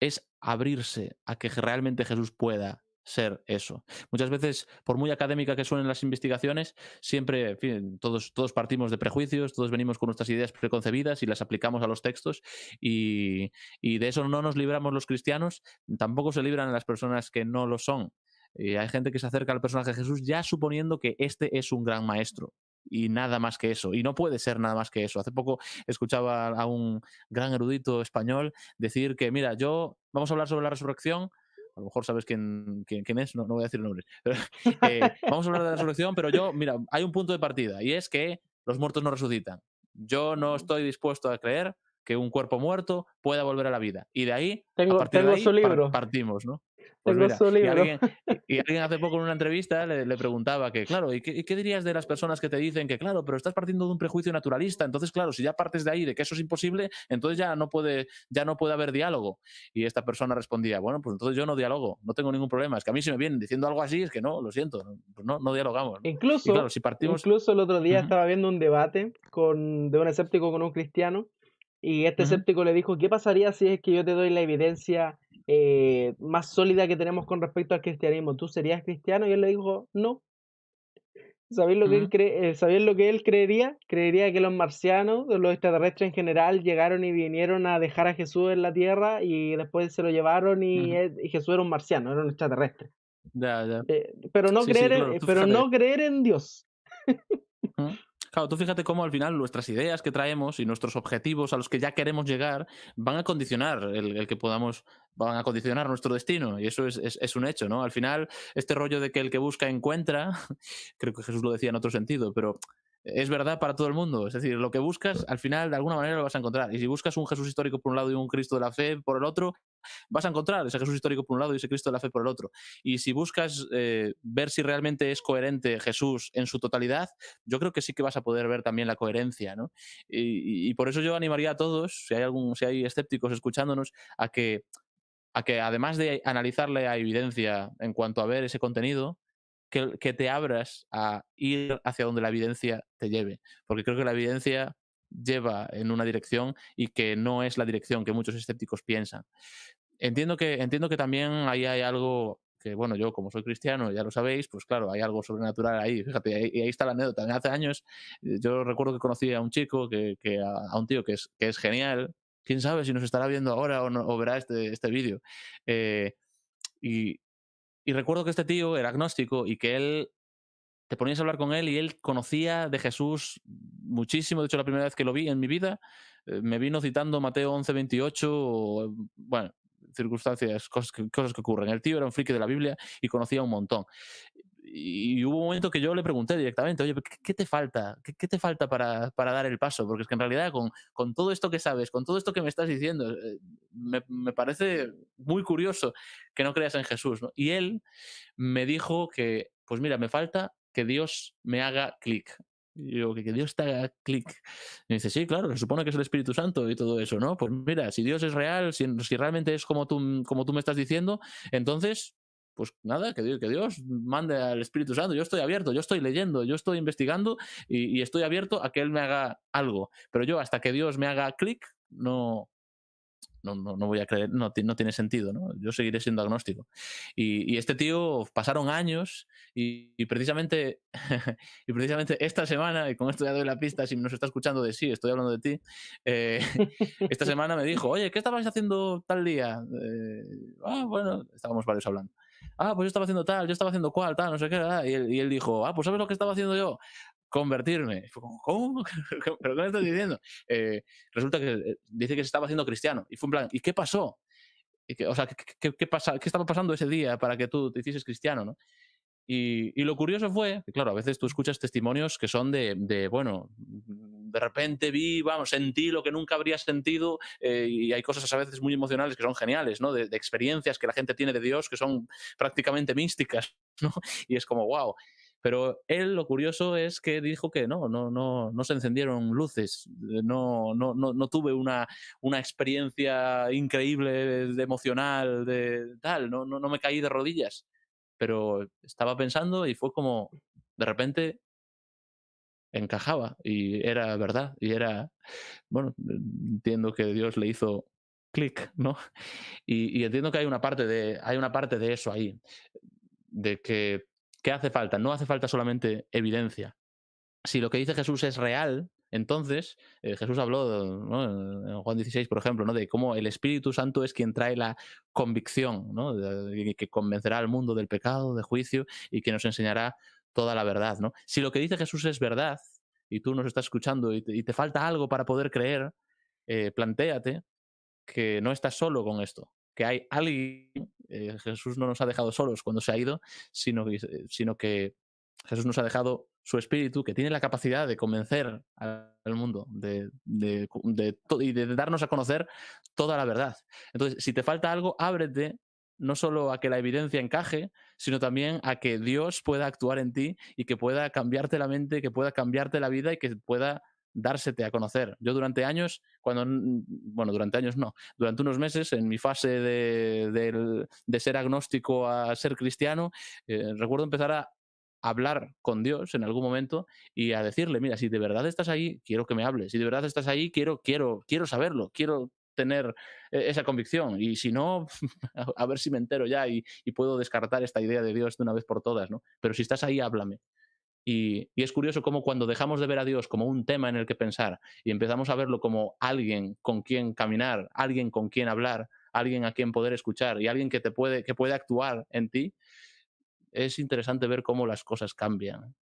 es abrirse a que realmente Jesús pueda ser eso. Muchas veces, por muy académica que suenen las investigaciones, siempre, en fin, todos partimos de prejuicios, todos venimos con nuestras ideas preconcebidas y las aplicamos a los textos y de eso no nos libramos los cristianos, tampoco se libran las personas que no lo son. Y hay gente que se acerca al personaje de Jesús ya suponiendo que este es un gran maestro y nada más que eso. Y no puede ser nada más que eso. Hace poco escuchaba a un gran erudito español decir que, mira, vamos a hablar sobre la resurrección, a lo mejor sabes quién es, no voy a decir nombres, pero, vamos a hablar de la resurrección, pero mira, hay un punto de partida y es que los muertos no resucitan. Yo no estoy dispuesto a creer que un cuerpo muerto pueda volver a la vida. Y de ahí, a partir de Tengo su ahí, libro, partimos, ¿no? Pues tengo mira, su libro. y alguien hace poco en una entrevista le preguntaba que, claro, ¿y qué dirías de las personas que te dicen que, claro, pero estás partiendo de un prejuicio naturalista? Entonces, claro, si ya partes de ahí, de que eso es imposible, entonces ya no puede haber diálogo. Y esta persona respondía, bueno, pues entonces yo no dialogo, no tengo ningún problema. Es que a mí si me vienen diciendo algo así, es que no, lo siento, pues no dialogamos, ¿no? Y claro, si partimos... Incluso el otro día Ujú, estaba viendo un debate de un escéptico con un cristiano y este ujú. escéptico le dijo, ¿qué pasaría si es que yo te doy la evidencia más sólida que tenemos con respecto al cristianismo? ¿Tú serías cristiano? Y él le dijo, no. ¿Sabéis lo que Ujú, sabéis lo que él creería? Creería que los marcianos, los extraterrestres en general, llegaron y vinieron a dejar a Jesús en la tierra y después se lo llevaron ujú. y Jesús era un marciano, era un extraterrestre. Ya, ya. Sí, sí, claro. Tú Pero fíjate. no creer en Dios. Ujú. Claro, tú fíjate cómo al final nuestras ideas que traemos y nuestros objetivos a los que ya queremos llegar van a condicionar el que podamos, van a condicionar nuestro destino. Y eso es un hecho, ¿no? Al final, este rollo de que el que busca encuentra, creo que Jesús lo decía en otro sentido, pero es verdad para todo el mundo. Es decir, lo que buscas, al final, de alguna manera lo vas a encontrar. Y si buscas un Jesús histórico por un lado y un Cristo de la fe por el otro, vas a encontrar ese Jesús histórico por un lado y ese Cristo de la fe por el otro. Y si buscas ver si realmente es coherente Jesús en su totalidad, yo creo que sí que vas a poder ver también la coherencia, ¿no? Y por eso yo animaría a todos, si hay escépticos escuchándonos, a que además de analizarle a evidencia en cuanto a ver ese contenido, que te abras a ir hacia donde la evidencia te lleve. Porque creo que la evidencia lleva en una dirección y que no es la dirección que muchos escépticos piensan. Entiendo que también ahí hay algo que, bueno, yo como soy cristiano, ya lo sabéis, pues claro, hay algo sobrenatural ahí. Fíjate, ahí está la anécdota. Hace años yo recuerdo que conocí a un chico, a un tío que es genial. Quién sabe si nos estará viendo ahora o, no, o verá este vídeo. Eh, y, y recuerdo que este tío era agnóstico y que él te ponías a hablar con él y él conocía de Jesús muchísimo. De hecho, la primera vez que lo vi en mi vida, me vino citando Mateo 11:28, bueno, circunstancias, cosas que ocurren. El tío era un friki de la Biblia y conocía un montón. Y hubo un momento que yo le pregunté directamente, oye, ¿qué te falta? ¿Qué te falta para dar el paso? Porque es que en realidad con todo esto que sabes, con todo esto que me estás diciendo, me parece muy curioso que no creas en Jesús, ¿no? Y él me dijo que, pues mira, me falta que Dios me haga clic. Y digo, que Dios te haga clic. Y me dice, sí, claro, se supone que es el Espíritu Santo y todo eso, ¿no? Pues mira, si Dios es real, si realmente es como tú me estás diciendo, entonces, pues nada, que Dios mande al Espíritu Santo. Yo estoy abierto, yo estoy leyendo, yo estoy investigando y estoy abierto a que Él me haga algo. Pero yo, hasta que Dios me haga clic, no voy a creer, no tiene sentido, ¿no? Yo seguiré siendo agnóstico. Y este tío pasaron años y precisamente, y precisamente esta semana, y con esto ya doy la pista, si nos está escuchando de sí, estoy hablando de ti, eh, esta semana me dijo, oye, ¿qué estabas haciendo tal día? Bueno, estábamos varios hablando. Pues yo estaba haciendo tal, yo estaba haciendo cual, tal, no sé qué. Y él dijo, pues ¿sabes lo que estaba haciendo yo? Convertirme. Fue como, ¿cómo? ¿Pero qué me estás diciendo? Resulta que dice que se estaba haciendo cristiano. Y fue en plan, ¿y qué pasó? O sea, ¿qué estaba pasando ese día para que tú te hicieses cristiano, ¿no? Y lo curioso fue, que claro, a veces tú escuchas testimonios que son bueno, de repente sentí lo que nunca habría sentido, y hay cosas a veces muy emocionales que son geniales, ¿no? De experiencias que la gente tiene de Dios que son prácticamente místicas, ¿no? Y es como, wow. Pero él, lo curioso es que dijo que no se encendieron luces, no tuve una experiencia increíble, emocional, de tal, no me caí de rodillas, pero estaba pensando y fue como, de repente, encajaba y era verdad. Y era, bueno, entiendo que Dios le hizo clic, ¿no? Y entiendo que hay una parte de eso ahí, de que, ¿qué hace falta? No hace falta solamente evidencia. Si lo que dice Jesús es real, entonces Jesús habló, ¿no? En Juan 16, por ejemplo, ¿no? De cómo el Espíritu Santo es quien trae la convicción, ¿no? Que convencerá al mundo del pecado, de juicio, y que nos enseñará toda la verdad, ¿no? Si lo que dice Jesús es verdad y tú nos estás escuchando y te falta algo para poder creer, plantéate que no estás solo con esto, que hay alguien, Jesús no nos ha dejado solos cuando se ha ido, sino que Jesús nos ha dejado su espíritu, que tiene la capacidad de convencer al mundo y de darnos a conocer toda la verdad. Entonces, si te falta algo, ábrete no solo a que la evidencia encaje, sino también a que Dios pueda actuar en ti y que pueda cambiarte la mente, que pueda cambiarte la vida y que pueda dársete a conocer. Yo durante años, bueno, durante años no, durante unos meses, en mi fase de ser agnóstico a ser cristiano, recuerdo empezar a hablar con Dios en algún momento y a decirle, mira, si de verdad estás ahí, quiero que me hables, si de verdad estás ahí, quiero saberlo, quiero tener esa convicción, y si no, a ver si me entero ya y puedo descartar esta idea de Dios de una vez por todas, ¿no? Pero si estás ahí, háblame. Y es curioso cómo cuando dejamos de ver a Dios como un tema en el que pensar y empezamos a verlo como alguien con quien caminar, alguien con quien hablar, alguien a quien poder escuchar y alguien que puede actuar en ti, es interesante ver cómo las cosas cambian.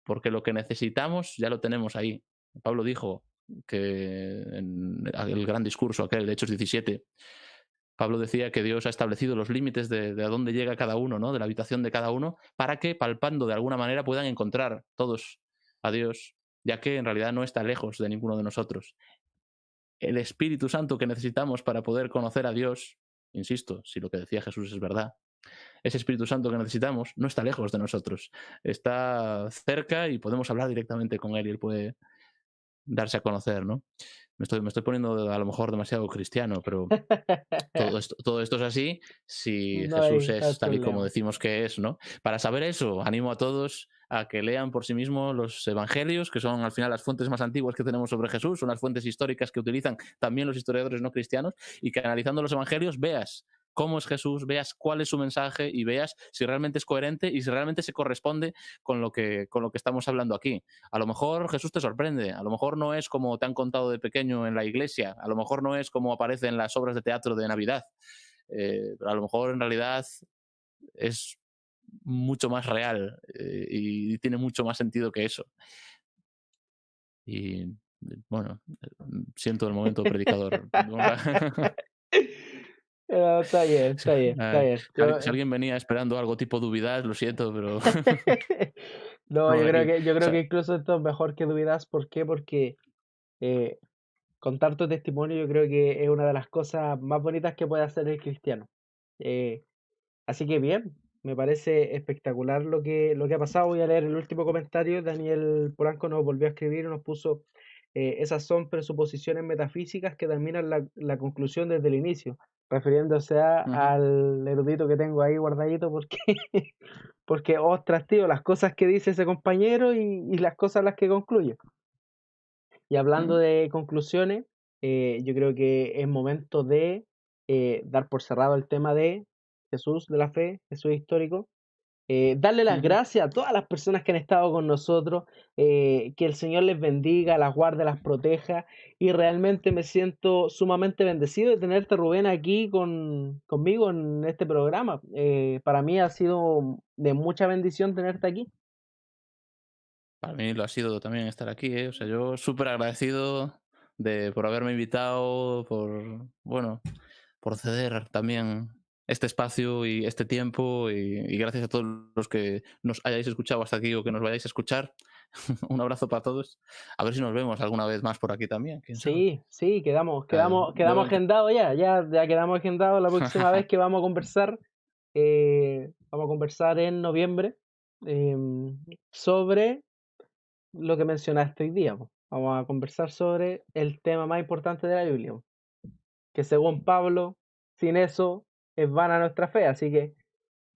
Porque lo que necesitamos ya lo tenemos ahí. Pablo dijo que en el gran discurso aquel de Hechos 17, Pablo decía que Dios ha establecido los límites de a dónde llega cada uno, ¿no? De la habitación de cada uno, para que, palpando de alguna manera, puedan encontrar todos a Dios, ya que en realidad no está lejos de ninguno de nosotros. El Espíritu Santo que necesitamos para poder conocer a Dios, insisto, si lo que decía Jesús es verdad, ese Espíritu Santo que necesitamos no está lejos de nosotros, está cerca y podemos hablar directamente con Él y Él puede darse a conocer, ¿no? Me estoy poniendo a lo mejor demasiado cristiano, pero todo esto es así si Jesús No hay es tal y como problema. decimos que es, ¿no? Para saber eso, animo a todos a que lean por sí mismos los evangelios, que son al final las fuentes más antiguas que tenemos sobre Jesús, son las fuentes históricas que utilizan también los historiadores no cristianos, y que analizando los evangelios veas cómo es Jesús, veas cuál es su mensaje y veas si realmente es coherente y si realmente se corresponde con lo que estamos hablando aquí. A lo mejor Jesús te sorprende, a lo mejor no es como te han contado de pequeño en la iglesia, a lo mejor no es como aparece en las obras de teatro de Navidad, pero a lo mejor en realidad es mucho más real y tiene mucho más sentido que eso. Y bueno, siento el momento predicador. Está bien, está bien, está Ay, bien. Yo, si alguien venía esperando algo tipo Dubidas, lo siento, pero no, estamos aquí. yo O creo sea, que incluso esto es mejor que Dubidas. ¿Por qué? Porque eh, contar tu testimonio yo creo que es una de las cosas más bonitas que puede hacer el cristiano. Eh, Así que bien, me parece espectacular lo que ha pasado. Voy a leer el último comentario. Daniel Polanco nos volvió a escribir y nos puso, esas son presuposiciones metafísicas que terminan la conclusión desde el inicio, refiriéndose ujú, al erudito que tengo ahí guardadito, porque, porque, ostras, tío, las cosas que dice ese compañero y las cosas las que concluye. Y hablando ujú, de conclusiones, yo creo que es momento de dar por cerrado el tema de Jesús de la fe, Jesús histórico. Darle las ujú. gracias a todas las personas que han estado con nosotros, que el Señor les bendiga, las guarde, las proteja. Y realmente me siento sumamente bendecido de tenerte, Rubén, aquí conmigo en este programa. Para mí ha sido de mucha bendición tenerte aquí. Para mí lo ha sido también estar aquí, ¿eh? O sea, yo súper agradecido por haberme invitado, bueno, por ceder también este espacio y este tiempo y gracias a todos los que nos hayáis escuchado hasta aquí o que nos vayáis a escuchar. Un abrazo para todos. A ver si nos vemos alguna vez más por aquí también, quién sabe. Sí, sí, quedamos, quedamos, De quedamos momento. agendados ya quedamos agendados la próxima vez que vamos a conversar en noviembre, sobre lo que mencionaste hoy día, po. Vamos a conversar sobre el tema más importante de la Biblia, po, que según Pablo, sin eso es vana nuestra fe, así que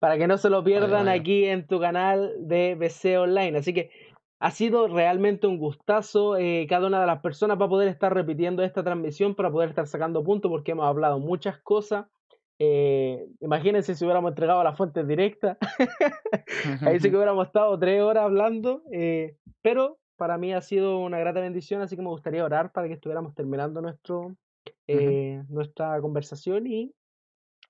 para que no se lo Vaya, pierdan vaya. aquí en tu canal de BC Online. Así que ha sido realmente un gustazo. Cada una de las personas va a poder estar repitiendo esta transmisión para poder estar sacando puntos porque hemos hablado muchas cosas. Imagínense si hubiéramos entregado las fuentes directas. Ahí sí que hubiéramos estado 3 horas hablando. Pero para mí ha sido una grata bendición, así que me gustaría orar para que estuviéramos terminando nuestra conversación y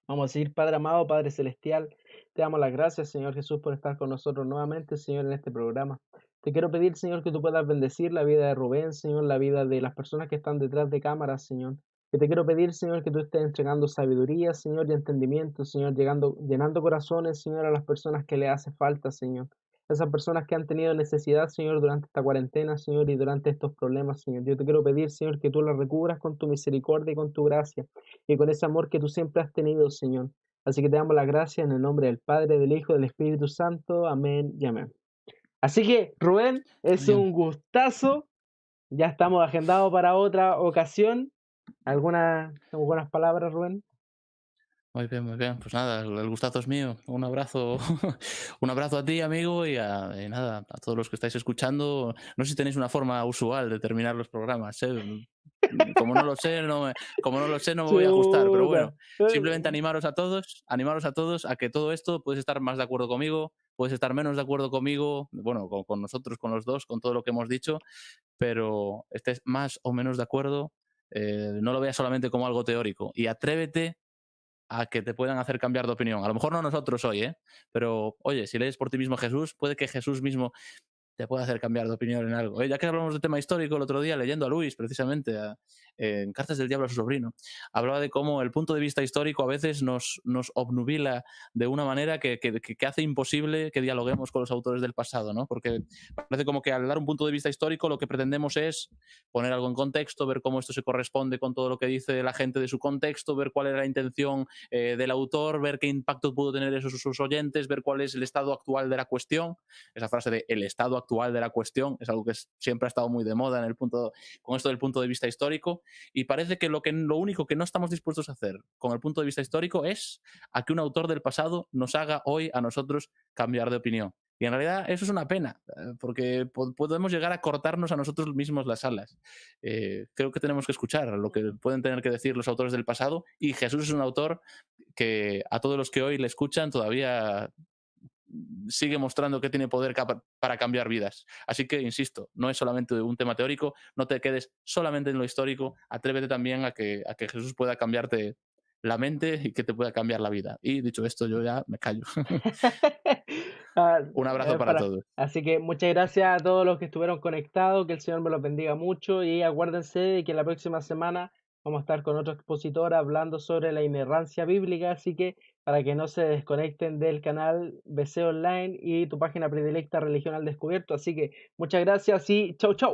vamos a seguir, Padre amado, Padre celestial. Te damos las gracias, Señor Jesús, por estar con nosotros nuevamente, Señor, en este programa. Te quiero pedir, Señor, que tú puedas bendecir la vida de Rubén, Señor, la vida de las personas que están detrás de cámaras, Señor. Que te quiero pedir, Señor, que tú estés entregando sabiduría, Señor, y entendimiento, Señor, llenando corazones, Señor, a las personas que le hace falta, Señor. Esas personas que han tenido necesidad, Señor, durante esta cuarentena, Señor, y durante estos problemas, Señor. Yo te quiero pedir, Señor, que tú las recubras con tu misericordia y con tu gracia y con ese amor que tú siempre has tenido, Señor. Así que te damos las gracias en el nombre del Padre, del Hijo, del Espíritu Santo. Amén y amén. Así que, Rubén, es Bien. un gustazo. Ya estamos agendados para otra ocasión. ¿Algunas palabras, Rubén? Muy bien, muy bien. Pues nada, el gustazo es mío. Un abrazo, un abrazo a ti, amigo, y nada, a todos los que estáis escuchando. No sé si tenéis una forma usual de terminar los programas, ¿eh? Como no lo sé, como no lo sé, no me voy a ajustar. Pero Chuta. bueno, simplemente animaros a todos a que todo esto puedes estar más de acuerdo conmigo, puedes estar menos de acuerdo conmigo, bueno, con nosotros, con los dos, con todo lo que hemos dicho, pero estés más o menos de acuerdo. No lo veas solamente como algo teórico y atrévete a que te puedan hacer cambiar de opinión. A lo mejor no nosotros hoy, ¿eh? Pero oye, si lees por ti mismo Jesús, puede que Jesús mismo te puede hacer cambiar de opinión en algo. Ya que hablamos de tema histórico, el otro día leyendo a Luis, precisamente, en Cartas del Diablo a su sobrino, hablaba de cómo el punto de vista histórico a veces nos obnubila de una manera que hace imposible que dialoguemos con los autores del pasado, ¿no? Porque parece como que al dar un punto de vista histórico lo que pretendemos es poner algo en contexto, ver cómo esto se corresponde con todo lo que dice la gente de su contexto, ver cuál era la intención del autor, ver qué impacto pudo tener eso en sus oyentes, ver cuál es el estado actual de la cuestión. Esa frase de el estado actual de la cuestión es algo que siempre ha estado muy de moda con esto del punto de vista histórico, y parece que lo único que no estamos dispuestos a hacer con el punto de vista histórico es a que un autor del pasado nos haga hoy a nosotros cambiar de opinión. Y en realidad eso es una pena, porque podemos llegar a cortarnos a nosotros mismos las alas. Creo que tenemos que escuchar lo que pueden tener que decir los autores del pasado, y Jesús es un autor que a todos los que hoy le escuchan todavía sigue mostrando que tiene poder para cambiar vidas. Así que, insisto, no es solamente un tema teórico, no te quedes solamente en lo histórico, atrévete también a que Jesús pueda cambiarte la mente y que te pueda cambiar la vida. Y dicho esto, yo ya me callo. Un abrazo para todos. Así que muchas gracias a todos los que estuvieron conectados, que el Señor me los bendiga mucho y acuérdense de que la próxima semana vamos a estar con otro expositor hablando sobre la inerrancia bíblica, así que para que no se desconecten del canal BC Online y tu página predilecta Religión al Descubierto. Así que muchas gracias y chau chau.